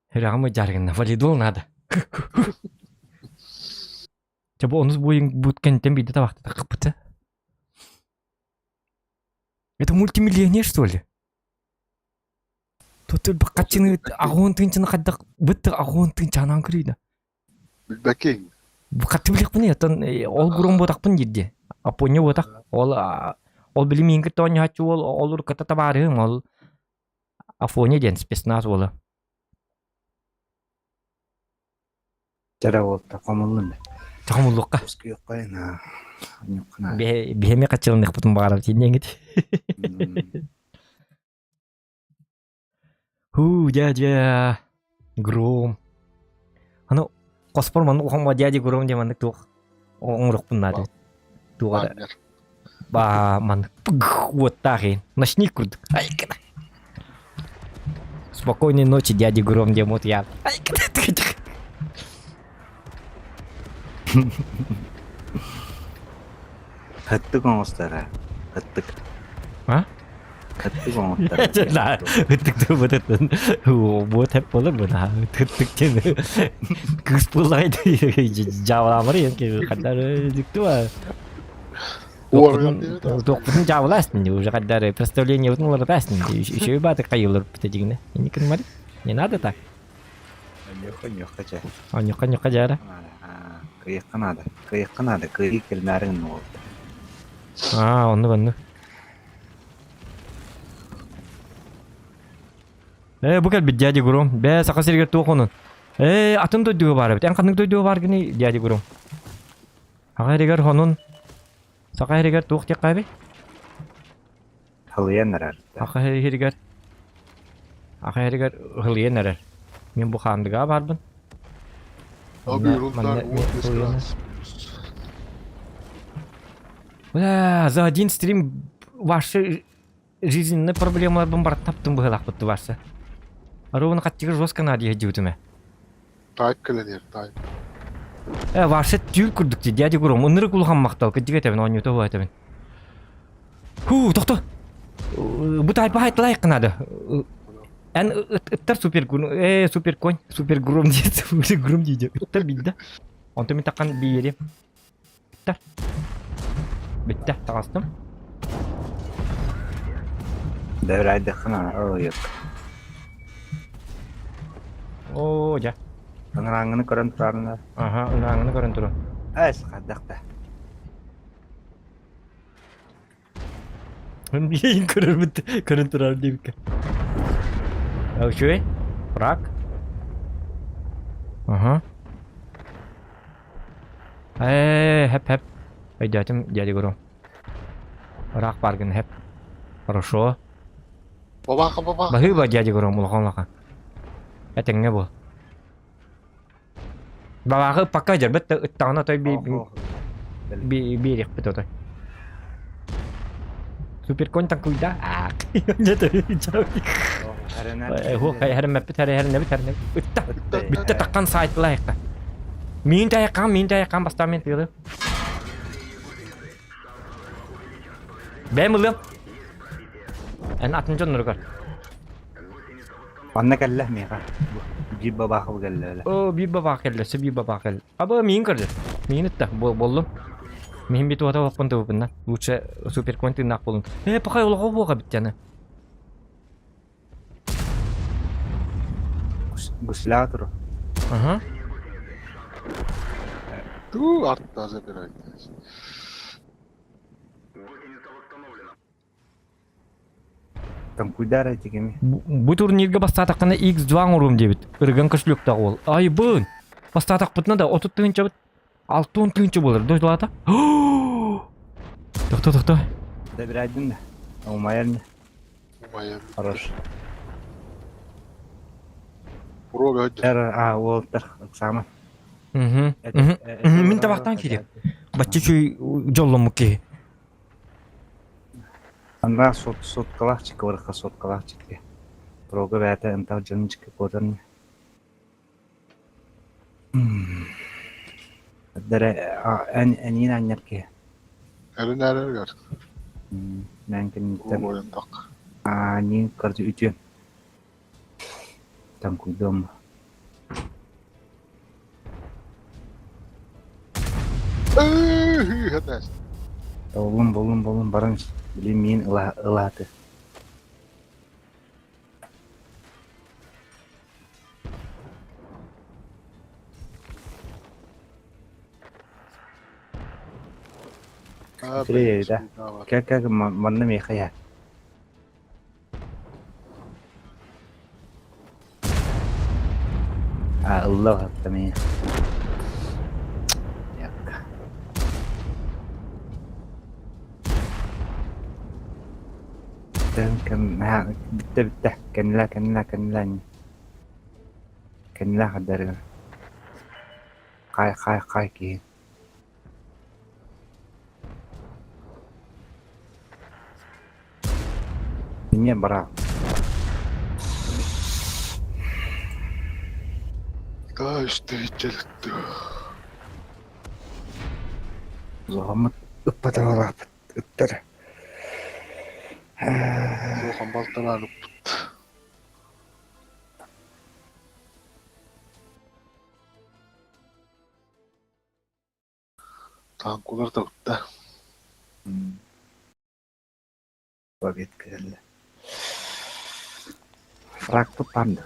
Herağımı jargınna validol nada. Coba onus boying boot kentem bida ta waktu takapıta. Это мультимиллионер, что ли? Тут бакачины агон тынчаны кадак бытты агон тынчанан кирийди. Бакең. Бакаты билек міне, ол гурум ботакпын жидди. Апоне ботак. Ол билим ингир тоня хачу ол урката табарым, ол афоне ден спецназ ола. Жара ол такамылын. Такамылыкка. Өскө кайна. Беме качылындык бутун багарып тиндеңит. Дядя Гром. Аны Коспор маны ухамга дядя Гром демандык тук. Оңрукпун нады. Тугада. Ба ман вот тахин. Ночник курдук. Ай кана. Спокойной ночи, дядя Гром демот я. Ай кана. Хаттык оңостара. Хаттык. А? Kıttı komutanım. Nah, hıttık da bıtıttın. Bu hep olur mu? Nah, hıttık kimi. Kız bulaydı. Cavlamır ya ki kadar hıttık var. Doktorun cavlasın diye. Уже kadar представление вот расın diye. Еще и баты кайылır bitecekine. Не понимаете? Не надо так. Yok kaça. Он yok acara. Kıyık kınadı. Kıyık kelmerin ne oldu? Onu. Bu gel bir diyadi gurum. Be saka sirger tuğ onun. Atın doyduğu var bit. En kanın doyduğu var gini diyadi gurum. Saka sirger onun. Saka sirger tuğ tek kaybı. Hılıyan nerer? Saka sirger. Saka sirger hılıyan nerer. Men bu kandıga barbın. Abi yoruldular. За один стрим ваши жизненные проблемы бомбардаттаптым быһылак бытты барса. Аруны каттыгы жестко надо едиутуме. Тайп келенер, тайп. Ваши тюл курдук ди дяди гурум. Уныры кулган мактал кыдыга тебен онюта бу тебен. Тохто. Бу тайпа айтлайык надо. Эн ыттар супер гурум. Супер конь, супер гурум дейт. Супер гурум дейт. Ыттар бидде. Онто мен таккан биерем. Ыттар. Bitti, tağastım. Devrayda kına yok. Ya. Rangını körün turarlar. Aha, rangını körün turun. Es kadakta. Yayın körün turar diye bir kere. Şöyle. Bırak. Aha. Hep. Дядя Гуру. Рак паргин хеп. Хорошо. Бабаха. Бахыба дядя Гуру мулханлака. Этеңе бу. Бабахы пока жер бит ыттагына той берек бит отой. Супер конь так куйда. Херем бит херем бит. Битте таккан сайт лайыкта. Мин таяққан бастамен тыгы. Ben buldum. En atınca onları gör. Anne kellah mi ya? Bir baba bu geldi. Bir baba geldi. Abi min kırdı. Min itti. Buldum. Min bir tuğata vakın tuğu bundan. Lütfen süper kontin nak bulun. Pakay ola bu kabit yani. Guslatır. Aha. Tu artta zabirayt. Там кудара тикеми. Bu turnirge бастатаққана X2 урум дебит. Ирген кошелектагы ол. Ай бын. Бастатақ бутна да 30 тыгынча бит. 60 тыгынча болар. Дойлата. Тохто. Забирайдын да. Умаярны. Умаяр. Хорош. Пробы hadi. Уолтер. Сама. Мен табақтан келем. Баччы чүй жоллому ке. Anda sotkalaçık varıka sotkalaçık. Proga vete entav canıcık kodan. Dere en yine anlar ki. Elin neler gör. Mümkün Bu boyun tak. Ni kartı ütüyen. Tam kuydum. Hadi. Bolun barın. Bilmeyin ılatı. Şuraya da. Kaka manna mı kaya? Allah tamam. Kan bitti. Kendiler kadar. Kay ki. Niye bara? İşte içelikti. Zahmet ıppata var. Ittır. Сохан балталанып танкулар да бутта. Побед керле. Фракты панды.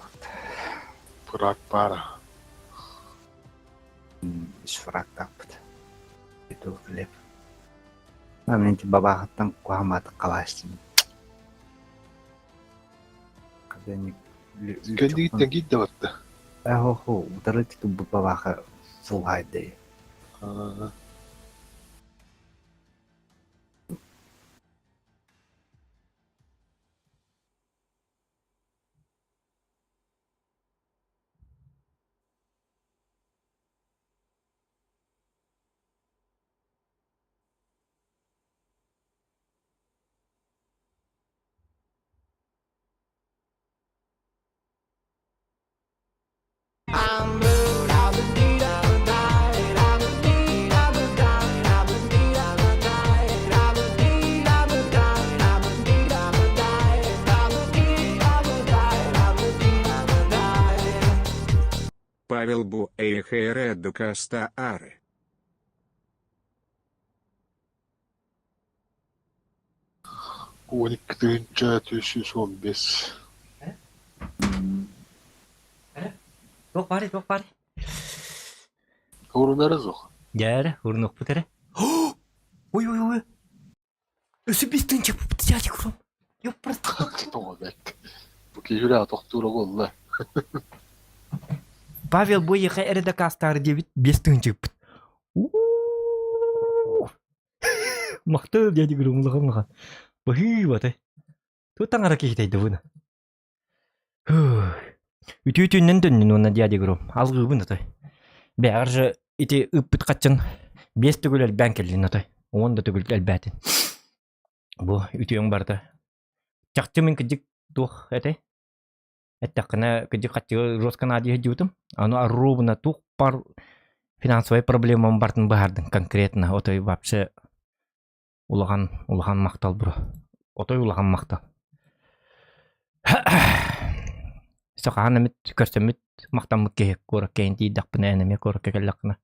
Пырак пара. Иш фрак тапты. Это хлеб. А мен бабахаттан куаматы қалаштым. Когда не... Кенди гиттен гидде батта. Хо, утары титу бабаха сылгайды. Павел Бу Эйхере Дукаста Аре. Уоник тыынча 415. Туох бари, туох бари. Урунары зох. Гэр, урнух путаре. Ой. Өсөбүстүнчө дяди Гром. Ёпрст. Тоғабек. Бұ кейлі атоқтура қолы. Павел Боеха Эреда Кастар 9 пут. Мактал дяди Гром лыгымлыган. Бахи батай. Тутаңара кейтейді бұны. Үтүтүннен төннүн уна дяди Гром. Алгыбын атай. Бәғір же ити үппіт қатчын 5 түгіл әлбән келден атай. 10 түгіл әлбәтін. Бұл үтүің барды. Чақты мен кіджік тух әтай. Әттіқіна кіджік қатчығы жоскан адиға жүйтім. Аны аррубына тух пар финансовай проблемам бартын бағардың конкретно. Отой вообще улаған мақтал бұры. Отой улаған мақтал. Соқан әмет көрсемет мақтамы кейек көрік кейін дейдіқпін әнеме көрік кекеліқіна.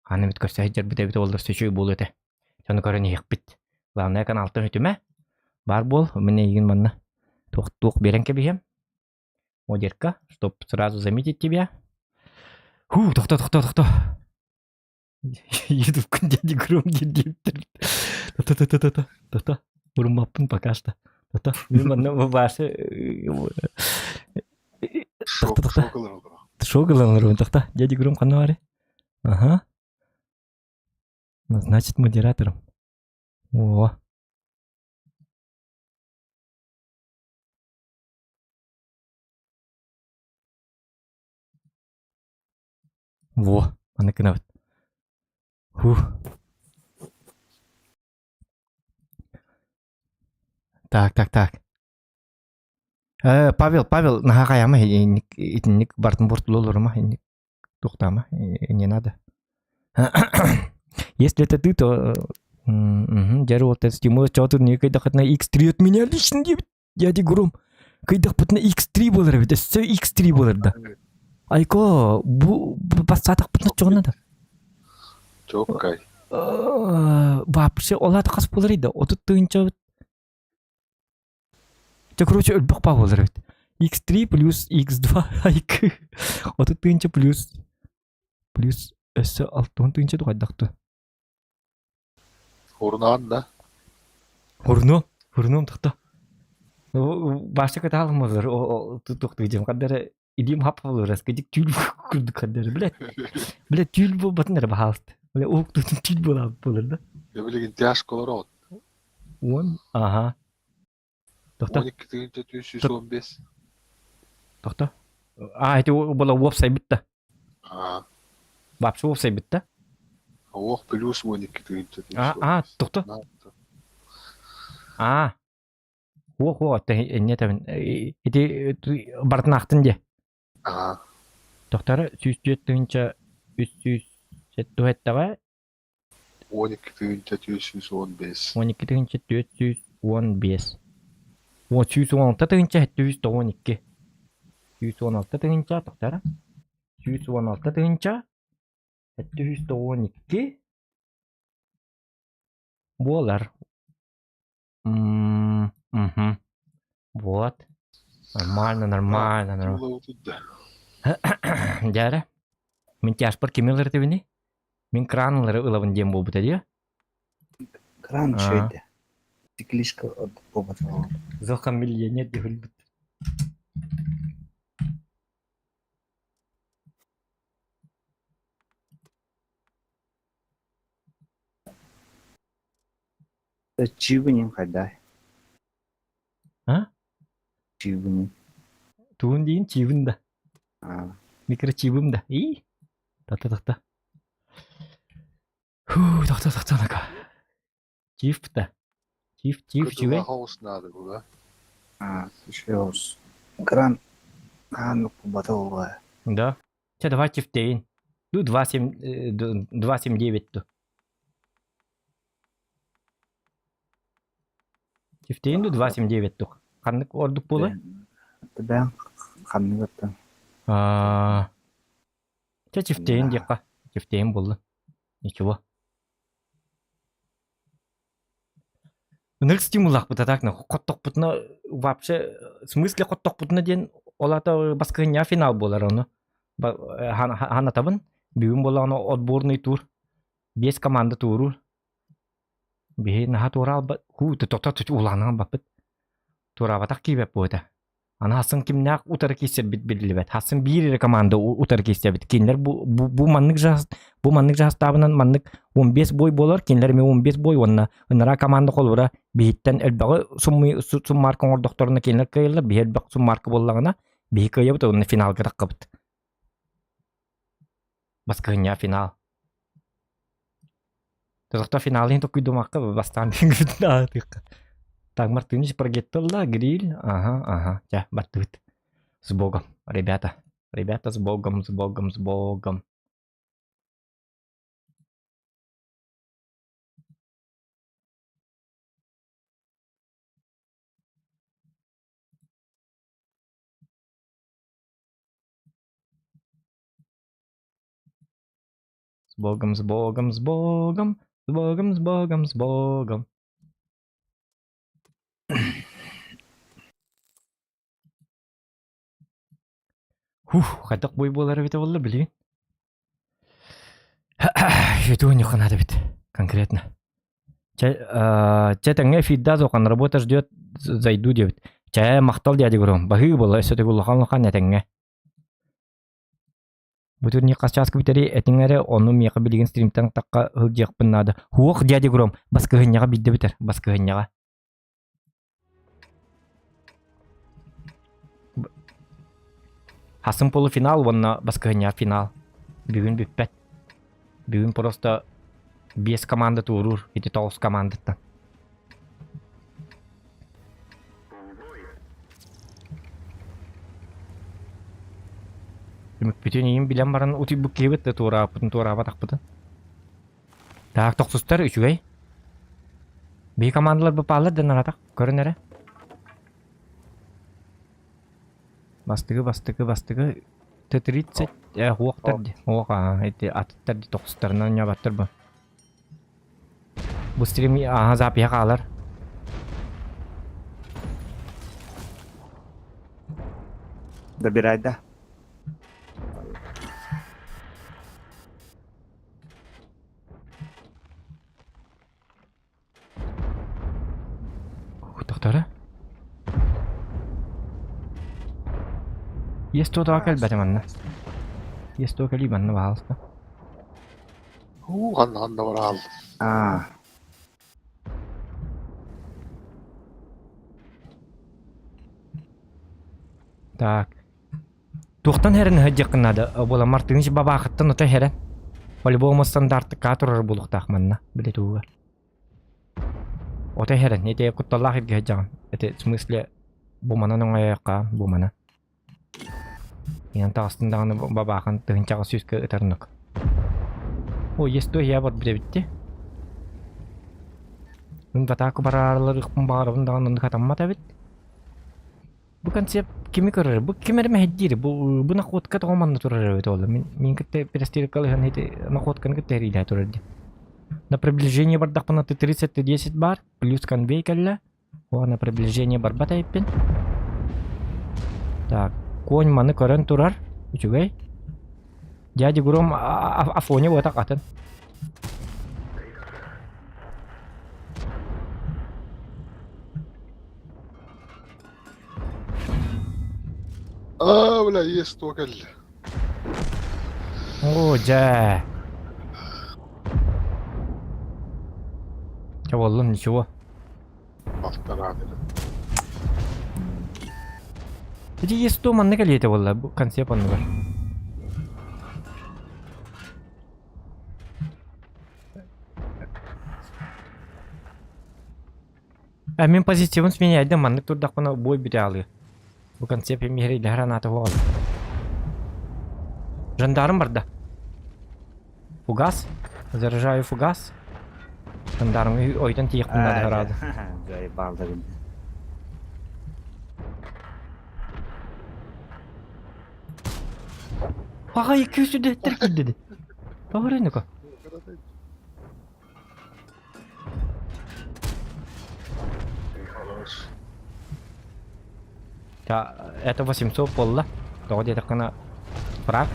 Әнемет көрсе әйдер біте олдар сөшөй бол өте. Соны көрін еқ біт. Главное каналтын өтіме. Бар бол, мне егін манна. Туқ берен кебейем. Модерка, чтоб сразу заметить тебя. Тоқта. Едіп күн дяди Гром дедеп тұр. Тоқта. Ұрмаппын пока что. Тоқта. Мен манна башы... Шоғылан тоқта. Дяди Гром қаны бары? Ага. Значит, модератором. О. Во, аны кінавыт. Так. Павел, наға қаяма, итінник бартын бортыл olur ма? Тоқтама, не надо. Если это ты, то... Жары ол тестиму, чатырны кайдақытна X3 от меня лично дебит, дяди Гром. Кайдақпытна X3 болар бит, все X3 болар да. Айко, bu басатақ бұтны жоғына да. Чокай. Вообще, олады қас болар еді. Оты түйінча бит. Короче, өлбіқ ба болар бит. X3 плюс X2 айкі. Оты түйінча плюс S6 түйінча да қайдақты. Урнаған да. Урном тұқты. Башы кәті алым олар. Тұқты жем қадары идем хап олар. Әскедік түйіл күрді қадары. Білет түйіл бол батындар бағалысты. Білет оқ тұтын түйіл болар да. Білеген тяж колар от. 10. Ага. Тұқты. 12 тыынча 415. Тұқты. Это было вопсай бітті. Вообще вопсай бітті. Оқ плюс 12 тыынча 415. Тұқты. Оқ, не табын. Это бартын ақтын де. Тұқтары 107 тыынча 307 12 тыынча 415. 12 тыынча 415. О, 116 тыгынча 712. 116 тыгынча тоқтара. 116 тыгынча 712. Болар. Угу. Вот. Нормально. Жара. Мен тяшпар кемелер тебини. Мен кранлары ылабын дем болбут эди. Кран шөйді. Циклишка обатал. Зохан миллионер деп өлбүт. Чивынен қайда? А? Чивынен. Туын дейін чивын да. Микрочибым да. И? Та-та-та-та. Фу, та-та-та-та нака. Чиф-то. Чиф, чивы. Хаус надо было. Еще кран обатал. Да. Сейчас давай чифтейн. Ну, 279 то. Чифтейн, 279 то. Ханнык ордук болы? Бән ханныгытты. Сейчас чифтейн дека. Чифтейн болы. Ничего. Ныр стимулах бұта такна. Котток бұтына вообще в смысле котток бұтына ден олата баскыня финал болар оны. Хана табын. Бүгін бола оны отборный тур. 5 команда туру. Бе наха турал ба ху тота уланан бапыт. Турабатак кибеп бойда. Ана хасын кимнак утар кисеп бит билибет. Хасын бир команда утар кисеп бит. Кинлер бу маннык жас табынан маннык 15 бой болар. Кинлер ме 15 бой онна. Ынара команда колура биттен элбагы сум маркын ордокторуна кинлер кыйлар. Бе элбак сум маркы боллагына бе кыйып онна финалга таккыбыт. Баскыня финал. Тозакта финалын токуйдумакка бастан биңгитна. Так, Мартыныч прогеттал, гриль. Ага. Я, батут. С Богом, ребята. Ребята, с Богом. С Богом. С Богом, с Богом. С Богом. С Богом. С Богом. С Богом. Хатак бой болар бит болду билин. Что не надо бит конкретно. Чатанга фидда зокан работа ждет, зайду девит. Чая мактал дяди гром. Бахы было, если ты гулхан нетенге. Бутур не касчаск битери этингере ону мека билген стримтан такка хылжакпын надо. Хуок дяди гром. Баскыгынняга бидде битер. Баскыгынняга. Хасын полуфинал, вон баскыгыня финал. Бүгін бүппет. Бүгін просто 5 команда турур. Эти 9 командаттан. Демек бүтін ең білен барын ұты бүкке бітті тура батақ бұты. Так, 9-тар үшігай. Бей командалар бұпалар ден аратақ. Көрін әрі. Бастығы. 30 хуақтар де. Оға, аттар де 9-тарынан ябаттар бұл. Бұл стрим запия қалар. Добирайда. Тоқтары? Есть то акал бәтеманна. Есть то акал иманна бағалысты. Анна var aldı. Так. Тоқтан хәрін ғаджақынады. Бола мартыңыз бабақыттын ұта хәрін. По-любому стандарты катурар болуқтақ манна. Біле туға. Ота хәрін. Эте құтталақ етке ғаджағын. Это в смысле буманан оңайаққа бумана. Ян тағыстындағыны бабақын тұғынчаға сөзкі ұтарынық. О, есть то я вот біле Ун батаку барарлар ықпын бағарыбындағын ұнды қатаммата бит. Bu konsept kimi көрөр? Бу кемерме хеддири? Бу находка томанны турар это ол. Мин кете перестиркалы хан эти находканы кете рида турар. На приближение бардак пана 30-10 бар, плюс конвей калла. О, на приближение бар батайппен. Так, конь маны көрөн турар. Үчүгэй. Дядя Гром афоне вот так атын. бля, есть только. О, да. Я والله ничего. Автора. Эти есть то манны калете والله, концепт он бар. Мен позитивын сменяйды, манны турдак бана бой бите алый. Bu konsept мире для граната вол. Жандарм барда. Фугас. Заряжаю фугас. Жандарм ойдан тиек надо града. Заебал да. Ага, 200 де теркилди. Тоғырыны-ка. Это 800 полла. То где-то кана фраг.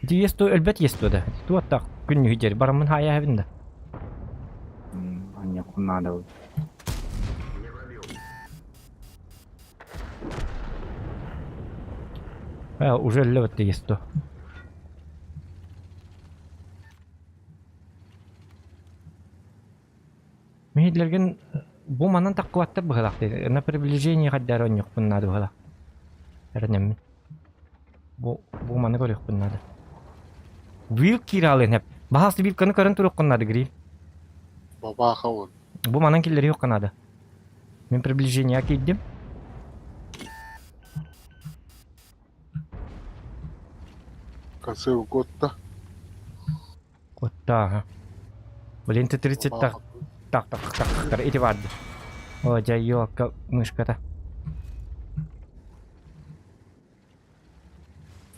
Есть то, эльбет есть то да. Тут так күннү жер барамын хая хавинда. Anya kunada. Уже лёт есть то. Мейдлерген бу манан так куаттар быгалак дейт. На приближение хаддар оньёк буннады быгалак. Эрнем. Бу маны көрөк буннады. Вил киралын хеп. Бахасы вил каны көрөн турок куннады грил. Баба хавон. Бу манан киллери yok канада. Мен приближение киддим. Концерт Готта. Котта. Блин, ты 30 так. Эти варды. О, жайёка мышка-то.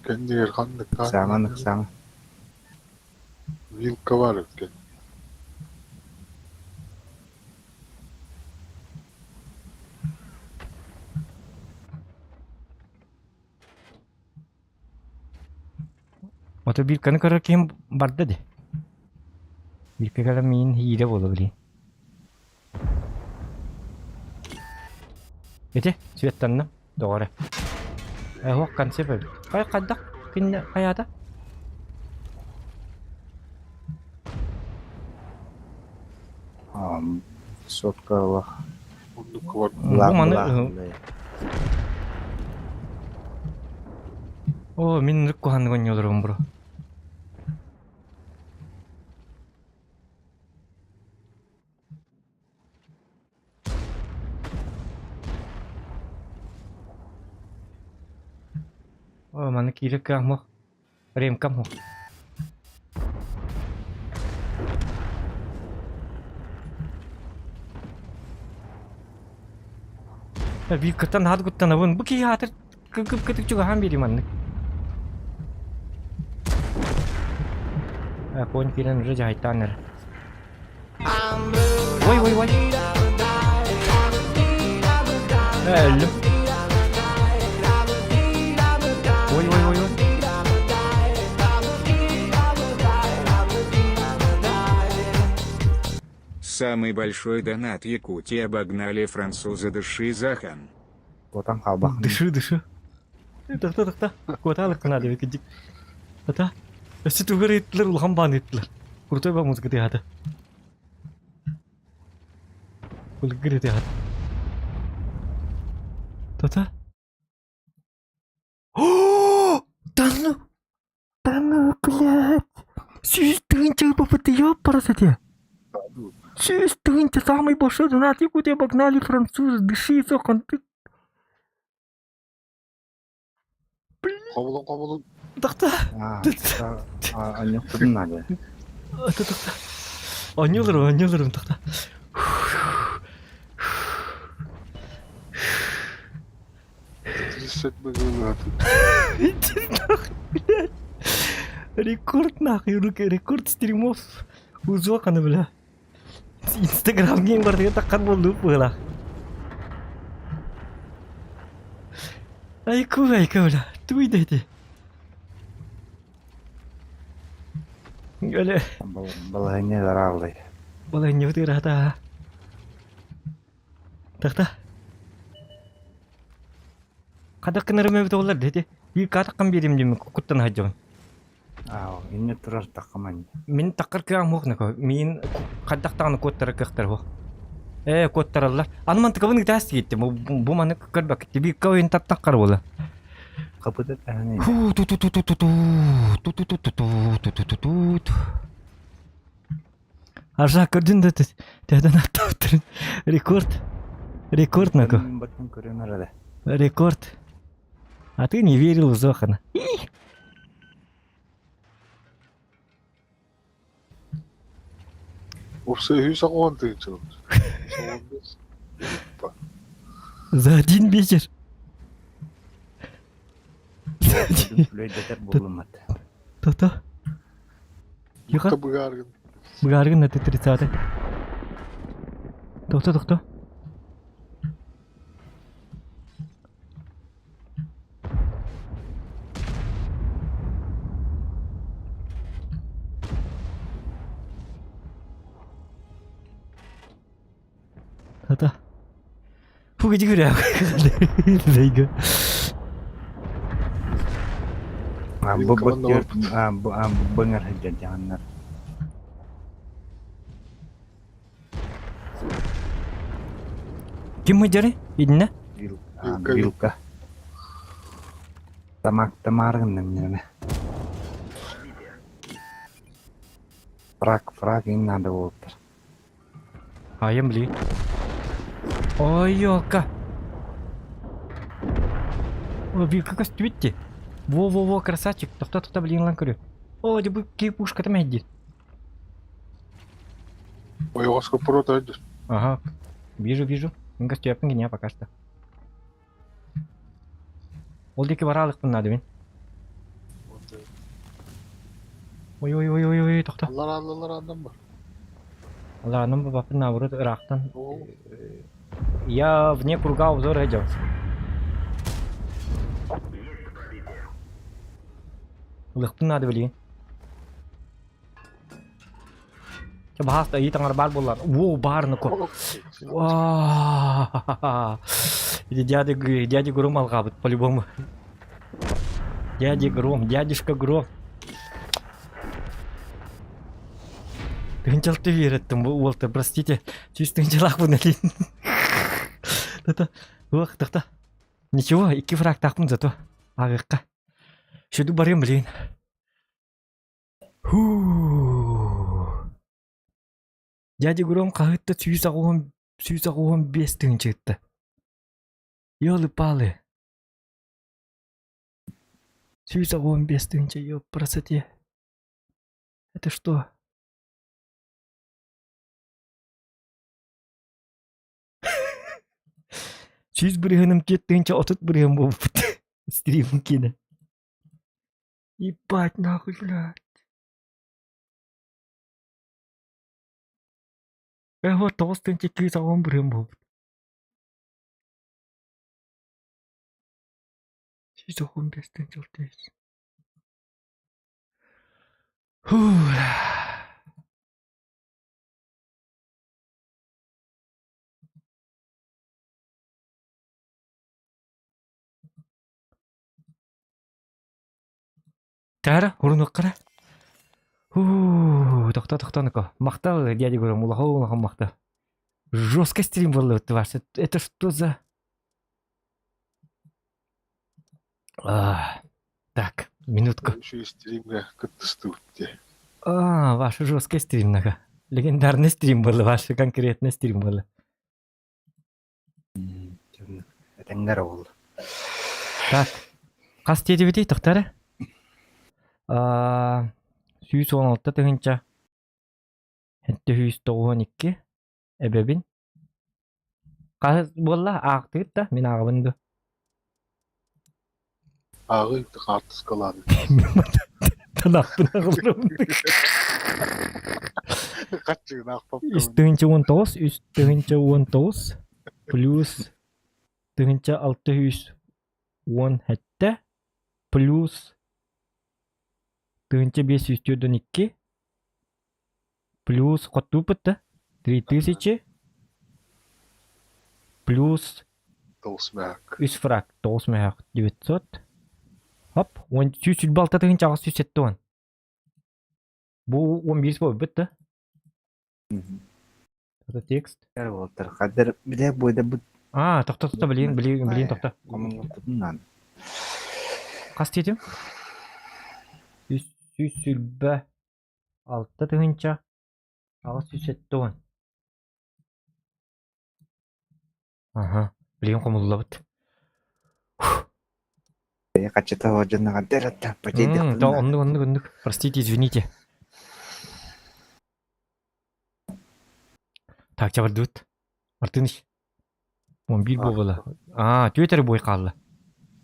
Кендер ханны кан. Сама. Вилка бар экен. Ото билканы көрөр кем барды де. Билкага мен хире болду блин. Эти светтанны doğru. Хок концепт. Кай каддак кинне каята? Соткалах. Бу маны. О, мен рыкко ханны олорум бро. О, маны кирек камох. Рем камох. Би катан хад гуттан авын. Бу ки хатыр кытык чуга хам бери манны. Конь кирен уже жайтанер. Ой. Эль. Ой. Самый большой донат Якутии обогнали французы Дыши Захан. Котан хабах. Дыши. Так. Коталык надо викидик. Ата. Если ты говоришь, ты улхам банитлер. Крутой ба музыка тяхата. Улгри тяхата. Та-та. О! Да ну, блядь. Сюстынча попытая парасите. Сюстынча самый большой донат Якутии обогнали французы. Дыши, Захан. Кабылын. Так-та. Anya kunada. Так. Анёлорум так-та. Сет быгылы Рекорд нахуй, рекорд стримов. Узоканы, бля. Инстаграмға ең бардығы таққан болды бұла. Айку, бля. Туй деді. Өлі. Балайне даралды. Балай не өтір ата. Тақта. Қадаққын ұрымы өті олар деді. Үй қатаққан берем деймін құттан хаджауын. Инне турар таққаман. Мен таққыр күйен мұқны ко. Мен қадақтағаны көттері көқтері бұ. Көттері алар. Аныман тұқабының тәсті кетті. Бұл маны көкір бәк кетті. Бей көйін таптаққар болы. Қапыды тәне. Аржа көрдін деді. Дәден аттауттырын. Рекорд нако. Батын көрен арады. Рекорд. А ты не верил в Зохана. Все хүйс ағуан тегін чығымыз. За один вечер. Лөйдетер болымады. То-то. Мұқта бұғарғын. Бұғарғын нәті 30. То-то. Та-та. Пугайте гуря. Зайга. Быңыр хыджан жағаннар. Ким мыджары? Идіне? Вилка. Тамарғын нәміне. Фраг ең нады болыптыр. Айым бли. Ой, ёлка. О, Вилка костюитти. Во, красавчик. Тоқта, блин, лан көрі. О, дебі кей пушка там әйді. Ой, оғасқа пұрот әйдір. Ага, вижу. Мен костюяпын гене пока что. Ол деке баралықпын нады мен. Ой, тоқта. Аллар адам бар. Ладно, бапын наурыд ырақтан. Я вне круга обзора идем. Лықпын нады білейін. Бағаста үй таңар бар болар. О, барны ко. Дядя Гром алғабыт, по-любому. Дядюшка Гром. Тынчал ты вереттім, Уолтер, простите. Чуть тынчалақ бұны лейін. Тақта. Ничего, 2 фраг тақпын зато. Ағыққа. Шуды барем білейін. Дядя Гром қағытты сүйсақ 5 тыңчы етті. Ёлы-палы. Сүйсақ 5 тыңчы, ёп, красоте. Это что? Сүйс бірігінім кеттіңче отыт бірігім болып бұтты. Стримін кені. Ебать, нахуй, блядь. Вот 9 тыңче 210 бірігім болып. Сүйсақ 15 тыңче ортайыз. Тәрі, ұрын өққара. Тоқта, ну-ка. Мақтал, дядя Гром, улаха мақта. Жестко стрим был, это что за... Так, минутку. Еще и стримға күтті студте. Ваш жесткий стрим, нага. Легендарный стрим был, ваш конкретный стрим был. Это нгарол. Так, қас теді бетей, тоқтары? 116 тыңынша. Хәтті 192. Әбәбін. Қас болла, ақтығыт та, мен ағыбынды. Ağı kartı skalanı. Tanaptın ağılırım. Kaçın akpap. Üstünce 19, üstünce 19 plus üstünce 617 plus üstünce 512 plus kotu pıttı 3000 plus Tosmak. 3 frak 900 hop 100 balta tühünce 607 on bu 11 bu bitti текст. Walter kader bile boyda bu To'xta bilin to'xta. konumundan. Qas dedim? 100 sülbə 6 tühünce 607 on. Aha, bilin komulabıt. Я качета вождена кадер атта почти. Да, он. Простите, извините. Так, чабардут. Мартыныш. Он бир болла. Twitter бой қалды.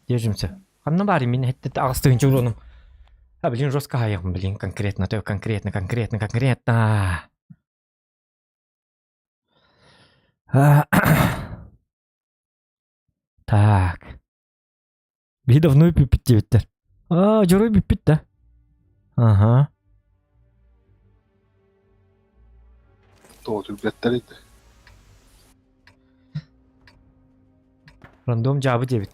Держимся. Қанна бар мен хетте ағыстығын жолоным. Блин, жестко аяғым, блин, конкретно. Так. Бли давно пипит Twitter. Жорой пипит, да? Ага. То тюлбеттерит. Рандом жабы дебит.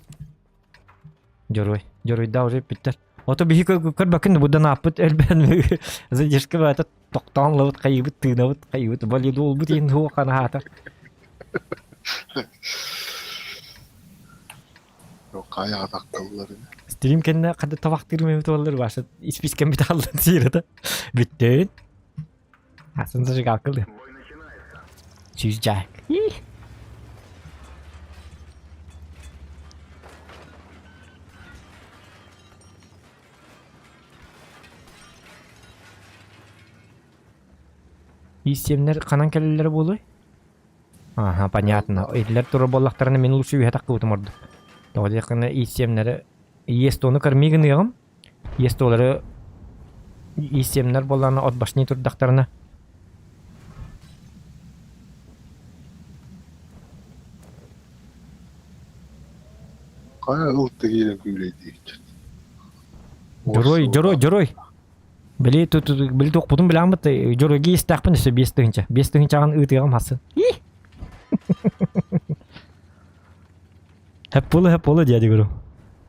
Жорой да уже питтер. Ото бихи көрбәкін бұдан апыт әлбән задержка бәті тоқтан лауыт қайыбыт, тыынауыт қайыбыт, баледі ол бұд енді оған хаты. Kaya adaktalıları. Стрим кәнне қады табақтырым емет олар башы. Испискен бит алдын сиырады. Бүттін. Асын сажы қалқылды. Сүйіз жайық. Истемнер қанан кәлелері болуй? Ага, понятно. Эділер туры боллақтарына мен лучше үйе таққы ұтымырды. Тоғыды яқына истемнері естоны кірмейгін еғым. Естолары истемнер болланы отбашны тұрдақтарына. Kaya ıltı giyen güyleydi. Жорой. Біле тоқпудым біле амбыты. Жоройге естақпын үсі 5-тігінші. 5-тігінші аған ұйтығам хасын. Hep bolu diyadi guru.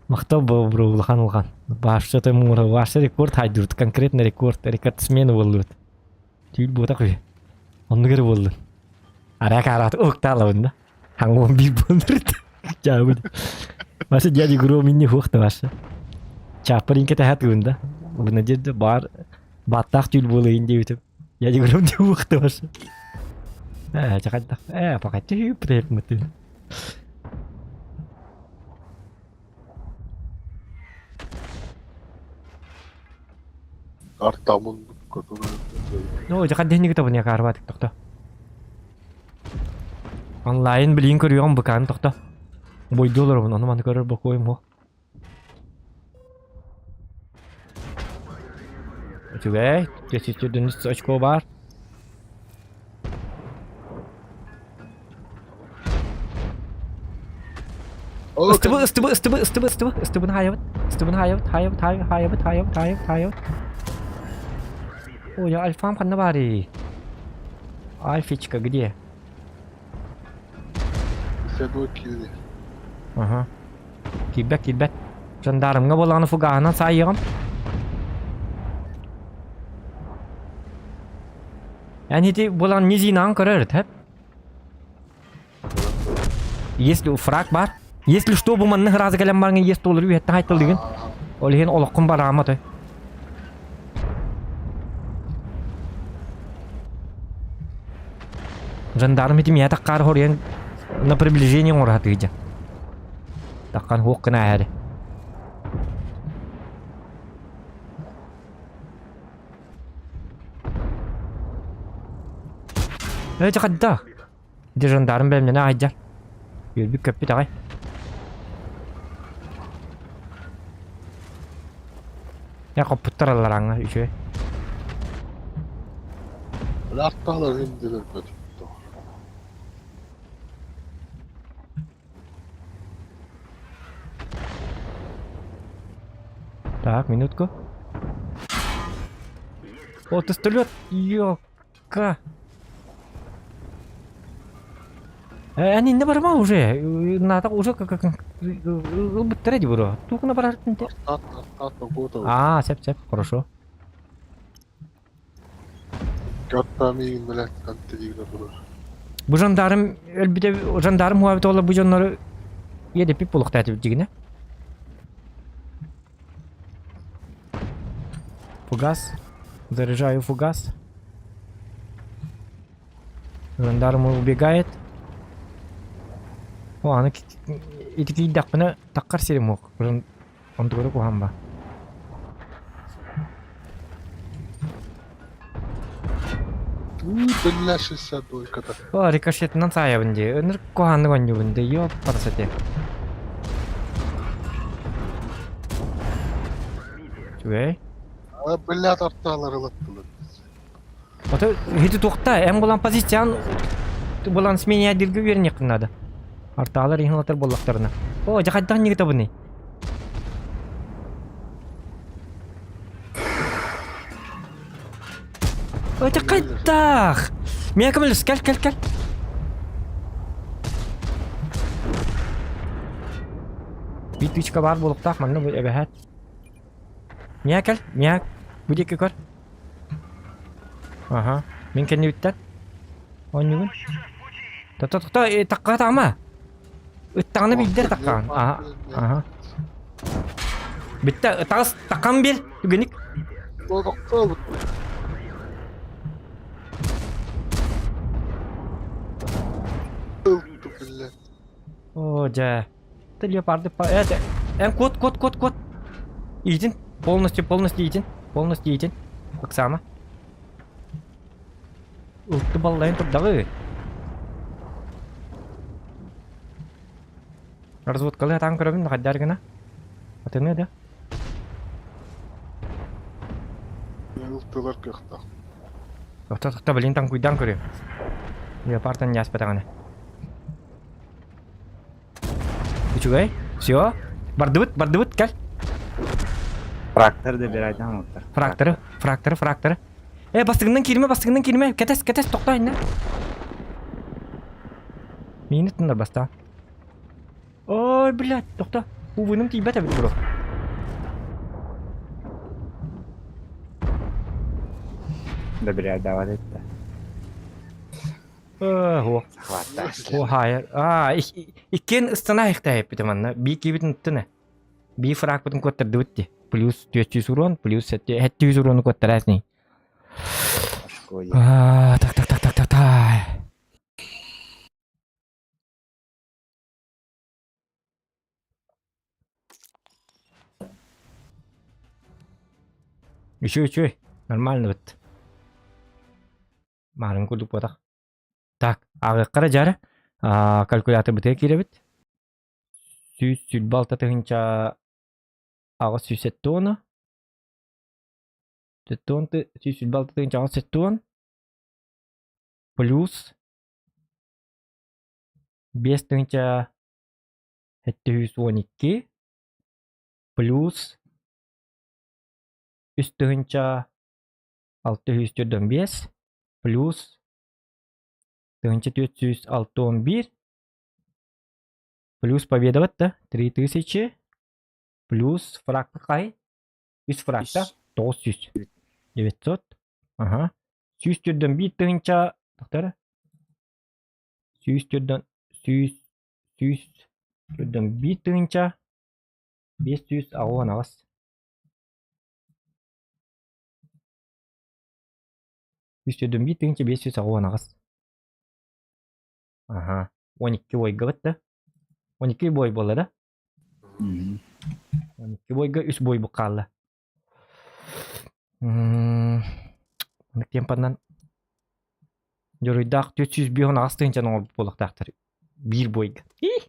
Maktab bro ulhan. Başta temur başta rekord haydırdı. Konkretne rekord smen oldu. Tüyül bu da koy. Onu göre oldu. Araya karat okta onda. Hangum bir buldur. Jauh. Masa jadi guru minni hukta masa. Çaparin kita hat onda. Buna jadi bar batak tüyül bolu indi YouTube. Jadi guru di hukta masa. Cakap tak. Pakai tüyül prep mati. Artamın kutuları. No, jangan deh kita punya karbat tohta. Online beliin көрüyorum bukan tohta. Boy dolar onu mana görür bakayım o. Oke, jadi dönüş açko var. Istıbın hayat. О, я альфам каннабари. Альфичка где? Sen o kildi. Ага. Кибет. Жандармга боланы фугана сайыгам. Yani ти болан низинан көрөр, теп. Если у фраг бар, если что бу манны разы келем барган есть олар үйетте айтыл деген. Ол ген олоққын бар аматы. Жандарм этим я так хорен на приближение орат гыжа. Таккан хоккына ари. Жакадда. Де жандарм белмене айжар. Юлбүк көппү тагай. Ya koputtar allaranga üçe. Arttalar indiler götürdü. Так, минутку. О, пистолет! Ёка! Они не барма уже. Надо уже как батарея бро. Только на барар. Арттар готов. А, сеп, хорошо. Götmemiyin bilen kanteliyle durur. Bu jandarm elbette jandarm muhabbeti ola bu janları yedi pip buluk tatip digine. Фугас. Заряжаю фугас. Жандарм убегает. О, аны итики дакпына таккар серим ок. Он тугары кухамба. Birleşirse doykada. О, рикошетынан сая бинде. Өнөр куханны гоню бинде. Ёп, парасете. Чугай. Billet arttalar ılıttılar. Ото хити тукта, эм булан позициян булан сменя дирге вернек надо. Арталар ихнатар боллактарына. О, жакайдан неге табыны. О, жакайдах. Мен кемелс, кел. Битвичка бар болуктак мында бу эбехат. Мияк. Будеке көр. Ага. Мен кенне биттер. Онюгун. Такка тама. Ыттаганы биддер таккан. Ага. Битте ытагыс таккан бер. Түгеник. Doktor. Öldü billet. О, жа. Ты леопарды по... Это... Кот. Идин. Полностью идин. Оксана. Ты баллайн тут давай. Разводкалы атаң көрөбүн хаддар гына. Атыны да. Ылтылар кыхта. Та блин там куйдан көрөм. Леопардын яспатаганы. Үчүгай. Всё. Бардыбыт, кел. Фрактор да bir aydan отыр. Фрактор. Бастыгынан кирме. Кетес, токта инде. Мени тында баста. Ой, блядь, токта. Увыным тийбет бит бро. Да bir ay davat etti. О, Хватта. о, хайр. Икен ыстана ихтайып битеманна. Би кибитин тыны. Би фрак бутун көттөрдү битти. Плюс 400 урон, плюс 700 урон көттөрәсни. Так. Еще. Нормально бит. Марын кулуп батак. Так, агыккара жары. Калькулятор бите киребит. Сүт балта тыгынча ага сүсетти оны. Тетонты сүт балта тыгынча ага сеттон. Плюс 5 тыгынча 712. Плюс 3 тыгынча 645. Плюс тыгынча 461. Плюс победа бітті 3000. Плюс фракты қай? 3 фракта 900. 900. Ага. 100-тен бит тыгынча тақтары. 100-тен бит тыгынча 500 ағуан ағыз. 100-тен бит тыгынча 500 ағуан ағыз. Ага. 12 бойға бітті. 12 бой болады. 12 бойға 3 бой бұққалы. Темпаннан жөрүйдақ 400 бейон астығынша нұғыл болықтақтыр. 1 бойға. 1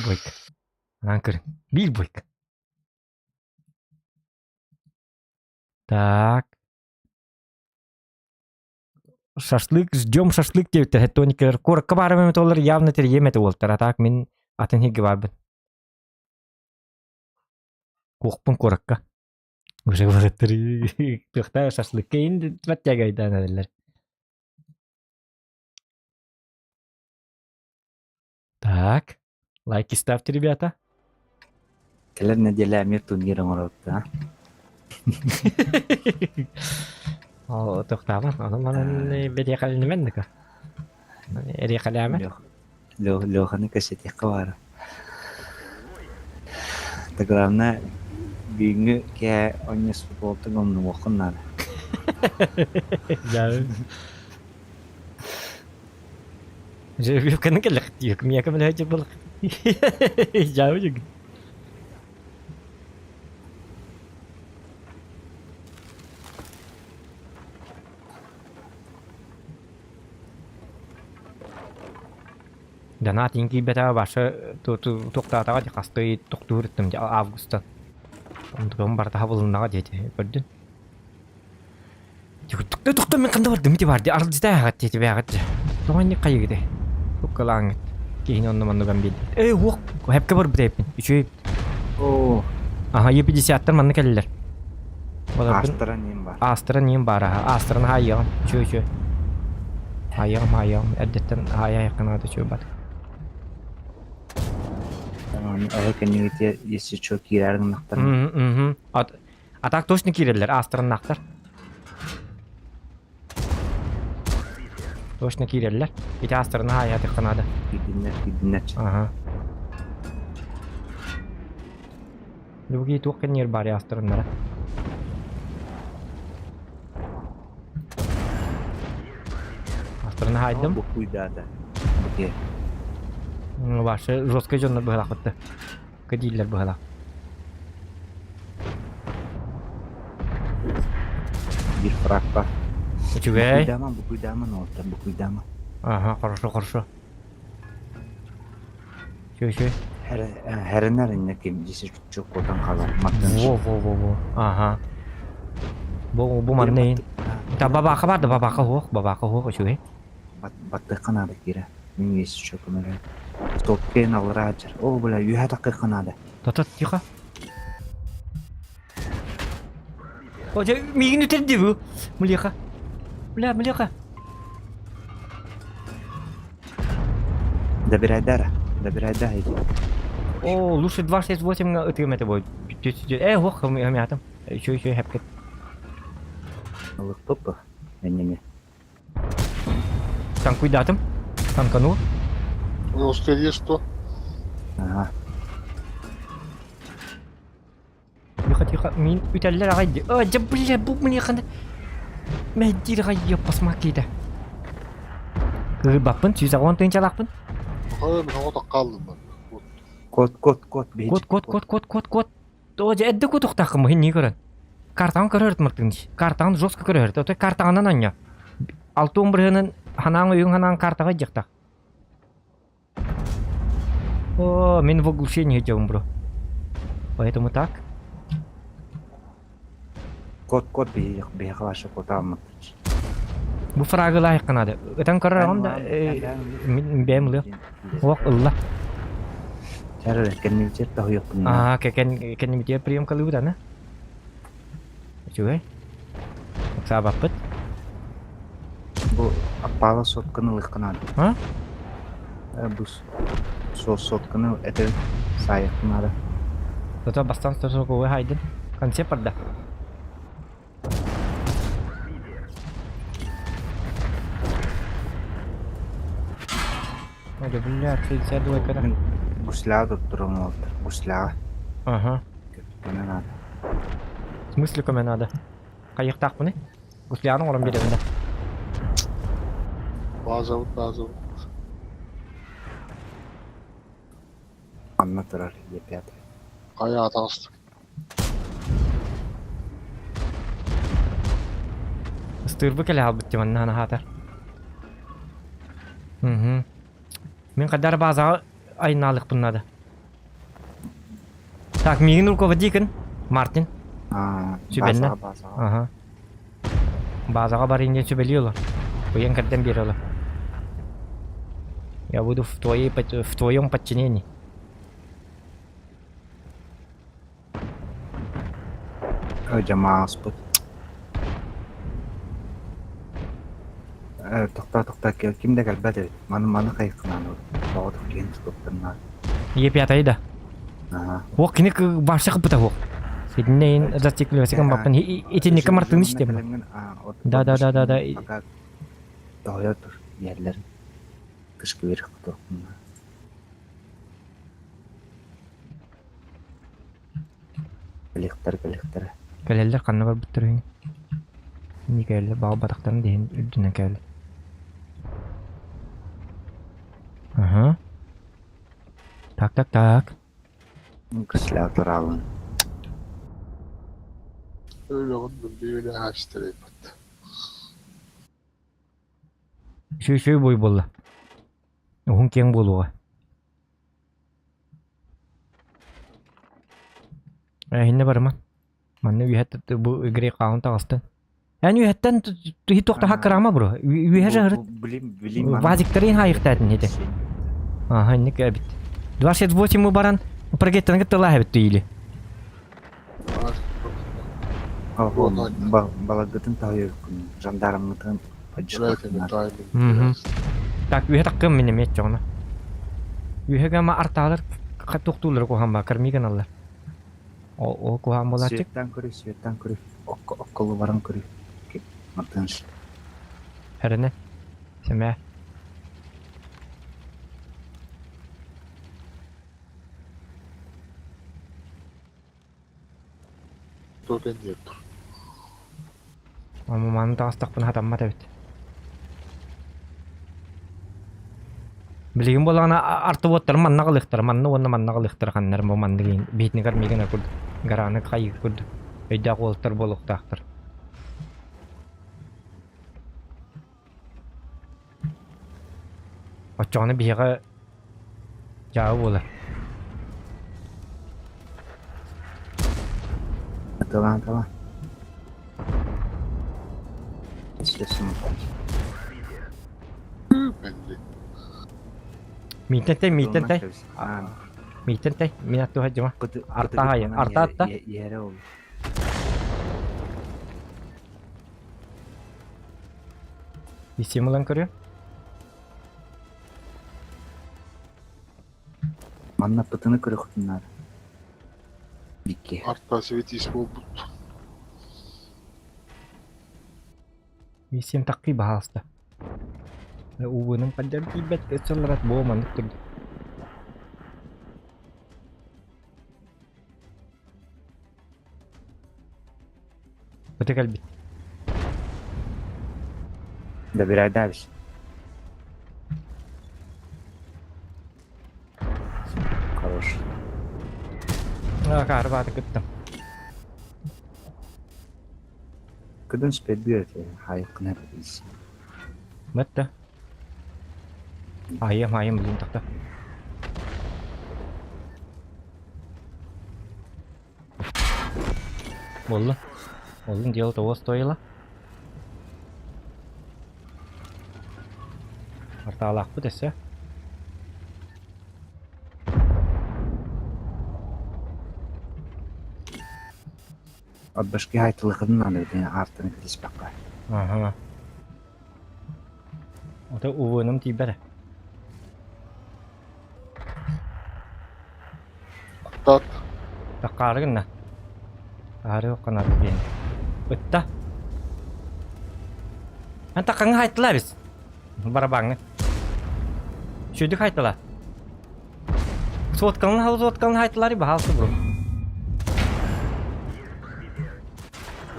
бойға. Анан көрін. 1 бойға. Так. Шашлык, ждем шашлык деп тоникер. Коракка барам эмет олар явно тергемете болтар. Так мен атын хиги барбын. Кухпун коракка. Уже бараттыр. Тохта шашлыкка инде тваттягайдан адылар. Так. Лайки ставьте, ребята. Келер неделя мир турнирын оротта. О, тохтабын. Аны манан бере калыны мендика. Эре калямы. Лёханы кассети кабар. Таграмна бүгүнкү ке ойнос футболтун омну окуннар. Жау. Жау каны келек. Юк мия камел хажы бол. Жау жүг. Дана тинки бета башы токтатага касты токтуруттум августта. Ондон барда хабылынага деди. Көрдүн? Токто мен кандай бардым деп барды. Арылжыда агат деди багат. Тоңни кайгыды. Токкалаң. Кейін онны маннуган бил. Ок, хепке бар бирепин. Үчүй. О, Ага, 50-тар манны келдилер. Астра нем бар. Астра нем бар. Астраны хайям. Чүй. Хайям. Әдеттен хая якынада чүй бар. Ага, кенегите если чё кирәргә нактар. А так точно киреллер, Астраны нактар. Точно киреллер. Ити Астраны хая якынада. Кидиннер. Ага. Люги тук кенер бар Астраннара. Астраны хайдым. Бу куйдада. Буке. Башы жестко жоннор быгалак бытты. Кадиллер быгалак. Бир фраг бар. Чугай. Бу куйдама, нота, бу куйдама. Ага, хорошо. Чуй. Хәренәр инде кем дисә чөк котан калар. Во. Ага. Бу маннейн. Та бабака барды, бабака хук, чугай. Батты канада кире. Мен есі чөк өмірі. Стопкен алыр ажыр. О, бля, юха тақы канада. Тот, тихо. О, мигін өтерді бу. Млеха. Млеха. Добирайдар иди. О, лучше 268 өтігіметі бой. Хук, хамятым. Чуй, хепкет. Алық пыпы. Неме. Там куйдатым. Танкану. Ну, успели что? Ага. Тихо. Мин үтәлләр агайды. Бля, бу млеханы. Мәддир гайя посмакида. Бапын, 110 тынчалакпын. Hayır, ben orada kaldım ben. Код. Код. Тоже эдде код тохтакмы не көрөн. Картаны көрөрт мактын. Картаны жестко көрөрт. Ото картаны нanya. 6-11-нын ханан үйүн ханан картага жакта. О, мен в оглушении идём, бро. Поэтому так. Код бейхалашы код алмады. Бу фрагы лайык канады. Өтөн көрөрөм да мен бемле. Ок, улла. Чары кеннилчер та хуйык бунна. Кен митер приемка луда, на? Чугай. Сабаппыт. Бу аппалы сотканы лыхканады. А? Бус сотканы это сайык кынады. Тото бастан сосокой хайдын. Концепт да. Ой, бля, 32 когда. Гусляга турун oldu. Гусляга. Ага. Көне надо. В смысле коме надо? Кайыктак буны? Гуслянын орун беремин да. Bazı. Anlatırlar yapıyatı. Kaya atastı. Стырбы келе албыт деман нана хатар. Мен кадар база айналык буннады. Так, мигин руководитель Мартин. Sübenna. Базаға. Ага. Базаға бар инде сөбелиyorlar. Буян кәрден бериyorlar. Я буду в твоем подчинении. Жамаас бұд. Тоқта, кімді кәлбәді? Маны қайқынан бағыдық кейін тұтыптырна. Епятайды. Оқ кенек барша қыпыта оқ. Сиднейін заттеклі вәсіген бапын. Етенекі мартын іште бұл. Да. Пока доғыя тұр, ерлерін. Кішкі берік тұтырқынна. Кәлектер. Кәлелер қанна бар бұттыр. Не кәлелер бағы батақтарын дейін үлдінен кәлелер. Ага. Так. Кісілі тұралын. Öyle oldu bir de açtırayım. Шүй бой болды. Оғын кен болуға. Хинне барыман. Манны үйәтті бұл үгірей қағын тағыстын. Әні үйәттен тұхи тоқта хақырама бұры. Үйә жағыры. Вазиктерін хайықтатын еді. Ага, не кәбіт. 28 мы баран. Прогеттен гіттіла әбітті үйлі. Балагытын тауы жандармытын Мгм. Так, үйә таққым менем ет жоғына. Үйәге ма арталар тоқтулар қоған ба, кірмеген алар. О қоған болар чек. Светтан көрі. Оққылы баран көрі. Мартынш. Әріне. Семә. Dur ben de dur. Маманы тағыстақпын хатамма тәбіт. Білеген болағына артып оттар, манна қалықтар, манна онна манна қалықтар қаннар, манны кейін бейтіне қармеген көрді. Гараны қайы көрді. Өйді қолықтар болуқтақтыр. Отчағыны бейға жағы болар. Талан. Слесім. Ben de. Митентай. Митентай. Мен атту хаджыма. Арта хайын. Арта атта. Ері ол. Есемілін көрі. Манна пытыны көрі құтынар. Бикке. Artta светись болбут. Есем таққи бағалысты. Уының қаджар кейбет өсілірат болмандық тұрды. Өте кәлбет. Да bir ayda abis. Хорош. Қары баты күттім. Couldn't sped bir öte. Hayıqına bilsin. Мәтті. Айым білін тақта. Болды. Олдың дело того стоило. Арталақ бұд әсі. Отбашки хайтылықының анырдың артыны кіліс баққа. Ага. Ота увыным тибәрі. Tat. Таққары гінна. Ары оққан ады бейін. Өтті. Ән таққаңы хайтыла біз. Барабаңы. Шөйдік хайтыла. Соткалын хайтылары бағалсы бұру.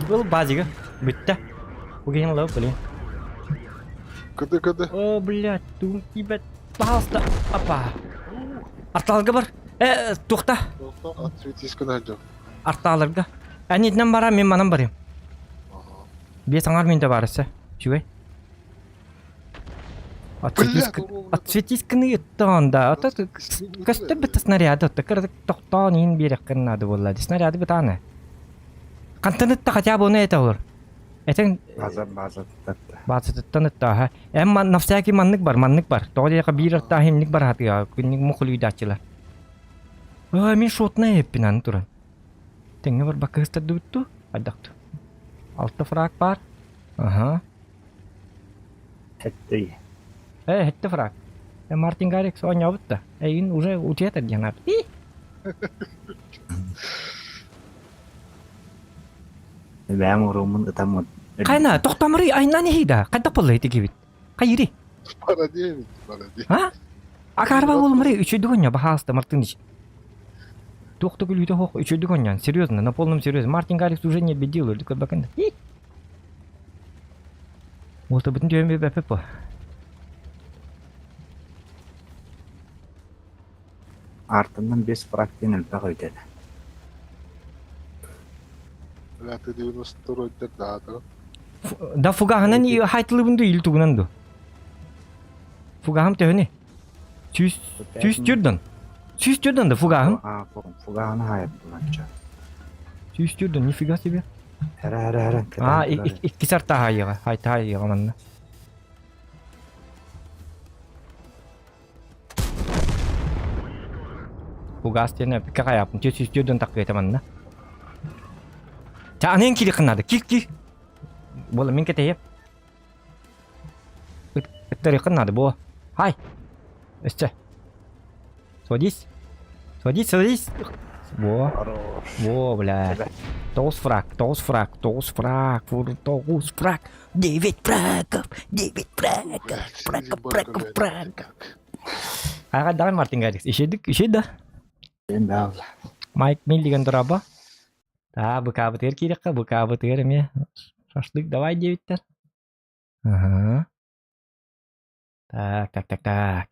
Бұл базиға. Бүтті. Бұгейін лау білейін. Кыды. О, блядь, тум ебать. Пожалуйста. Опа. Арталарға бар. Тоқта. Светись кынайдың. Арталарға. Әнетінен бара, мен манам барым. Бес аңар менде барысы. Шугай. Отсветись кыны етті анда. Көсті біті снаряды. Тоқтан ең берек кынады болады. Снаряды біт аны. Кантанытта хотя бы не это olur. Этен База татта. базытыттанытта ha. Эмма на всякий маннык бар. Тоодека бирарта химник бар хатыга. Күнник мухулуйдачылар. Мен шотна эппинан туран. Теңе бар бакыстар дутту. Адакту. Алты фраг бар. Ага. Хетти. Хетти фраг. Мартин Гаррикс ойнабытта. Ин уже утетер жанар. Бәм урумун ытамын. Кайна, тоқтамыры айнан ехида. Қайда болы еті кебет. Қайыры. Para değil. Para değil. Ha? Акарба болмыры үчөйдү коня бахаста Мартыныч. Тохто гүлүйтө хох үчөйдү коня. Серьезно, на полном серьезе. Мартин Гаррикс уже не бедил, только бакында. Вот об этом дёме бэпэпо. Артынан 5 фрактен элбэг өйдеді. Zaten 92 daha da. Да фугаханан и хайтылыбынды ил тугунанду. Фугахам төне. Сүз жүрдөн да фугахам. Фуганы хайып бұланча. Сүз жүрдөн, нифига себе. Әрі. Икки сарта хайыга, хайта хайыга манна. Фугас тене пика каяпын, сүз жүрдөн такы етаманна. Та анен кили кынады, ки. Бола мен кетейіп. Ыттары кынады, бо. Хай. Өсче. Садись. Во, блядь. 9 фраг. 9 фрагов. Ага, давай, Мартин Гаррикс. Ишеді да. Майк Милл деген дұрабы. Да, быка бытыр керекқа, быка бытыр ме. Шашлык, давай, девиттер. Ага. Так.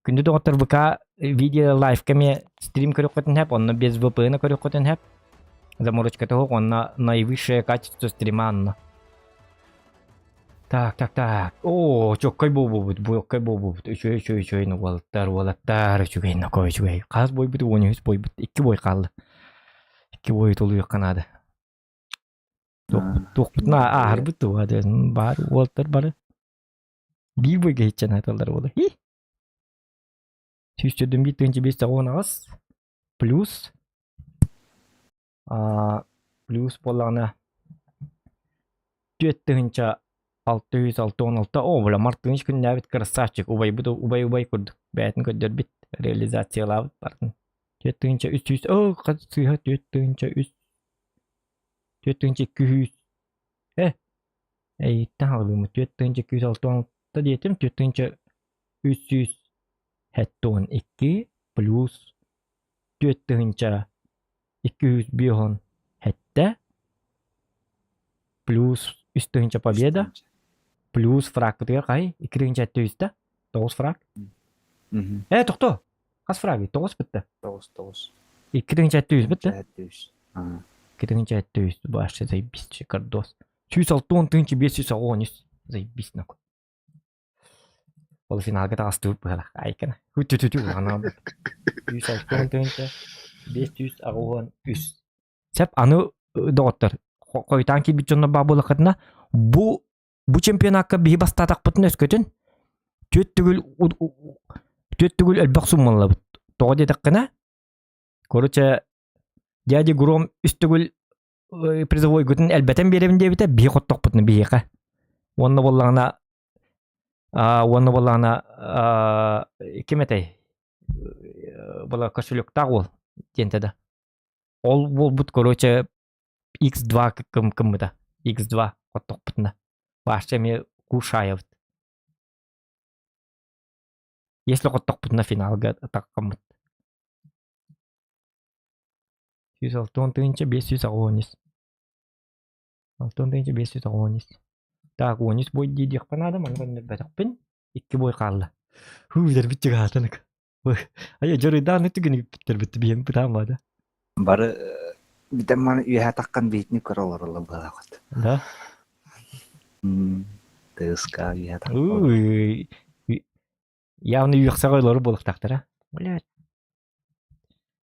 Күнді доғыттыр быка видео лайф кеме стрим көріп қотын хәп, онны без VPN көріп қотын хәп. Заморочка того, онна наивысшее качество стрима анна. Так. О, чоккай болбут. Үчөй, валаттар, үчөй, накой. Қаз бой бұты, 13 бой бұты, 2 бой қалды. 2 бой толу еққанады. Тоқ бұтына ағыр бұты, бар, валаттар бары. 1 бойға хетчен айталдар болды. Сүйістірдің бит 5 сағуын ағыз. Плюс болағына 4 616. О, бля, Мартыныч күн нәбіт красавчик. Убай күрдік. Бәтін көддер бит. Реализациялабыт бардың. 4-300. О, қадсыға 4-300. 4-200. Тағылымы 4-216 детім. 4-300 хәттон 2 плюс 4-200 бейхон хәтті плюс 3-200 победа плюс фраг бұтығар қай 2-700 да 9 фраг. Тоқты. Қас фраги? 9 бітті. 9. 2-700 бітті? 2-700 башы заебись шикардос. 6-510 заебись нақой. Полуфиналга тағыстып бұғалақ. Айкана. Хүтті ғана. 510 Сәп аны доғыттыр. Қойтан ки бітчонна ба болы қытына. Бұ чемпионатқа бейі бастатақ бұтын өскөтін. Төт түгіл әлбақ сұммалла бұт. Тоғы дедік қына. Короче, дяди Гром үстігіл призовой күтін әлбәтен беремінде біті бей қоттық бұтыны бейіға. Онны болағына кем әтей? Бұла кошелектақ ол тентеді. Ол бұт, короче, X2 кім бұда. X2 қоттық бұтына. Башча ме кушая бұд. Если қоттық бұтына финалға таққым бұд. 510. Так, 13 бой дейдек панады, маңғанды бәтіқпен 2 бой қалды. Хүйлер бітчігі атынық. Ая, жорыдан өттігіні біттер бітті бейім бұтамады. Бары бітен маны үйә таққан бейтіні көр оларылы бұлағыд. Да? Тығысқа үйә таққан. Явны үйіқса қойлары болық тақтыра. Блядь.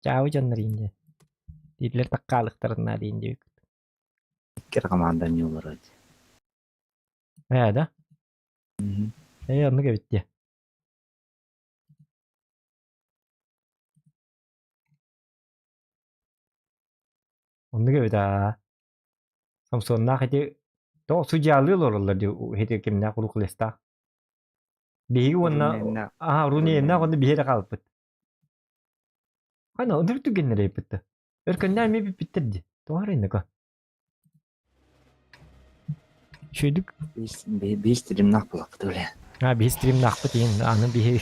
Чауы жаннар енді. Diler takkalıklarına deyin diyor. İki komandan yollar hadi. He da. Onu bitti. Onu gibi da. Samson'na hadi to sujalı olurlar diyor. Hadi kimden kuluk lista. Bihi ona Runi emna onu bihi de kalıp. Hani onu tu genere yapıttı. Erkenden mi bitirdi. Doğru ne ka. Şuyduk. Bir stream nak bulak öyle. Ha bir stream nakpı deyin. Anı bihi.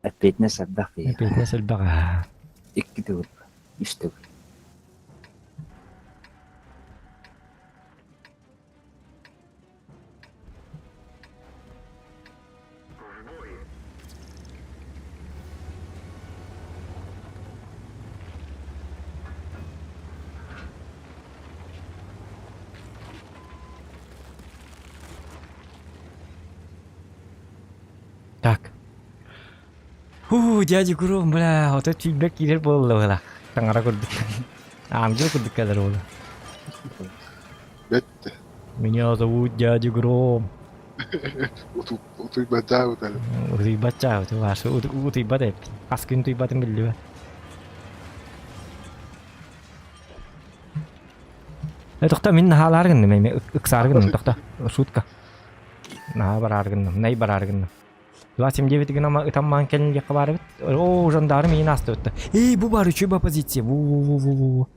Epeytne sabah ya. Epey nasıl baka. İki de vur. İşte vur. Так. Дядя Гуру, бля, вот это feedback кидер болду бля. Таңара көрдүк. Амжы көрдүк кадыр болду. Bitti. Меня зовут дядя Гром. Утуй бачау дали. Утуй бача, утуй ваш, утуй баде. Аскын утуй бадым билди. Тохта мен халаргын, мен ыксаргын, тохта. Шутка. На бараргын, най бараргын. 29 гына там манкен якбар бит. О, жандарм мени астыпты. Эй, бу бар үчү ба позиция. Ву.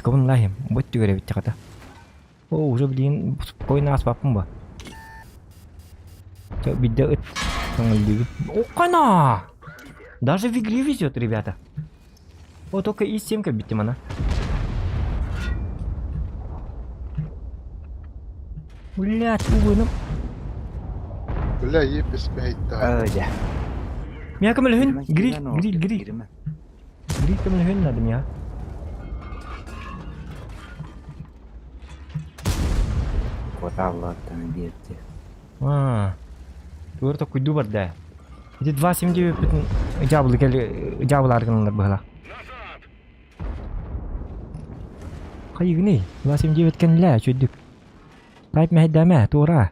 Кабын лайым. Бот түгөрө бит ката. О, уже блин, спокойно аспаппын ба. Чё бидде ыт. Көңүлдүгү. О, кана. Даже в игре везет, ребята. О, только и 7 битти мана. Блядь, угуным. Бля, епес бейта. Öyle. Mia kamel hun, grill. Grill kamel hun adı Mia. Kota Allah'tan bir de. Tuğur da kuydu var da. Jadi 279 bütün jablar kanallar bahla. Kayu gini, 279 kan la çözdük. Type mehdame, tuğra.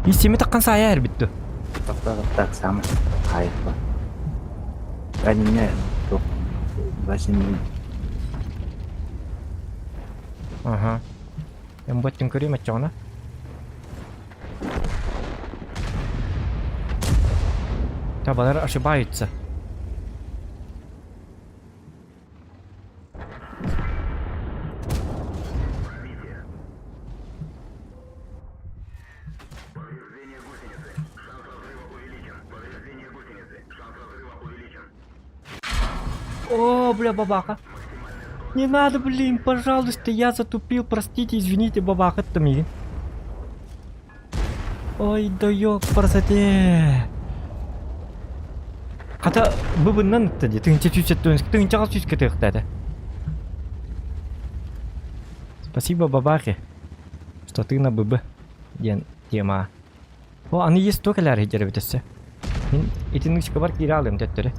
İsimi takkan saya her bitti. Tak sama. Hayır bak. Ben yine çok başım Ага. Yang buat cengkeri macam mana? Tabalar aşağı yutsa. О, бля, бабака. Не надо, блин, пожалуйста, я затупил, простите, извините, бабака, это мне. Ой, да ёпарсате. Хата быбыннан тadi, тыңча чүчөттөн, тыңча чүчкө тыктады. Спасибо, бабаки, что ты на быбы. Тема. О, они есть только ляры жеребетесе. Мен этинин чыкабар кире алым теттери.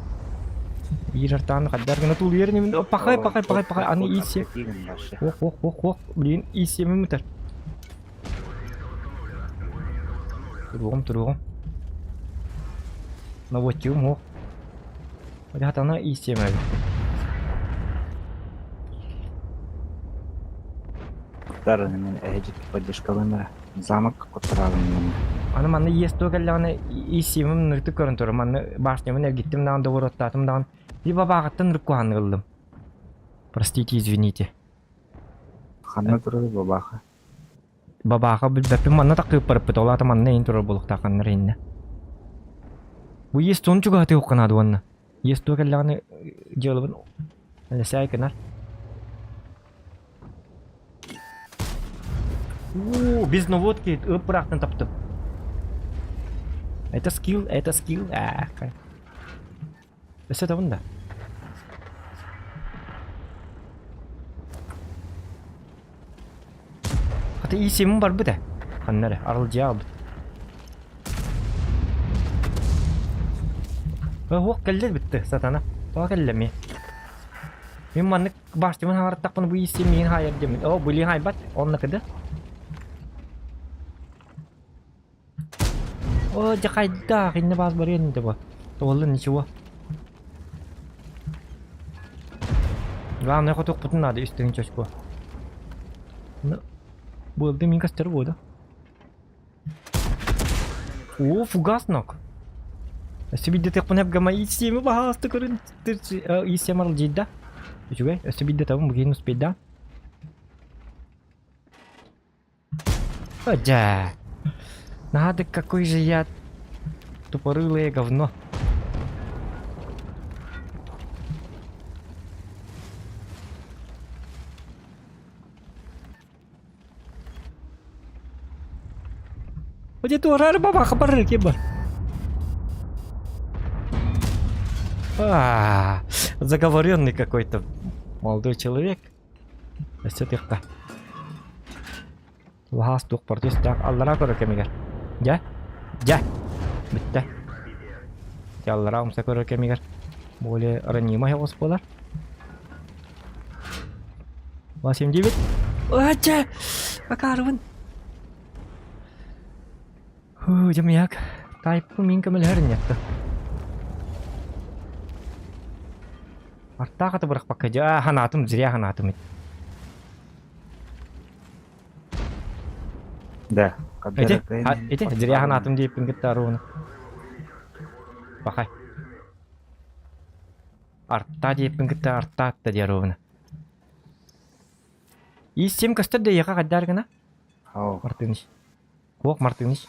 Ирартан каддар гына тул yerine мен пахай, они иси. Ох, блин, иси мемтер. Тургум. Наводчум, ох. Ребята, она иси мем. Дарны мен эжик поддержкалына замок отуралым. Аны манны есть только аны иси мем нырты көрүн тур. Манны башнемин гиттим нан да вороттатым дан. И бабагаттан рукуан кылдым. Простите, извините. Ханна турды бабаха. Бабаха билбеппин манна такып барып битолата манна ин тур болуктаканнар инне. Бу есть он чуга хаты окканады ванна. Есть только аны жолобун. Сай канар. О, без наводки ыпырактан таптым. Это скилл. Бес это вон да. Хата исемим бар бит. Ханнары арыл жабы. Ох, келдер битти сатана. Bakallami. Min manık başımın hartak bunu bu isim min hayır demin. O buli haybat onunla kadar. O jakayda kinne bas bariyen de bu. Tolun içi bu. Главное, хоть опыт надо, если ты ничего. Ну, был бы минка стервода. О, фугас ног. Себе детек понеп гама и семь bahas tu kurun и семь мал jidda. Juga, себе детек mungkin sepeda. Aja. Надо какой же я тупорылое говно. Где tu orang baba kabar kibar. Заговоренный какой-то молодой человек. Эстетика. Вахас тух партис так Аллара көрө кемигер. Ja. Bitti. Аллара умса көрө кемигер. Более ранима хевос болар. 89. Ача. Бакарвын. Жамяк. Тайпы минка мелернетті. Артта қаты бірақ баққа жа ханатым, зря ханатым. Да. Эти, зря ханатым дейпін кетті аруыны. Бақай. Артта дейпін кетті, артта атты де аруыны. Исем көстір де еға қаддар гына? Ау. Мартыныш. Қоқ Мартыныш.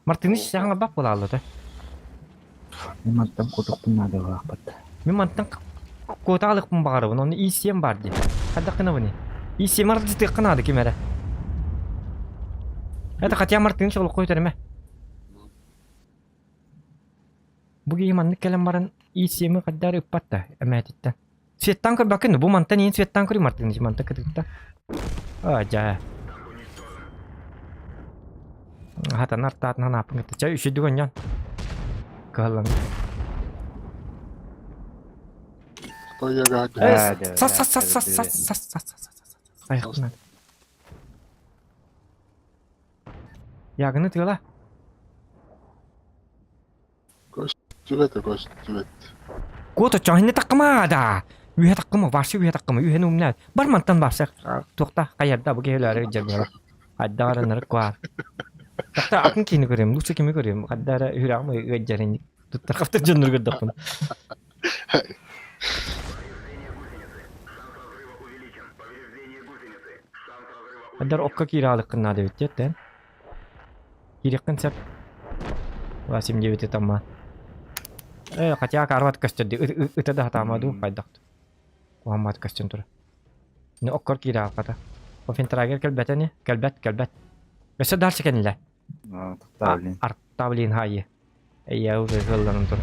Мартыныш саңа бақ бола алды. Мен мантам құдықтың нады оғақ бәтті. Мен мантам коталықпын бағарыбын, оны исем бар де. Қадда қына бұны. Исем арды тек қынады кемері. Это қатия Мартыныш олық қой түріме. Бұғы еманны кәлем барын исемі қаддар үппатта әмәтеттен. Светтан көр бақын, бұл мантан ең светтан көрі Мартыныш манта кәдікті. Жа. Хатан артатын ханапын кетті. Чай үшеді гоньян. Калан. Что я гадю? Сайқынады. Ягыны тыла. Түбет. Кото чаңыны таққымада. Үйе таққымы, баршы үйе таққымы, үйе нумнад. Бар мантан баршы тоқта қайарда бұл кейлері жербері. Аддарыныр қуар. Тақта ақын кейіні көрем, лучше кеме көрем. Қаддары үйрағымы өйджерін. Тұттар қаптар жоныр көрдіқпын. Аддар оққа кейралық қынады өттеттен. Кейрекқін сәп. 89 тамма. Қатия қарват көстерді. Үтеді хатамаду қайдақты. Қуамат көстен тұры. Не оққар кейралық қата. Офентрагер кәлбәтәне? Кәлбәт. Өсі дарсы кәнілі? Артавлин хайы. Әйя уже ғылланын тұр.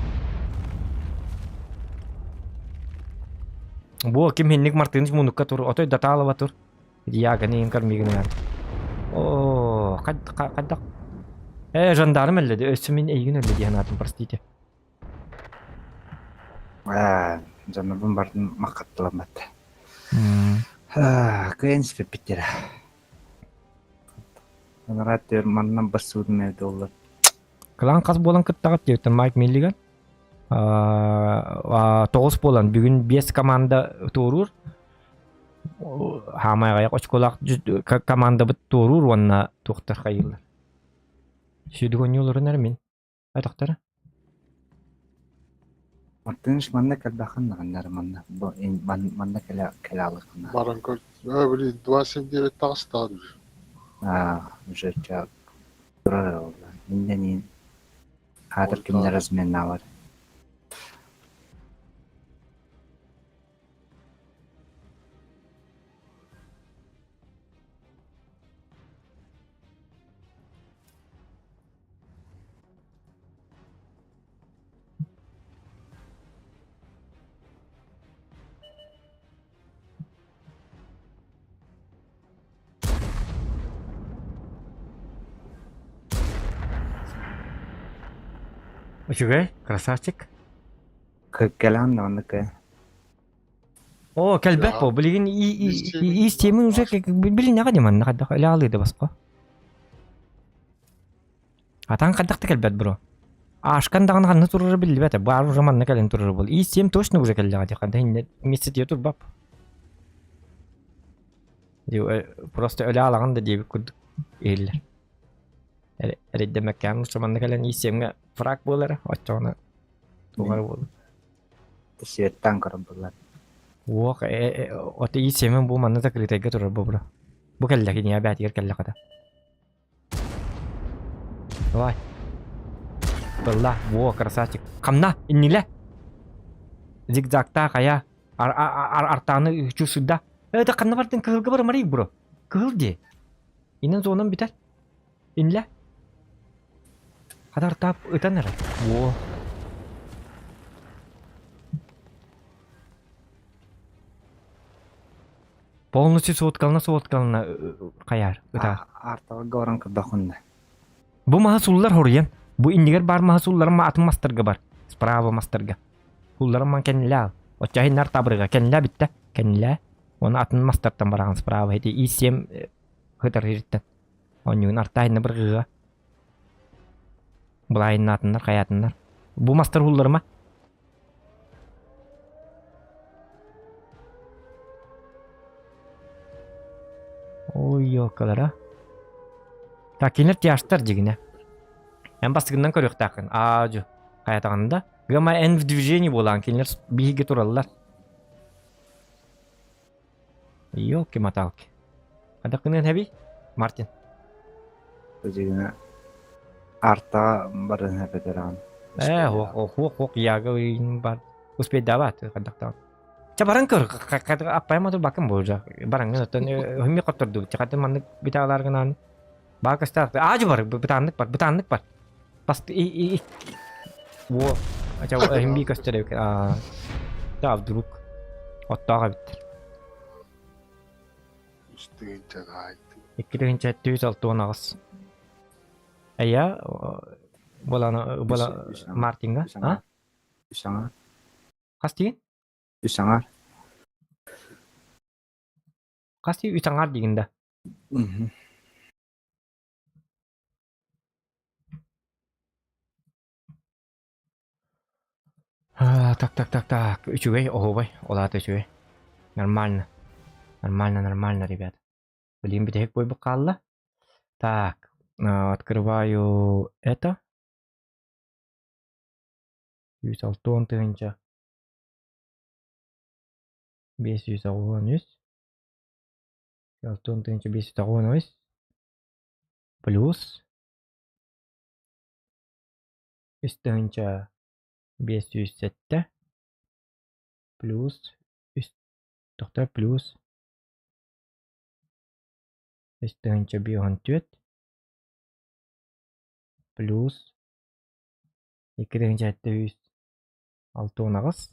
Бұл кем хеннік Мартыныш мұныққа тұр. Отой дата алыва тұр. Яганы ең көрмегіні әр. Ооо, қайдақ. Жандарым әлді. Өсімен әйгін әлді дейінатым, простите. Жаныбын бардың мақаттыламады. Көйін спеп біттері. Раттер маннан басудым әвді олар. Кылан қаз болан кыттағат деуттен Майк Миллиган. 9 болан. Бүгін 5 команда турур. Хамай ғаяқ очколақ команда бұт турур. Онна туқтар қайылар. Сөйді көне оларын әрмен. Айтақтары? Мартыныш манна кәлбәқын нағандар манна. Манна кәләлықына. Баран көр. Блин, 279 тағыстады. Уже чак. Тұрар олар. Менден ең. Қатыр кімдер размен навар. Очугай, красавчик. Kelan onu ke. О, келбет по. Билигин и системы уже как билин яга деман накада лялы да баско. Атан кадакта келбет бро. Ашкан даган ханны турыр билбете. Бар уже манна келен турыр бул. И систем точно уже келлага деканда инне месяц ютур бап. Просто öyle alan da diye bir kurduk eğilir. Evet demek yani Müslümanlık gelen iyi sevme frak boğuları. Açığına tuğar boğulu. Swetan karabılar. O da iyi sevme bu manada kritik durur bu bro. Bu kelle ki niye bet yer kelle kada. Vay. Billah bu krasavчик. Kamna innile. Zigzagta kaya artanı çusuda. Это каннавартын кыгылгы бар марик бро. Кыгыл де. Инен зонан битер. Инле. Кадар тап ытаныр. Во. Полностью соткалына каяр. Ыта. Артага горан кырдахунда. Бу махсуллар хорьян. Бу индигер бар махсуллар ма атын мастерга бар. Справа мастерга. Хуллар ман кенле. Очаһин нар табырга кенле битте. Кенле. Оны атын мастартан бараган справа эти И7 хытар ирттен. Онюн артайны бір гыга. Булайын атындар, каятындар. Бу мастер хуллар ма? Ой, ёкалара. Так, кинер тияштар жигине. Эн бастыгынан көрөк такын. Ажу. Каятаганда. Гама эн в движении болан кинер биһиге тураллар. Ёлки-моталки. Ада кынын хэби? Мартин. Özüne arta barın hepeteran. Хок яга бар. Успеть давать кадактан. Чабаран көр. Апай матур бакын болжа. Баран гынатын хымми котурду. Чакатын маннык биталар гынан. Бака старт. Ажы бар, битаннык бар. Паст и. Во. Ача хымми костере. Да, вдруг. Оттага биттер. Üstüğünce gayet. 2706 нагыз. Ая, бола Мартинга, а? Üsanger. Касти? Üsanger. Касти үсаңар дегенде. Так. Üçüvey, ohovay. Ola da üçüvey. Нормально, ребят. Блин, битек бой бакалла. Так, открываю это. 106 тыгынча. 513. 106 тыгынча 513. Плюс. Üstünce 507. Плюс. Плюс. Üstünce 114. Плюс. 2706 нагыз.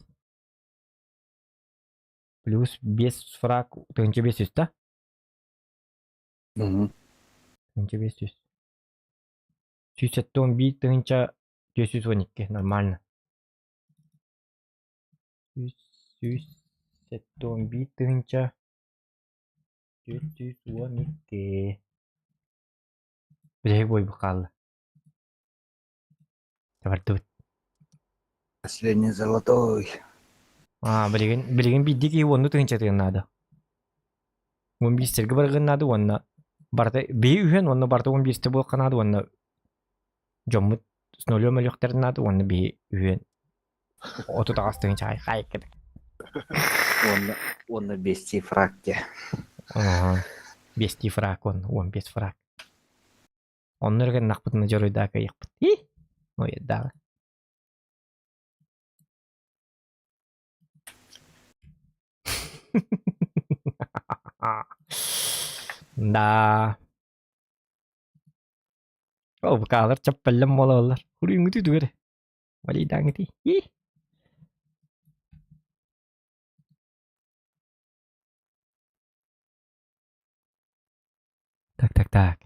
Плюс 5 фраг. Тыгынча 500 да? Тыгынча 500. 611 тыгынча 912. Нормально. 611 тыгынча 912. Бірек бой бұқалы. Табарды. Последний золотой. Білеген биддеки оны тыгынча тыгынады. 15-терге барғынады оны. Барда бей үйен оны барда 15-те болқанады оны. Жоммут с нулем өліқтерінады оны бей үйен. Оту тағас тыгынча ай кедік. Оны 5 фракте. 5 фраг он, 15 фраг. Оннырген нақпытына жоройдаға еқпыт. Ой, дағы. Да. О, bu kadar çapellem malalar. Kuruyun gidiyordu böyle. Validen gidiyor. Так.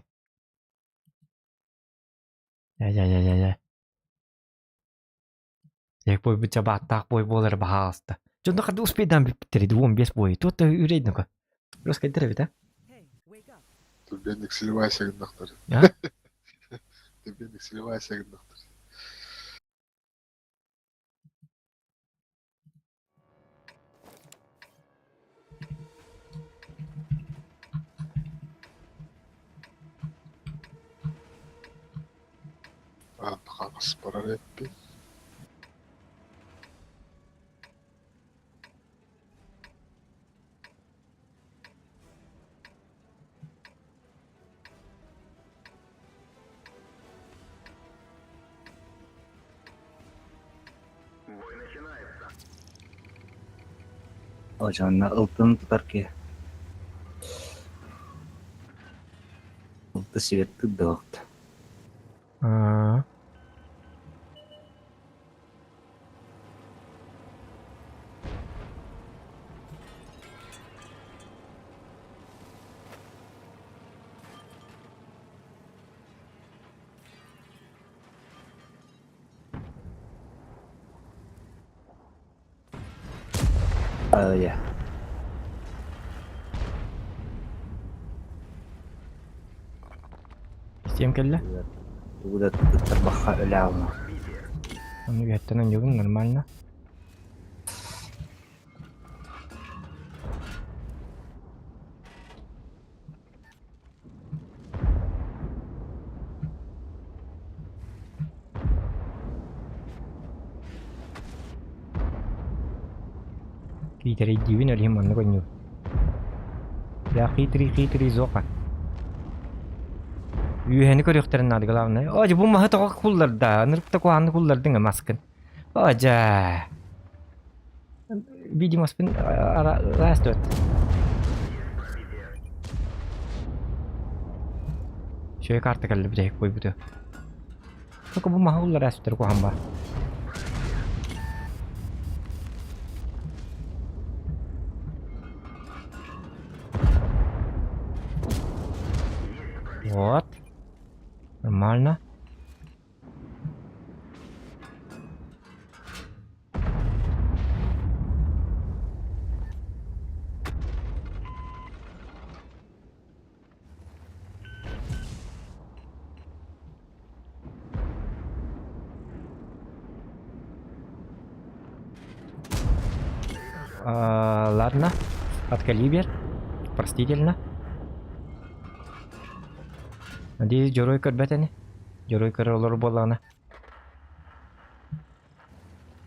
Я. Як бой быча баттак бой болар бахаста. Жонда кады успейдан биттерди 15 бой. Тут үрейдин ко. Просто кайдыр бит, а? Турбенник силевая сегодняхтар. А? Турбенник силевая сегодняхтар. Қағыс барар етпей. Ocağına ıltını tutar ki. Iltı sivetli dağıttı. А. Öyle. Систем келле? Burada tutar bakha öyle alma. Onu геттен жогун нормально. Китери дивин алим манна коню. Я хитри зока. Үйheni көрөктөрүн ады главное. Ожи бу мага тога кулларда, нырыкта куанды куллардың маскын. Ожа. Видимо, спин растет. Şöyle kartı geldi bir de koy bu da. Только bu mага kullar rastır kuhan ba. Вот. Нормально. Ладно. Подкалибер. Простительно. Надеюсь, жорой көрбөт эни. Жорой көрө олор болана.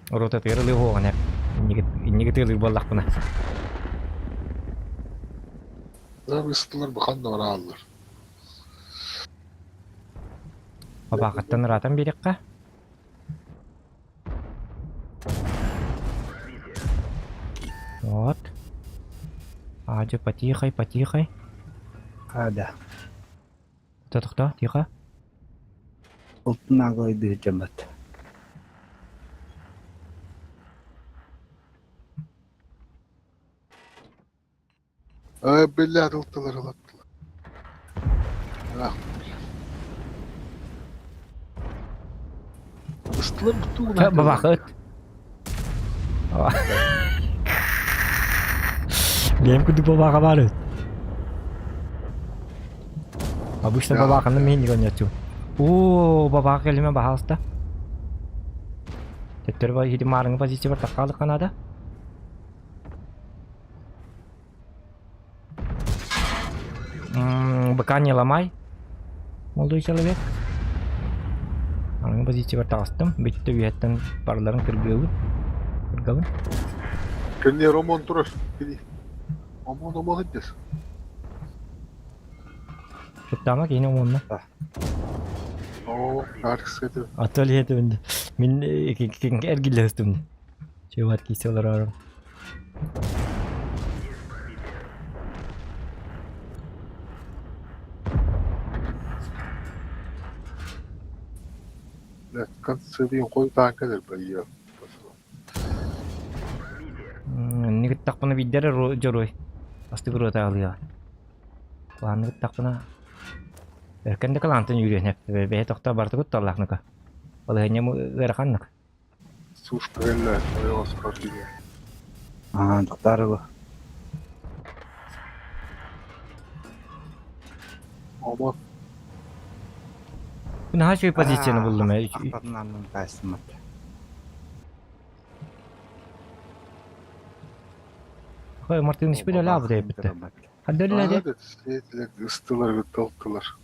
Орота тырылы хооган эп. Иннеге тырылы боллак буна. Ыстылар бұқан да бара алылар. Бабакаттан ратан берекка. Вот. Аджи потихай. Hadi. Кто? Тихо. Iltına koydu cemaat. Belli atıldılar alattılar. Ah. Istılar bu Бабакыт. Мен күдү бабака бары. Обычно бабаканы мен не гонятчу. О, бабака келиме бахалста. Теттер бар хиди марыңы позиция бар таккалык канада. Быка не ломай. Молодой человек. Марыңы позиция бар тагыстым. Битте уяттан барларын кыргабын. Кенне Роман турар. Кedi. Aman edeceğiz. Tuttama kene onunla. Oo, harikasıydı. Atölyede ben. Min ergille üstümde. Şey var ki solar aram. Evet, kan söyleyeyim koy tankadır böyle ya. Ini ketak puna bidara joroi. Pasti guru tahu ya. Wah, ketak puna. Kan dia kelantan yuri nih. Be tokta bar tukut tolak nak. Oleh hanya gerakan nak. Сушка реально, твоего спортивного. Доктарова. Ama Naha şey pozisyonu buldum ya. Ақтарынан кайсымат. Koy Martin hiçbir öyle abi de bitti. Hadi öyle de. hadi seyirciler ısıtılar ve daltılar.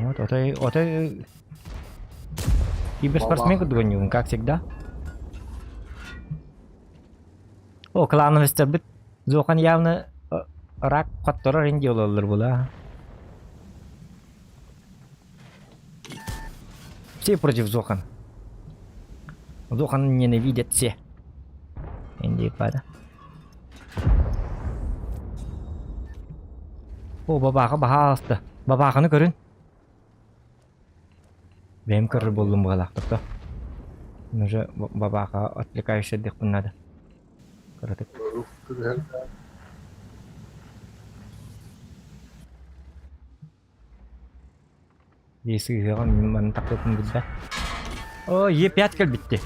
Вот, это киберспортсмен kedua как всегда. О, клановый бит. Зохан явно рак который ренди олалар була. Все против Зохан. Зохан ненавидят все. Инди пада. О, бабаға бахалысты. Бабағаны көрін. Benim kırır buldum bu galaktıkta. Уже бабаға отвлекающий дых надо. Кырытык. Есігіған мен тақытын бұдда. О, Е5 кел бітті.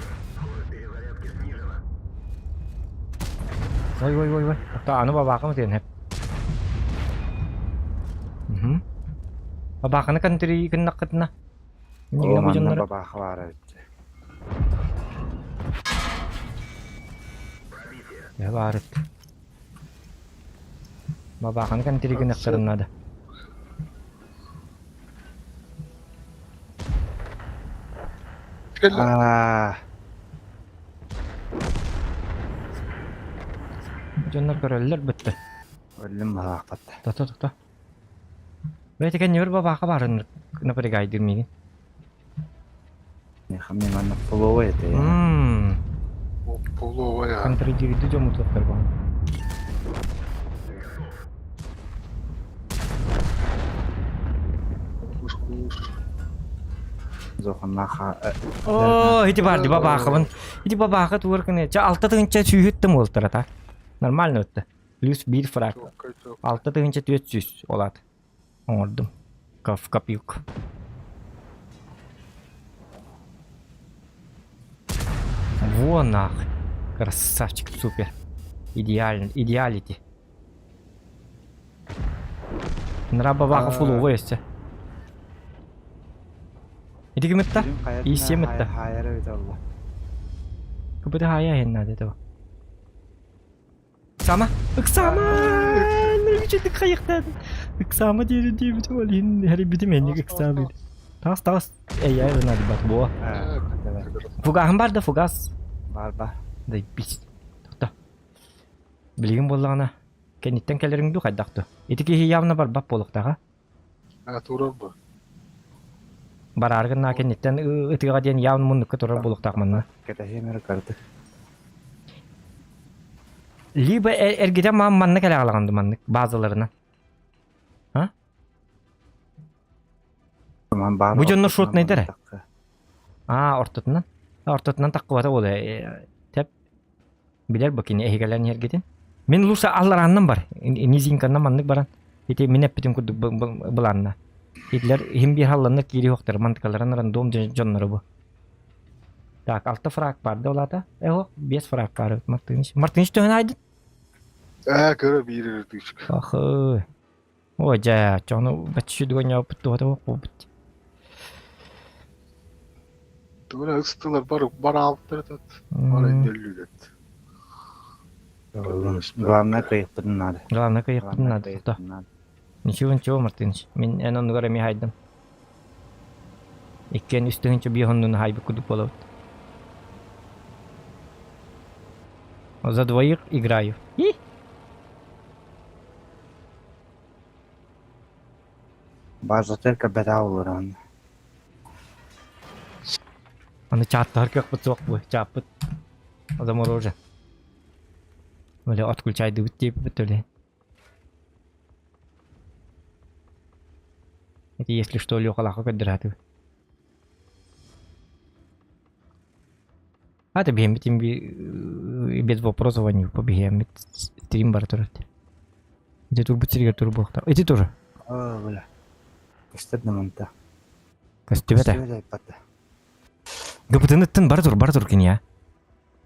Ой. Аны бабаға мұтен хеп. Бабағаны кантыры кін нақытына. Оманна бабаға бар өтті. Ya barit. Bабағаны кантыры кін нақытына. Jonlar körələr bitdi. Ölüm haqiqat. Ta. Бәйті кән небір бабаға барын напыры қайдырмеген. Не хаммен ана полова это. Половая. Кантыры дегіді жо мұтлықтар бағын. Зоханнаха. О, ити барды бабағын. Ити бабаға туыркыны. Алты тығынша сүйіттім олтыра та. Нормально өтті. Плюс 1 фраг. Алты тығынша 400 олады. Оңырдым. В копилку. Во нахуй. Красавчик, супер. Идеалити. Нра бабаға фуловы өсті. Иди кім өтті? Исем өтті. Хайыр өйді алла. Көпіді хая хеннады это. Иксама! Нәлгічетік қайықтадың. Иксама дейді дейбіді ол ең әрі біді меннік иксама дейді. Тағыз. Әй, рынады бат бұға. Фугағын бар да, фугаз. Бар. Дай біс. Тоқта. Білген болағына. Кәнеттен кәлеріңді қайдақты. Етіке явна бар бап болықтаға. Турар ба. Бар арғынна кәнеттен үтіға дейін явны мұндыққа тұрар болықтағманна. Кәтәхемер карды. Либо эргиден манны кәлі алағанды манны базаларына. Бұ жонны шот нейдері? Ортытынан. Ортытынан таққывата олы. Тәп. Білер бұкені әйгелерін ергеден. Мен лұса алларанным бар. Низинканна маннык баран. Ете мен әппетім күрдік бұланна. Етлер хем бір халланны кері хоқтыр. Мантықаларын рандом жоннары бұ. Так, 6 фраг барды олата. Эго, 5 фраг барды. Мартыныш түйін айдын? Көрі бір үрдішік. Ахы. Ой, жа, жоны бәтші дүгін яу бұтты ода оқу бұтты. Түгіні ұстылар бар алып тұрдат. Бар әнделі үдет. Главное кайықтырын надо. Главное кайықтырын надо. Ничего, Мартыныш. Мен ән оны көрі хайдым. Еккен үстігінші бей онын хайбы күдік болады. За двоих играю. База только беда olur он. Аны чаттар как быцок бу, чапыт. Заморожен. Böyle отключайды бит битөле. Это если что, лёхалаха кадрату. Это бегем без вопросов они побегаем. Стрим бартурат. Это турбо-цирга турбо. Эти тоже. Бля. Стыдно монта. Көстүбөтө. Гыпытын ыттын бар тур кини я.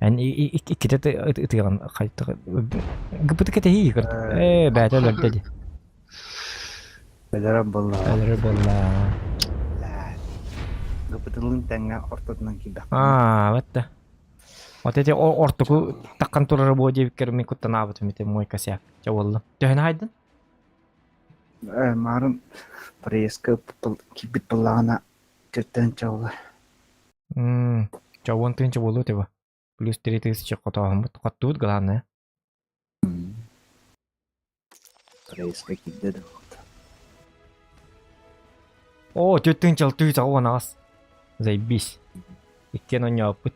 Эн икките ытыган кайты. Гыпыты кете хи кырт. Бәтелер деди. Бәлерем болла. Алыр болла. Гыпытылын тәңгә ортотынан килдек. Вот. Вот эти ортуку таккан турары бо деп керми куттанабыт мите мой косяк. Чаволла. Төхөн хайдын? Марын преска кибит боллагана көттен чавла. Чавон тынчы болу теба. Плюс 3000 котоғымыт. Коттуут главное. Преска кибдеді. О, 4600 ағуан ағас. Заебись. Иккен он япыт.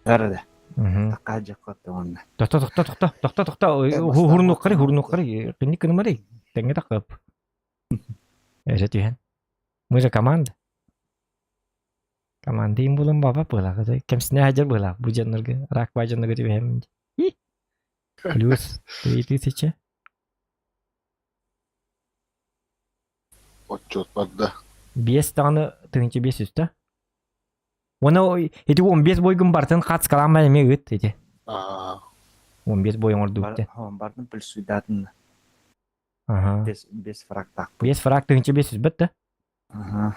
Әрді. Таққа жаққатты онна. Тоқта. Хурнуқ қари. Қынны кынымарай. Тәңге тақып. Әжі түйен. Мы же команда. Команда им болын баба была. Кемсіне әжір была. Бұ жаннырғы. Рак ба жаннырғы деп әмін. Плюс 3000. Отчет подда. 5 таны тыңчы 500 та. Оны эти 15 бойгын бартын қатыс каламай эме өт эти. 15 бойың орду өтті. Бардың піл суйдатын. Ага. 5 фраг тақ. 5 фраг тыңчы 500 бітті. Ага.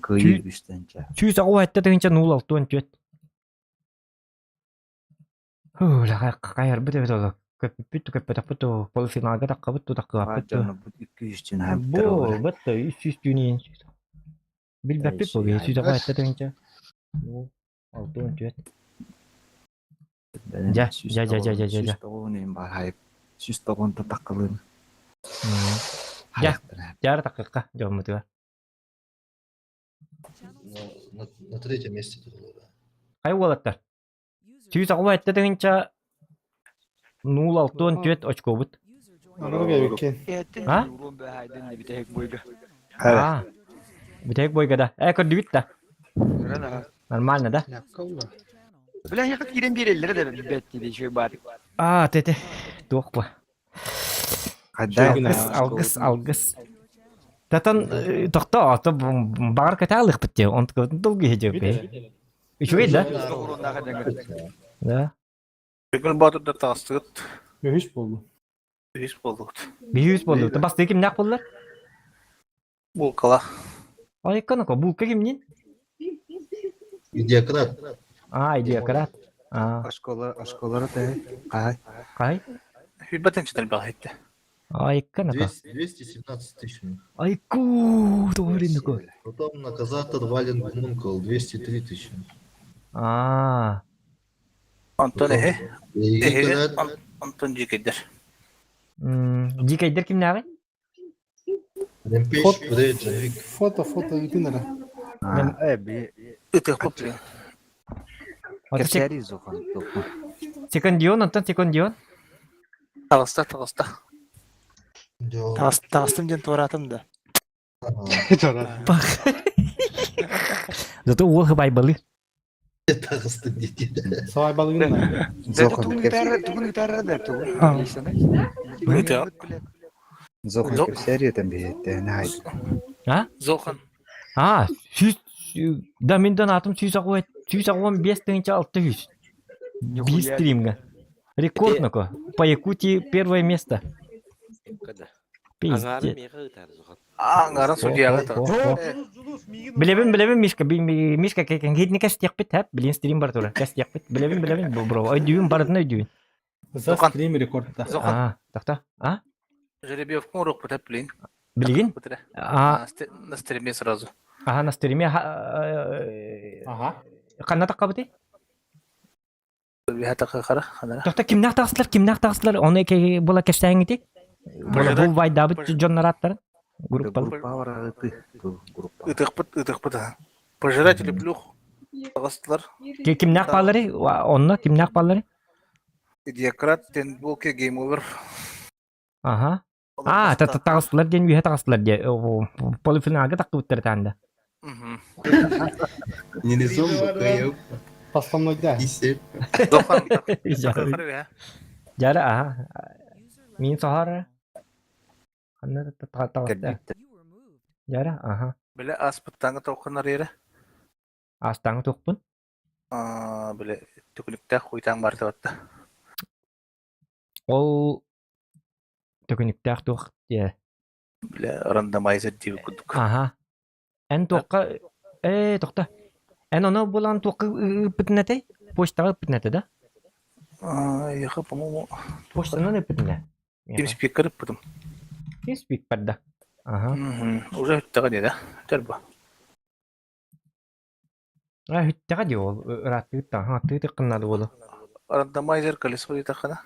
Көйі бүштенче. 200 ағу әтті тыңчы 06 өт. Ла қайыр біті біті олы. Көппіті полуфиналға таққа бұтты таққа бұтты. Бұд 200 тен әбіттер олы. Бұ, бұтты 300 түйінен. Біл бәппі бұл, 200 ағу әтті тыңчы. 6 өт. Ja. 190 бар хайып. 190 таққылын. Жары таққыққа, жоғымытыға. На третьем месте. Қай олаттар? 200 ағу әтті тыңчы 06 очко бұт. А? Бітек бойға да. Көрді бит да. Нормально да? Бля, я как ирем берелер да бетти де шой бар. Тете. Тоқ ба. Алгыс. Татан тоқта аты бағар каталық бітте. Онты көтін долғы хеджек бе. Үшуге да? Да. Бегіл батырда тастығыт. Үш болды. Бейюз болды. Басты кім нақ болдылар? Бұл қала. Айқаны ко, бұл кімнен? Идиократ. Идиократ. Ашколары да. Қай? Хүлбәтен четел баға етті. Айқаны ко. 217 тысяч. Айку, тоғырынды ко. Потом на Казатор Вален Гумункол 203 тысячи. Антон Антон Жикейдер. Жикейдер кім нағы? Ремпейш, Брейджа. Фото ütünere. Үтік бұплен. Кесери зоған. Секундион, Антон, секундион. Тағыста. Тағыстым ден торатым да. Зато ол хыбай балы. Тағыстым ден. Савай балығын да. Зоған кесери тен бейетті. Зохан. Да, мен донатым 115 тыңча 600. Без стримга. Рекордно ко. По Якутии первое место. Пиздец. Аңғарын судьяға тағыз. Білебін, Мишка кәкен кетіне кәстек бет, білен стрим бар тұра. Кәстек бет, білебін, бро. Өйдуін бардына өйдуін. За стрим рекордта. Тақта. Жеребьев кон рук бітіп білейін. Білген? На стриме сразу. На стриме. Қанна таққа біте? Таққа қара. Тақта кімнақ тағыстылар? Оны бола кәштәйін ете? Бұл вайда біт жонлар аттарын? Группа. Үтік бұт. Пожиратели плюх. Тағыстылар. Кімнақ балары? Онына кімнақ балары? Идиократ, тен болке гейм овер. Тағыстылар ден үйе тағыстылар де. Полифиналға таққы бүттір тәнді. Не несом, бақайып. Пастамнойда. Зохан таққы. Жары, Мен сағары. Ханна тата. Кэлбит. Яра, ага. Биле аспыттаңы тоқынар ері. Астаңы тоқпын. Биле түкілікті хуйтаң барды отты. Ол төкүнүктәк тоқ. Е. Биле рандомайзер дейбі күдік. Ага. Эн тоққа тоқта. Эн оны булан тоққа үппітінәтей? Почтаға үппітінәті да? Яқы, по-моему, Почтанан үппітінә. TeamSpeaker бұдым. TeamSpeak бәрді. Ага. Уже үттіға деді. Өтер бұ. Хүттіға де ол. Ратты үттіға. Ха, түйті қыннады болу. Рандомайзер колесо дейді қана.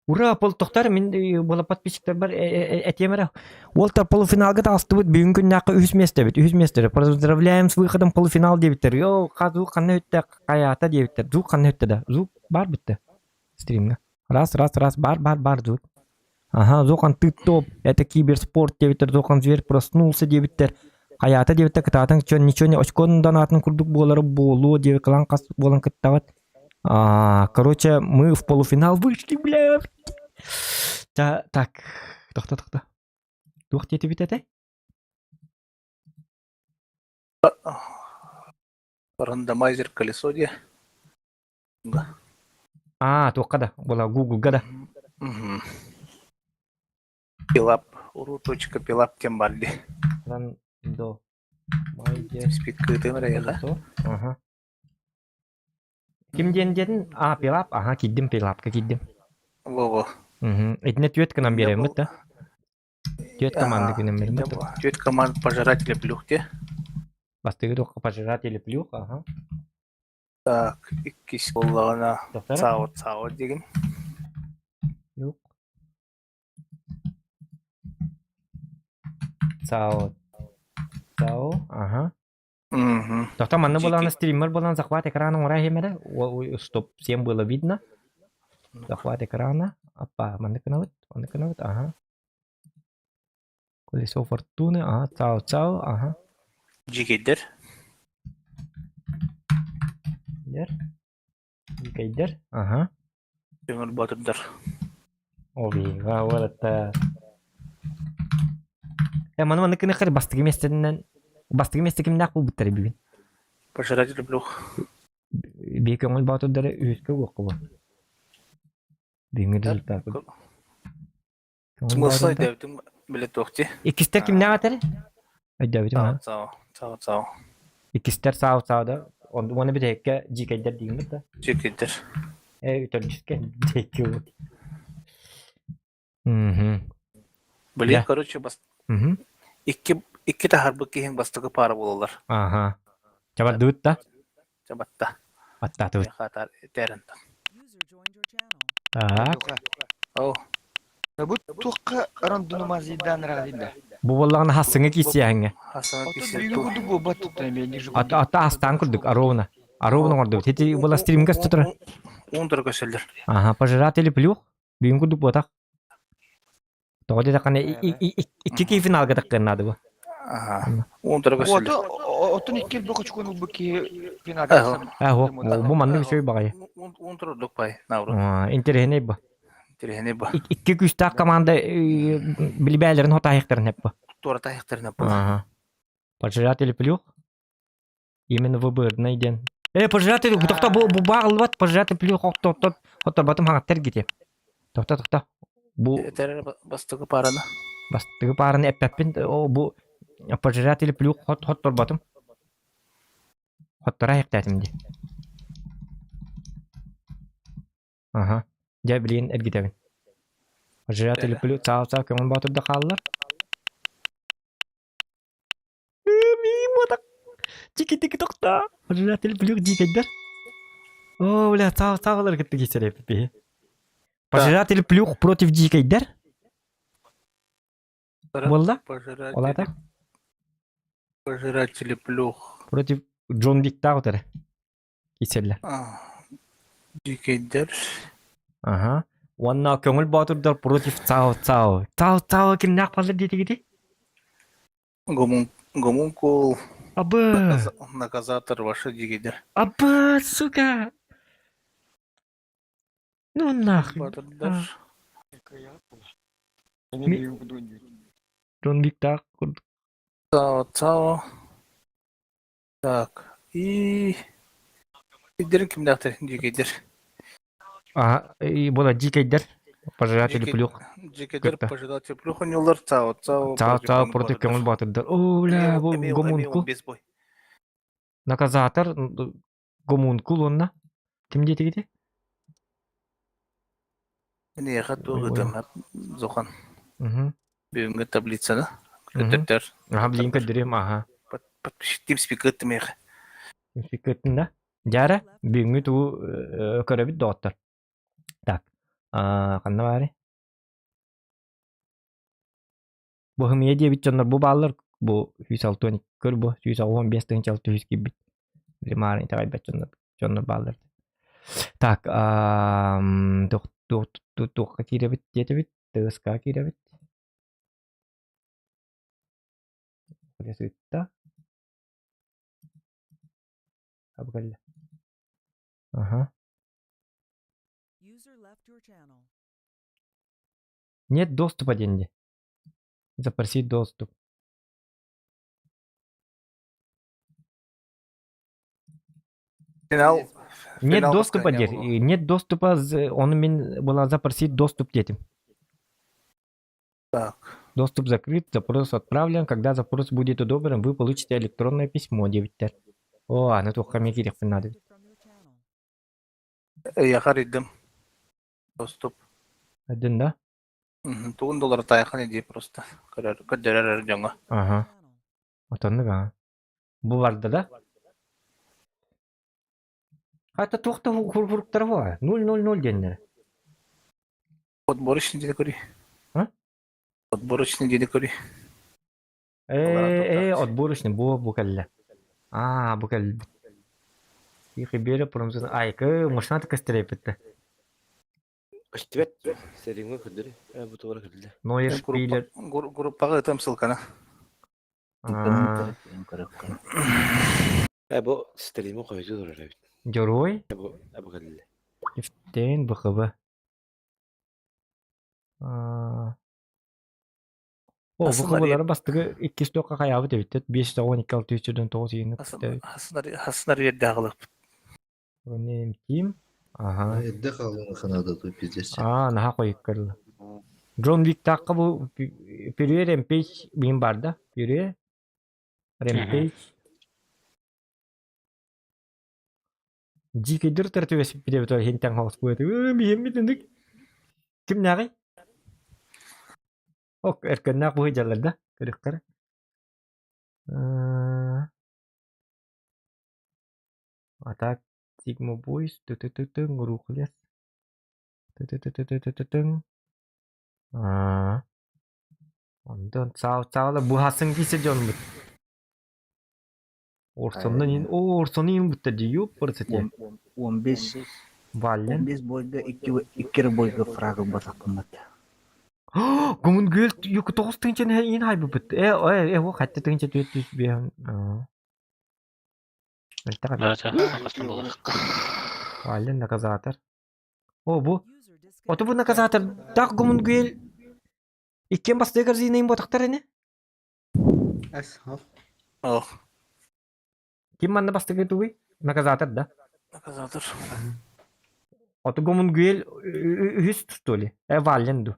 Ура, пол тоқтар, мен бола подписчиктер бар, әтемері. Уолтер полуфиналға да асты бұд, бүгін күннақы үз местер. Поздравляем с выходом в полуфинал, дебіттер. Йо, қазу қанны өтті қаята, дебіттер. Зу қанны өтті да. Зу бар бітті. Стримға. Раз, бар, зу. Ага, зуқан ты топ. Это киберспорт, дебіттер. Зуқан зверь проснулся, дебіттер. Қаята, дебіттер, кытатын ничего не очконың данатын күрдік болары болу, дебіт қылан қас болан кыттағат. Короче, мы в полуфинал вышли, бля. Так. Тохта. Тух тебе бит Рандомайзер колесо де. Тух да. Была Google гада. Пилап. Уру.пилап тем балли. Рандо. Спик кыты мырайға. Ага. Кимден дедin? Пилап. Ага, киддим пилапка киддим. Во. Этне түйет кынан берем да. Түйет команды кынан берем да. Түйет команд пожиратели плюхте. Бастыгы тоққа пожиратели плюх, ага. Так, иккис боллағына цао деген. Плюх. Цао, ага. Тоқта манны болағына стример болған захват экрана орай хемеді. Стоп, всем было видно. Захват экрана. Опа, манны кынавыт, ага. Колесо фортуны, ага, цао, ага. Жигейдер. Жигейдер, ага. Жеңіл батырдар. Овиға, олатта. Маны кыны қыр бастығы месті кімді ақыл бұттары бүгін? Пожиратели плюх. Бек өңіл батырдары үйіскі өққы бұл. Бүгінгі результат бұл. Смысл дәуітім білет оқты. Икістер кімді ағатары? Дәуітім, Цао. Икістер сау да. Оны бір әкке жекейдер дейін бұд да? Жекейдер. Өтіргіске жекей өт. Біле, короче, Икки тахарбы кейін бастығы пары болалар. Ага. Чабат дуыт да? Чабатта. Батта дуыт. Хатар этерінді. Так. Оу. Бұл тоққа рандомайзердан рағдында. Бұл болағына хасыңы кейсі яңы. Хасыңы кейсі. Ото күді бұл баттыттан мен не жүгін. Ата астан күрдік, аровына. Аровына орды. Тети бола стримға сұтыры. Ондыр көселдер. Ага, пожиратели плюх. Бүйін күрдік ботақ. Тоғыды тақаны iki finalga таққанады бұл. Ага. Ондыр көселдер. Отын иккел бұл қычкон бұл ки финалга. Бұл манның сөй бағай. Ондыр ұлдық бай. Интерехіне бұл. Iki күстақ команда білбәлерін хота аяқтарын әп бұл. Тора таяқтарын әп бұл. Пожиратели плюх. Именно выбор найден. Пожиратели, тоқта бұл бағыл бат. Пожиратели плюх хоттар батым хаңаттар кете. Тоқта. Этер бастығы параны. Бастығы параны әп-әппен. Бұл пожиратели плюх хоттар батым. Хоттар аяқтатымды. Ага. Жай білген әргетегін. Пожиратели плюх цау көңіл батырды қалылар. Тики-тики тоқта. Пожиратели плюх жекейдер. Бля, цау-цауылар кетті кесер әппе. Пожиратели плюх против жекейдер. Болды? Олады? Пожиратели плюх. Против Джон Викта отыр. Кесерлер. Жекейдер. Ага. Онна көңіл батырдар против цау-цау. Цау-цау кімді ақпалыр дейді? Гомункул. Абы. Наказатор ваши жекейдер. Абы, сука. Ну нахрен. Батырдар. Джон Вик так курдук. Цао. Так. И... Идерин кимдактыр, жигейдер. Ага, и была дикайдер. Пожиратели плюх. Жигейдер Кытта. пожиратель плюханьолар, цао, цао. Цао против көңіл батырдар. Оля, бұл гомункул. Бесбой. Наказатор гомункул онна. Ким дети кете? Не, я хочу гыдым, Зохан. Мгм. Бүгүнкү таблицаны. Мгм. Көтөттөр. Ага, блин, кадырым, ага. Тимспик ыттым эха. Фикеттин да. Жара, бүгүнгү туу көрөбүт доктор. Так. Кандай баары? Бу хымия дебит жоннор бу баалар бу 162 көр бу 115 тыңчал 100 кибит. Лимарын тагай бет жоннор баалар. Так, тух киребит жетебит, тыска киребит. Пресытта. Абгалля. Ага. Нет доступа деньги. Запросить доступ. Финал. Нет Финал доступа баскания дер. было. Нет доступа, он мен была запросить доступ детям. Так. Доступ закрыт, запрос отправлен. Когда запрос будет одобрен, вы получите электронное письмо, девиттер. О, аны тухкаме керек надо. Я харидым. Доступ. Один, да? Тугун доллар таяхан иди просто. Кадерер жаңа. Ага. Отонны га. Бу барды да? Хата тухта хуруктар var. 000 денler. Отбор ішінде көри. А? Отбор ішінде де көри. Отборочный, бу калла. Бу калла. Их бери промзын айкы машина кастрепетті. Ыштыбет, сериңе күрдүр. Бу тугра күрдүр. Нойер шпилер. Группаға өтім сылкана. Бу стримі койду дурар. Герой. Бу күрдүр. Ифтен бахыба. О, бахыбалары бастығы 200 тоққа қаябы дебеттет. 512-600-ден 900-ден. Хасынар ерді ағылып. Нем ким? Ага. Эдде қалың қанада той пиздес. Наха қойып кірді. Джон Вик таққа бұл Пюре Ремпейдж бейін бар да? Пюре Ремпейдж. Жикедір тәртібесі пидебі той хентен қауыс бұйды. Бейін бетіндік. Кім нағай? Ок, эркеннақ бұй жаларда. Көріқтары. Атак. Сигма бойс. Түтүтүтүң. Рухлес. Түтүтүтүтүтүтүң. Ondan sağla bu hasın giyse canım bu. Orsonun bu diyor pırsıtı. 15 Valen. 15 boyga 2 boyga fragı basakmadı. Gumun gül yok 9 tınçın yine hay bu bit. O hatta tınçı tüyüt bir. Valen nakazatır. Bu. Oto bu nakazatır. Tak gumun gül. İkken bastı garzine botaktar ne? Oh. Kim mana bastı gitu wi? Nakazatır da. Nakazatır. Oto gumun gül hüs tutuli. Valen du.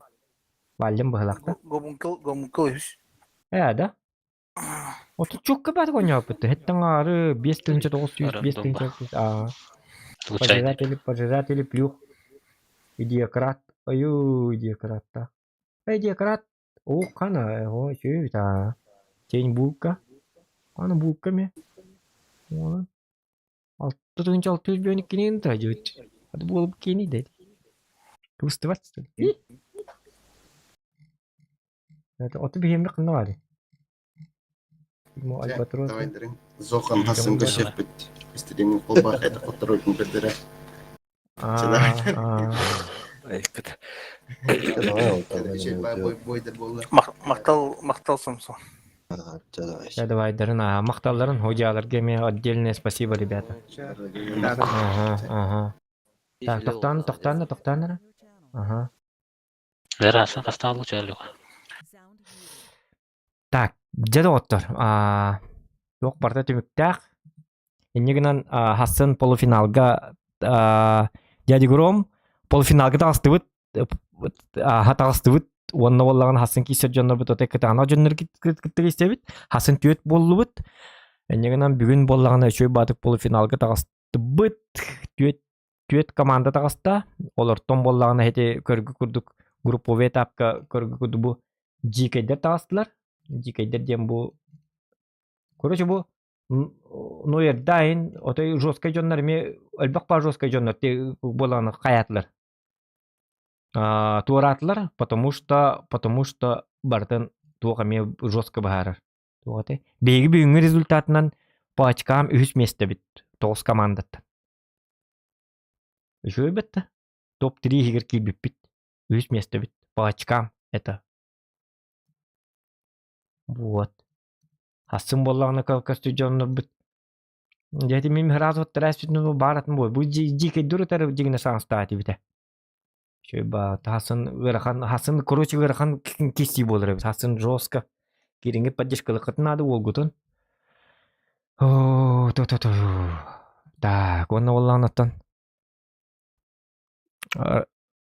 Valen bahalakta. Gomunkul hüs. Da. Oto çok kabar konya yaptı. Hetten ağrı 5 tınca 900 5 tınca. Пожиратели плюх. Идиократ. Идиократ-та. Идиократ. Қана, шөй та. Сен булка. Қана булка ме? Алты тыңча 600 бүйінік кенен тұра жөт. Ады болып кені деді. Күстіват стілі. Оты бейемді қылна бады. Альбатрос. Зохан хасынға шерпіт. Стриминг қолба қайда қоттыройдың білдірі. Мақтал Самсон. Давайдарын, мақталарын хожаларға мен отдельное спасибо, ребята. Так, тоқтаны. Вераса, поставил чарлю. Так, жада оттор. Yok barda tümüktaq. Enneginan Hassan polufinaалга Дяди Гром полуфиналга тагыстыбыт хатагыстыбыт онна боллаган Hassan кисер жоннор бут ота кытана жоннор киттегистебит Hassan түөт боллубут. Enneginan бүгүн боллаган өчөй батык полуфиналга тагыстыбыт түөт команда тагыста. Олортон боллаган хете көргү курдук групповый этапка көргү курду бу жикейдер тагыстылар. Жикейдер дем бу короче бу Нойердайн отой жесткой жоннор ме элбак па жесткой жоннор те боланы каятлар. Туаратлар, потому что бартын туга ме жестко бахарар. Тугате. Беги бүгүнгү результатынан по очкам 3 месте бит. 9 командат. Ещё бетте. Топ-3 игр килбит бит. 3 месте бит. По очкам это. Вот. Hassan боллагына калкасты жоннор бит. Jadi mim haraz hot teras bit no barat mo. Bu jike duru tar jigna sanstati bit. Şöyle Hassan короче верхан киси болар. Hassan жестко киринге поддержкалык надо олгутун. О, то. Так, онна боллагынаттан.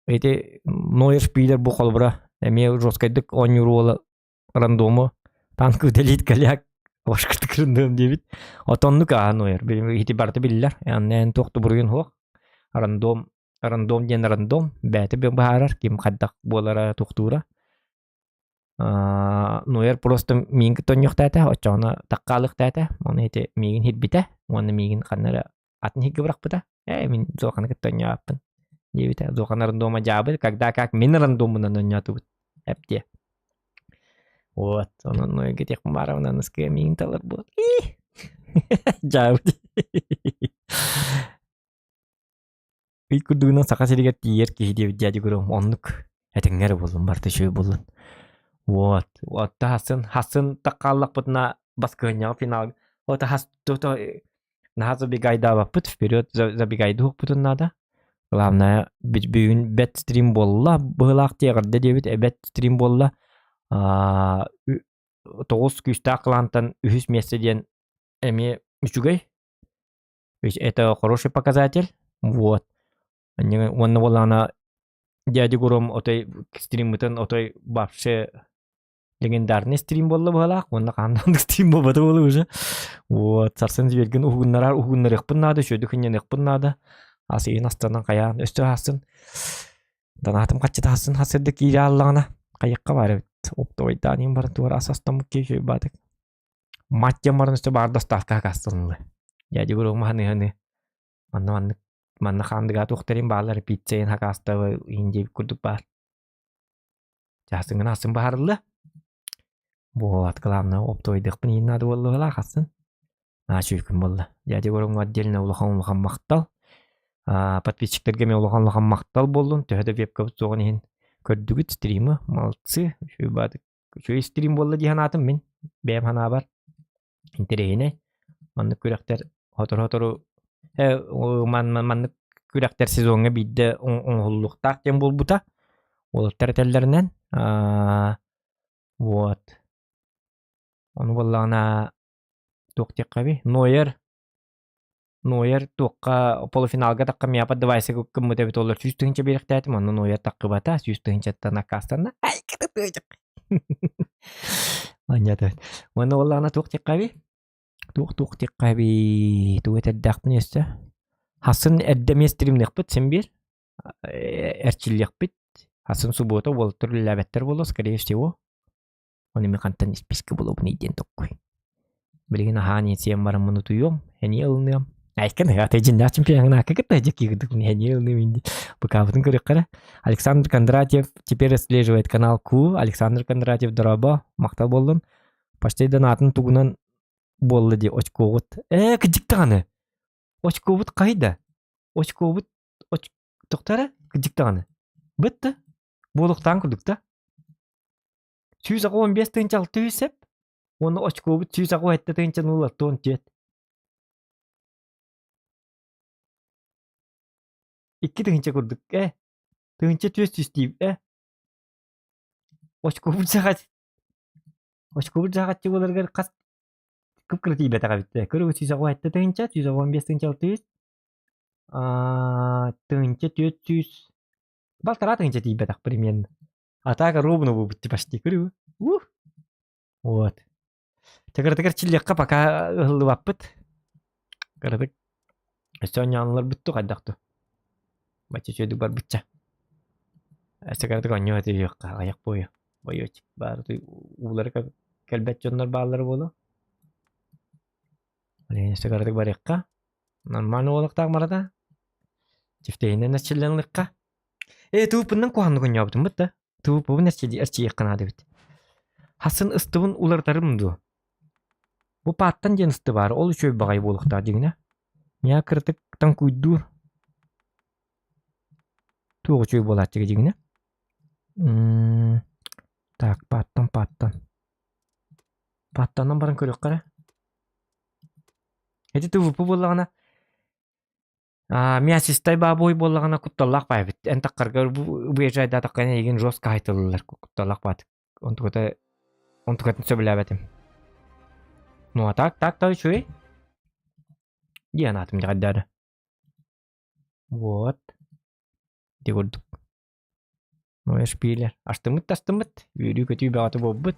Эти Нойер спилер бу колбура. Эме жесткойдык 10 евро рандому. Танк делит каляк. Башкыртык рандом дебит. Отоннук Нойер. Хити барты биллер. Yani тохту бургун хок. Рандом ден рандом. Бәте бе баарар. Ким каддак болара тохтура. Нойер просто мин тоньёк тата. Очона таккалык тата. Оны хити мигин хит бите. Оны мигин каннара атын хит гыбрак быта. Мин зоханы тоньяппын. Дебит. Зоханы рандома жабы. Когда как мин рандомына ноньятубыт. Эпте. Вот, он гетех маравна на скамейке талар был. Жауд. И кудуна сакасирига тиер кихиди Дяди Гром оннук. Этеңер болдун барты шөй болдун. Вот, Hassan таккаллак бутна баскыня финал. Вот то на забегайда вапыт вперед забегайду бутун надо. Главное бүгүн бет стрим болла, былак тегерде дебит бет стрим болла. 9 күстә кылантан 3 месседен эми үчүгөй. Это хороший показатель. Вот. Онна болана Дяди Гром отой стримитен отой вообще легендарный стрим болду бала. Онна кандай стрим болду уже. Вот. Сарсын берген угуннар ыкпын нады, шөдүкүнен ыкпын нады. Асыйын астанан кая өстө асын. Данатым качты асын хасырды кире аллагына. Кайыкка бар. Оптойдан им бар туар асастан кеше батык. Матча марнысты барда ставка кастынды. Дяди Гром ханы. Манна хандыга тухтарин балар питсейн хакаста инде курдук бар. Жасыңын асын барлы. Вот, главное оптойдык пнин надо болду ла хасын. Шүйкүн болду. Дяди Гром отдельно улахан мактал. Подписчиктерге ме улахан мактал болдун. Төһөдө вебка зогон көрдүгүт стримы молодцы. Шүй стрим болду диханатым мен. Бем хана бар. Интерейне. Манны күрәктер хотору манны күрәктер сезонга бидде оңгуллуктак тем болбута. Ол тәртелләреннән. Вот. Оны боллагына токтек каби. Нойер токка полуфиналга такка мияпа девайсы кыммы дебит олар 100-тыгынча беректәтим. Оны Нойер такка бата 100-тыгынча танакастанда. Ай, кытык. Анята. Оны боллагына токтек каби. Токтек каби. Туетәддәк несте. Hassan әддәме стримнек бит сен бир. Эрчиллек бит. Hassan суббота бол түрлі ләбәттер болу, скорее всего. Оны мен кантан списке болу бұны иден токкой. Білген ахани сен барым мұны туйом. Әне ылынам. Айкан ағаты жинда чемпионына кекетті әжеки күдік. Әне ылынам инде. Бұқабытын көрек қара. Александр Кондратьев теперь отслеживает канал Q. Александр Кондратьев дораба. Мақтал болдun. Почти донатын тугунан болды де очковыт. Кыжықтағаны. Очковыт қайда? Очковыт тоқтары кыжықтағаны. Бітті. Болуқтан күдікті. 115 тыңчал түйсеп. Оны очковыт 117 тыңчал нула тон тет. 2 тыңча күрдік. Тыңча төс түстейіп. Очковыт сағат Oskubur jagat çıgılargar kas kıpkırtı beta kabitte. Kırı sisa kuatta tınca, sisa 15 tınca 600. Tınca 400. Балтара тынча тибе так примерно. А так ровно будет почти кыру. Вот. Тегер чиллекка пока ылыбаппыт. Кырдык. Сегодня анлар бүттү кайдакту. Бача чөйдү бар бутча. Сегердик оньо эти юкка аяк бою. Бойоч. Барды улар келбет жоннор баалары болу. Ален сегердик бар якка. Нормально болуктак марада. Чифтейинен чилленликка. Tuğupundan kuhanlıkın yaptım bit da. Tuğupu nesçeli erçi yakınadı bit. Hasın ıstıvın ulardarımdı. Bu pattan jen ıstı var. Ol şöy bagay bolukta jigine. Ya kırtıktan kuydur. Tuğu şöy bolat jigine. Tak pattan. Pattandan barın körük kara. Hedi tuğupu bolağına. Мясистай бабой боллагана кутталлак байбит. Энтаккарга буежайда таккана еген жостко айтылылар кутталлак бат. Онтукатын сөбүлөбетим. Ну а так той чуй. Дианатым жагдары. Вот. Дегурдук. Ну я шпилер. Аштымыт. Үйрүү көтүү багаты болбут.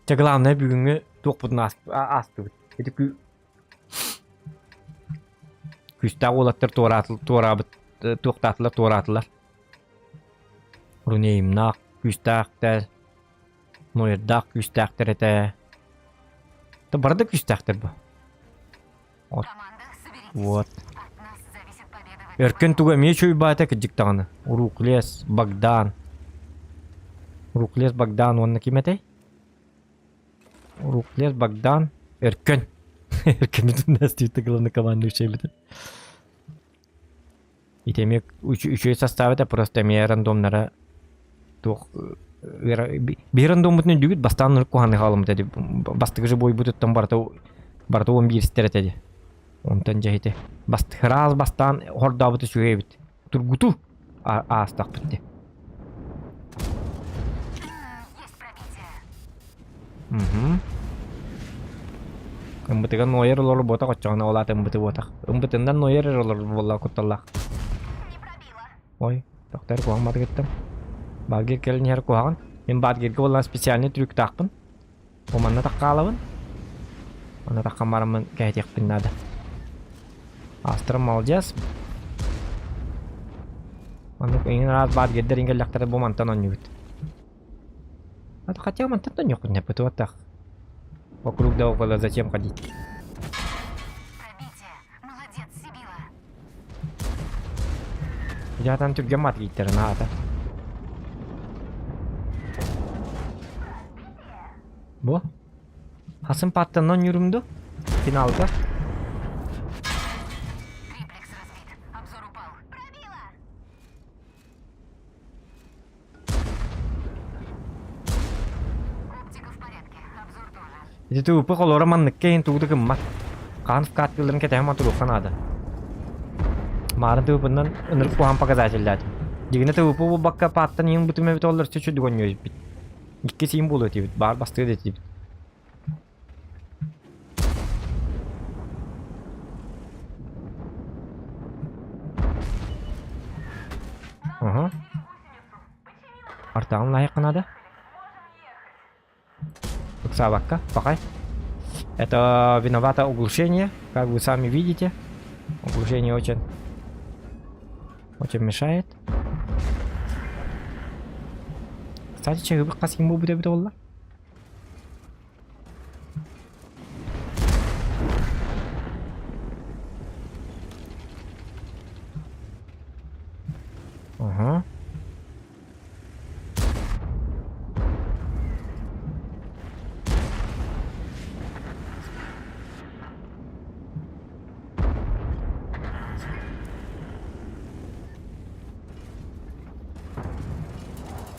Те главное бүгүнгү токпутун асты. Эдик Küstağ olaklar toğratılar. Runeyim nak küstağdır. Noyerdağ küstağdır ete. Da barada küstağdır bu. Вот. Erken tuğa miye çöy bağıta kıcık tağını. Urukles Bagdan onunla kimete? Urukles Bagdan Erken. Erken bütün nesli tıkılanı kamanlı şey bitir. Итемек үчөө составыда просто эме рандомнара тух бир рандомдун дүгүт бастан куханы халым деди бастыгы же бой бутуттан барта 11 стеретеди онтан жайте раз бастан хордабыты сүгебит тургуту астак битти Ымбытыган ноер олор бота коччоона олат ымбыты бота ымбытындан ноер олор болла кутталлак Ой, доктор куамады кеттим. Багир келин хер куаган. Мен багирге болған специальный трюк тақпын. Оманна таққа алабын. Ана таққа марамын кәйтекпін нады. Астырым алжас. Аны ең раз багирдер ингеллектері бомантан он юбит. А то хотя мантан yok не пыту атақ. Вокруг да около зачем ходить? Jatan tüp gemat gitter nada. Bu? Hasım pattandan yürümdü. Finalda. Itu upu kalau orang menekein tuh gemat. Kan katilin kita hemat tuh kan ada. Марын тыпынан ыныр куан пага зачылдат. Дигине тыпы бакка паттан ең бутуме бит олар чөчү дүгөннөй бит. Икки сим болот бит. Бар басты дет бит. Ага. Артагын лайыкынады. Собака, покай. Это виновато оглушение, как вы сами видите. Оглушение очень мешает. Кстати, чего бы касим был бы доллар? Ага.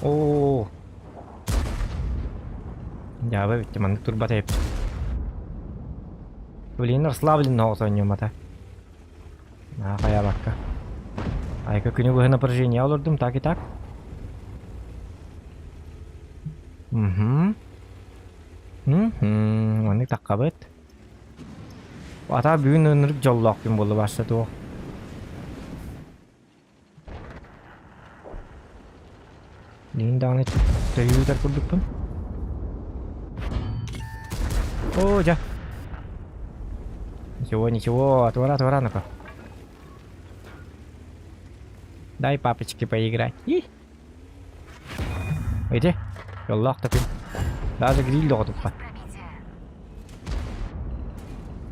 О. Ya be bitti mandık turbat hep. Блин, расслаблен на нем это. Кая бакка. Ай как у него напряжение алырдым так и так. Onu takkabet. Ata büyün ınırık jollaq gün bolu başladı o. Neyin dağını töyüyüder kurduk bun? О, ja. Ничего, твора, ну-ка. Дай папочке поиграть. Иди. Йоллах такой. Даже гриль доғдық па.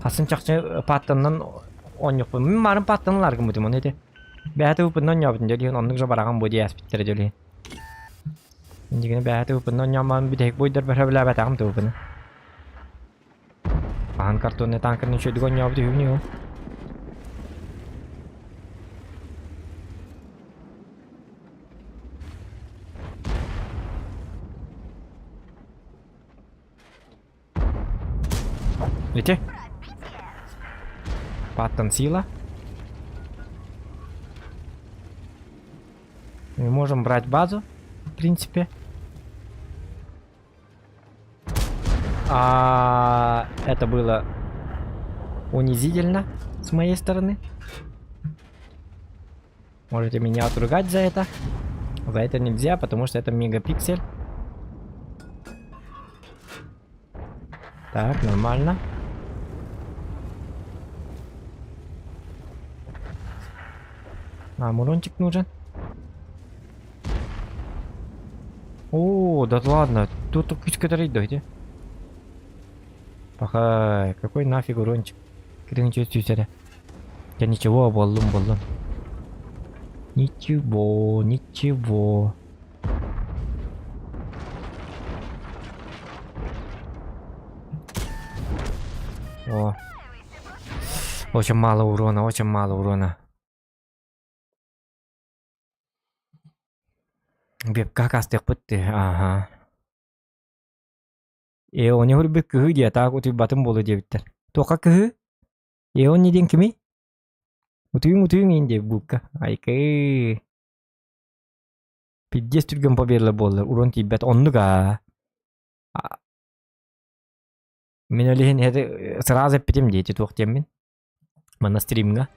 Хасын чақчы паттаннан он жоқ па. Мен марын паттанлар кім бұдым, оны еде. Бәйті ұпыннан ябдың жөлейін, онның жа бараған бойды яспиттері жөлейін. Ендігіне бәйті ұпыннан ябман бүдек бойдар бір әбілі әбәтағым ты ұпыны. Bahan kartonnya tangkernya sudah gonyol di sini oh. Видите? Паттон сила. Мы можем брать базу, в принципе. Это было унизительно с моей стороны. Можете меня отругать за это. За это нельзя, потому что это мегапиксель. Так, нормально. Мурончик нужен. О, да ладно. Тут кучка дойдет. Ага, какой нафиг урончик. Я ничего, боллум. Ничего. О. Очень мало урона. Бепка кастых пытты, ага. Он не говорит, где так вот и батом было девять. Только кы? Он не день кеми? Мутуем инде бука. Айка. 50 түргөн победа болду. Урон тибет оннуга. Мен элеген эти сразу питем дейти токтем мен стримга.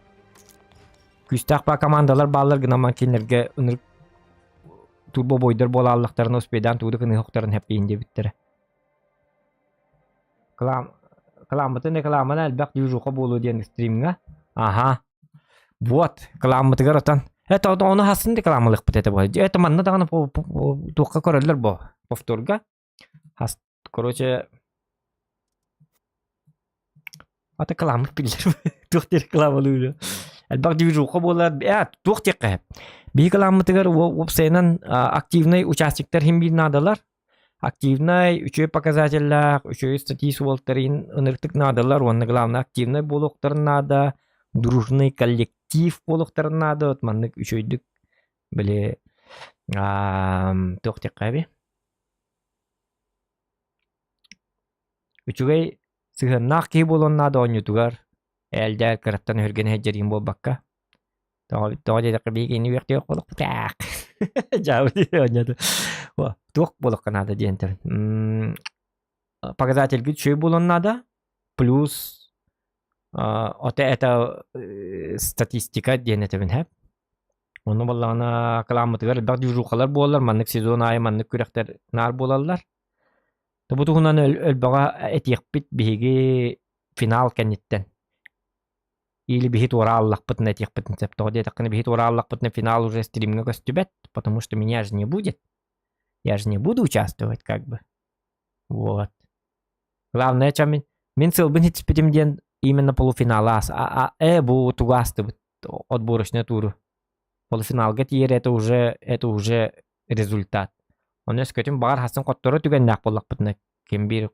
Күстак па командалар баллар гына макинерге ыныр турбо бойдор болалыктарын оспедан туду кыны хоктарын хеппейинде биттер. Каламаты каламана албак движуха болу диен стримга. Ага. Вот, каламаты гаратан. Это оны хасын каламалык бит это бой. Это манна дагана токка көрөлөр бо. Повторга. Хас, короче, ата каламык билер. Токтер каламалуу. Албак движуха болар. Токтек. Би каламатыгар опсайнан активный участниктер химбир надалар. Активный, üçü показателлер, üçü статистикаларын ыныртык надалар, онны главный активный болуктар нада, дружный коллектив болуктар нада, отманнык üçüydük биле токтек каби. Üçügey сыгыннак ки болон нада онютугар, элде кыраттан өрген хеджерин болбакка. Тоғады да қыбейгені өкте қолық бұтақ. Жауды ойнады. Тоқ болық қанады дейінтір. Показатель күт шөй болын нада. Плюс это статистика дейінетівін әп. Оны болағына қыламытығар. Бақ дүйжуқалар болалар. Маннық сезон айы, маннық көректер нар болалар. Бұты құнан өлбаға әтек бит бейге финал кәнеттен. Или бихит ураллах пытна этих пытнцев. Тогда так не бихит ураллах пытна финал уже стримга костюбет, потому что меня же не будет. Я же не буду участвовать, как бы. Вот. Главное, чем мен сылбын хитспетим ден именно полуфинала. Бу тугасты отборочную туру. Полуфинал гетир это уже результат. Он ескетим бар хасын коттору түгеннак боллак пытна кем бир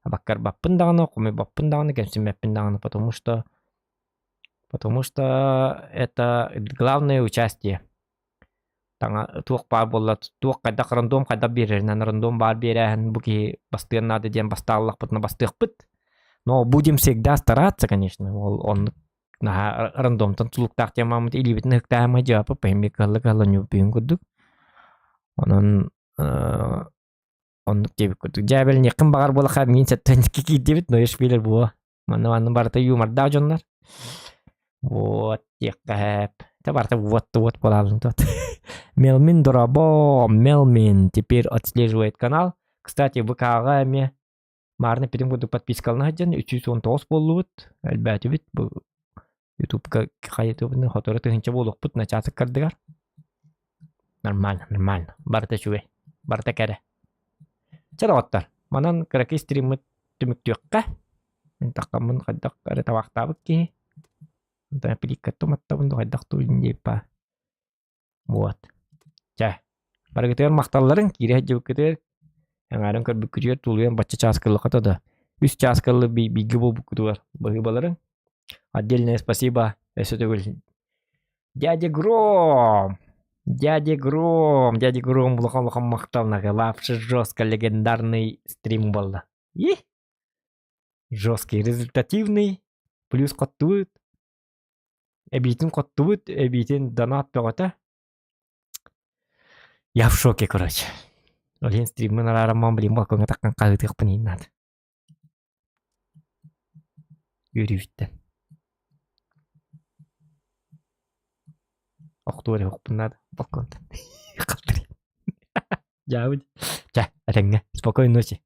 баккар баппын даганы, куме баппын даганы, кемсин баппын даганы, потому что это главное участие. Тух бар боллат, тух кайдак рандом кайда берернен рандом бар берен, буки бастыр надо ден басталлах пытна бастых пыт. Но будем всегда стараться, конечно. Он на рандомтан тулуктак темамыт или бит ныктамы жапы пемби каллы калланю пин кудук. Онон оннук дебит көрдүк. Жабел некин багар болаха мен сеттен кики дебит, но ешпилер бу. Маны барта юмарда жоннар. Вот, якап. Та барта вот болалын тот. Мелмин Дорабо, Мелмин теперь отслеживает канал. Кстати, ВК-га эме марны пидим году подпискалына жан 319 болуут. Әлбәте бит бу YouTube-га кайытыбын хоторы тыгынча болук начасы кырдыгар. Нормально. Барта чуе. Барта кәре. Чараттар. Манан караки стримит түмүктүккә. Мен таккамын кайдак кары табактабык ки. Да пиликкатты маттабын кайдак туйндепа. Вот. Ча. Баргытыр макталларын кире жөкөтөр. Яңарын көрбүкүрүр тулуян бачча часкылы катады. 3 часкылы биги болбукутуар. Быгы баларын. Отдельное спасибо. Дядя Гром булхан мактал нагалапшы жестко легендарный стрим болды. Жесткий, результативный, плюс коттует. Эбитин коттует, эбитин донат тоғыта. Я в шоке, короче. Олен стримы нарараман білем балконға таққан қағытық пынейін нады. Үйревіттен. Оқтуары оқпынады балконда. Қалтыры. Жауыд. Ча, әтәңе. Спокойной ночи.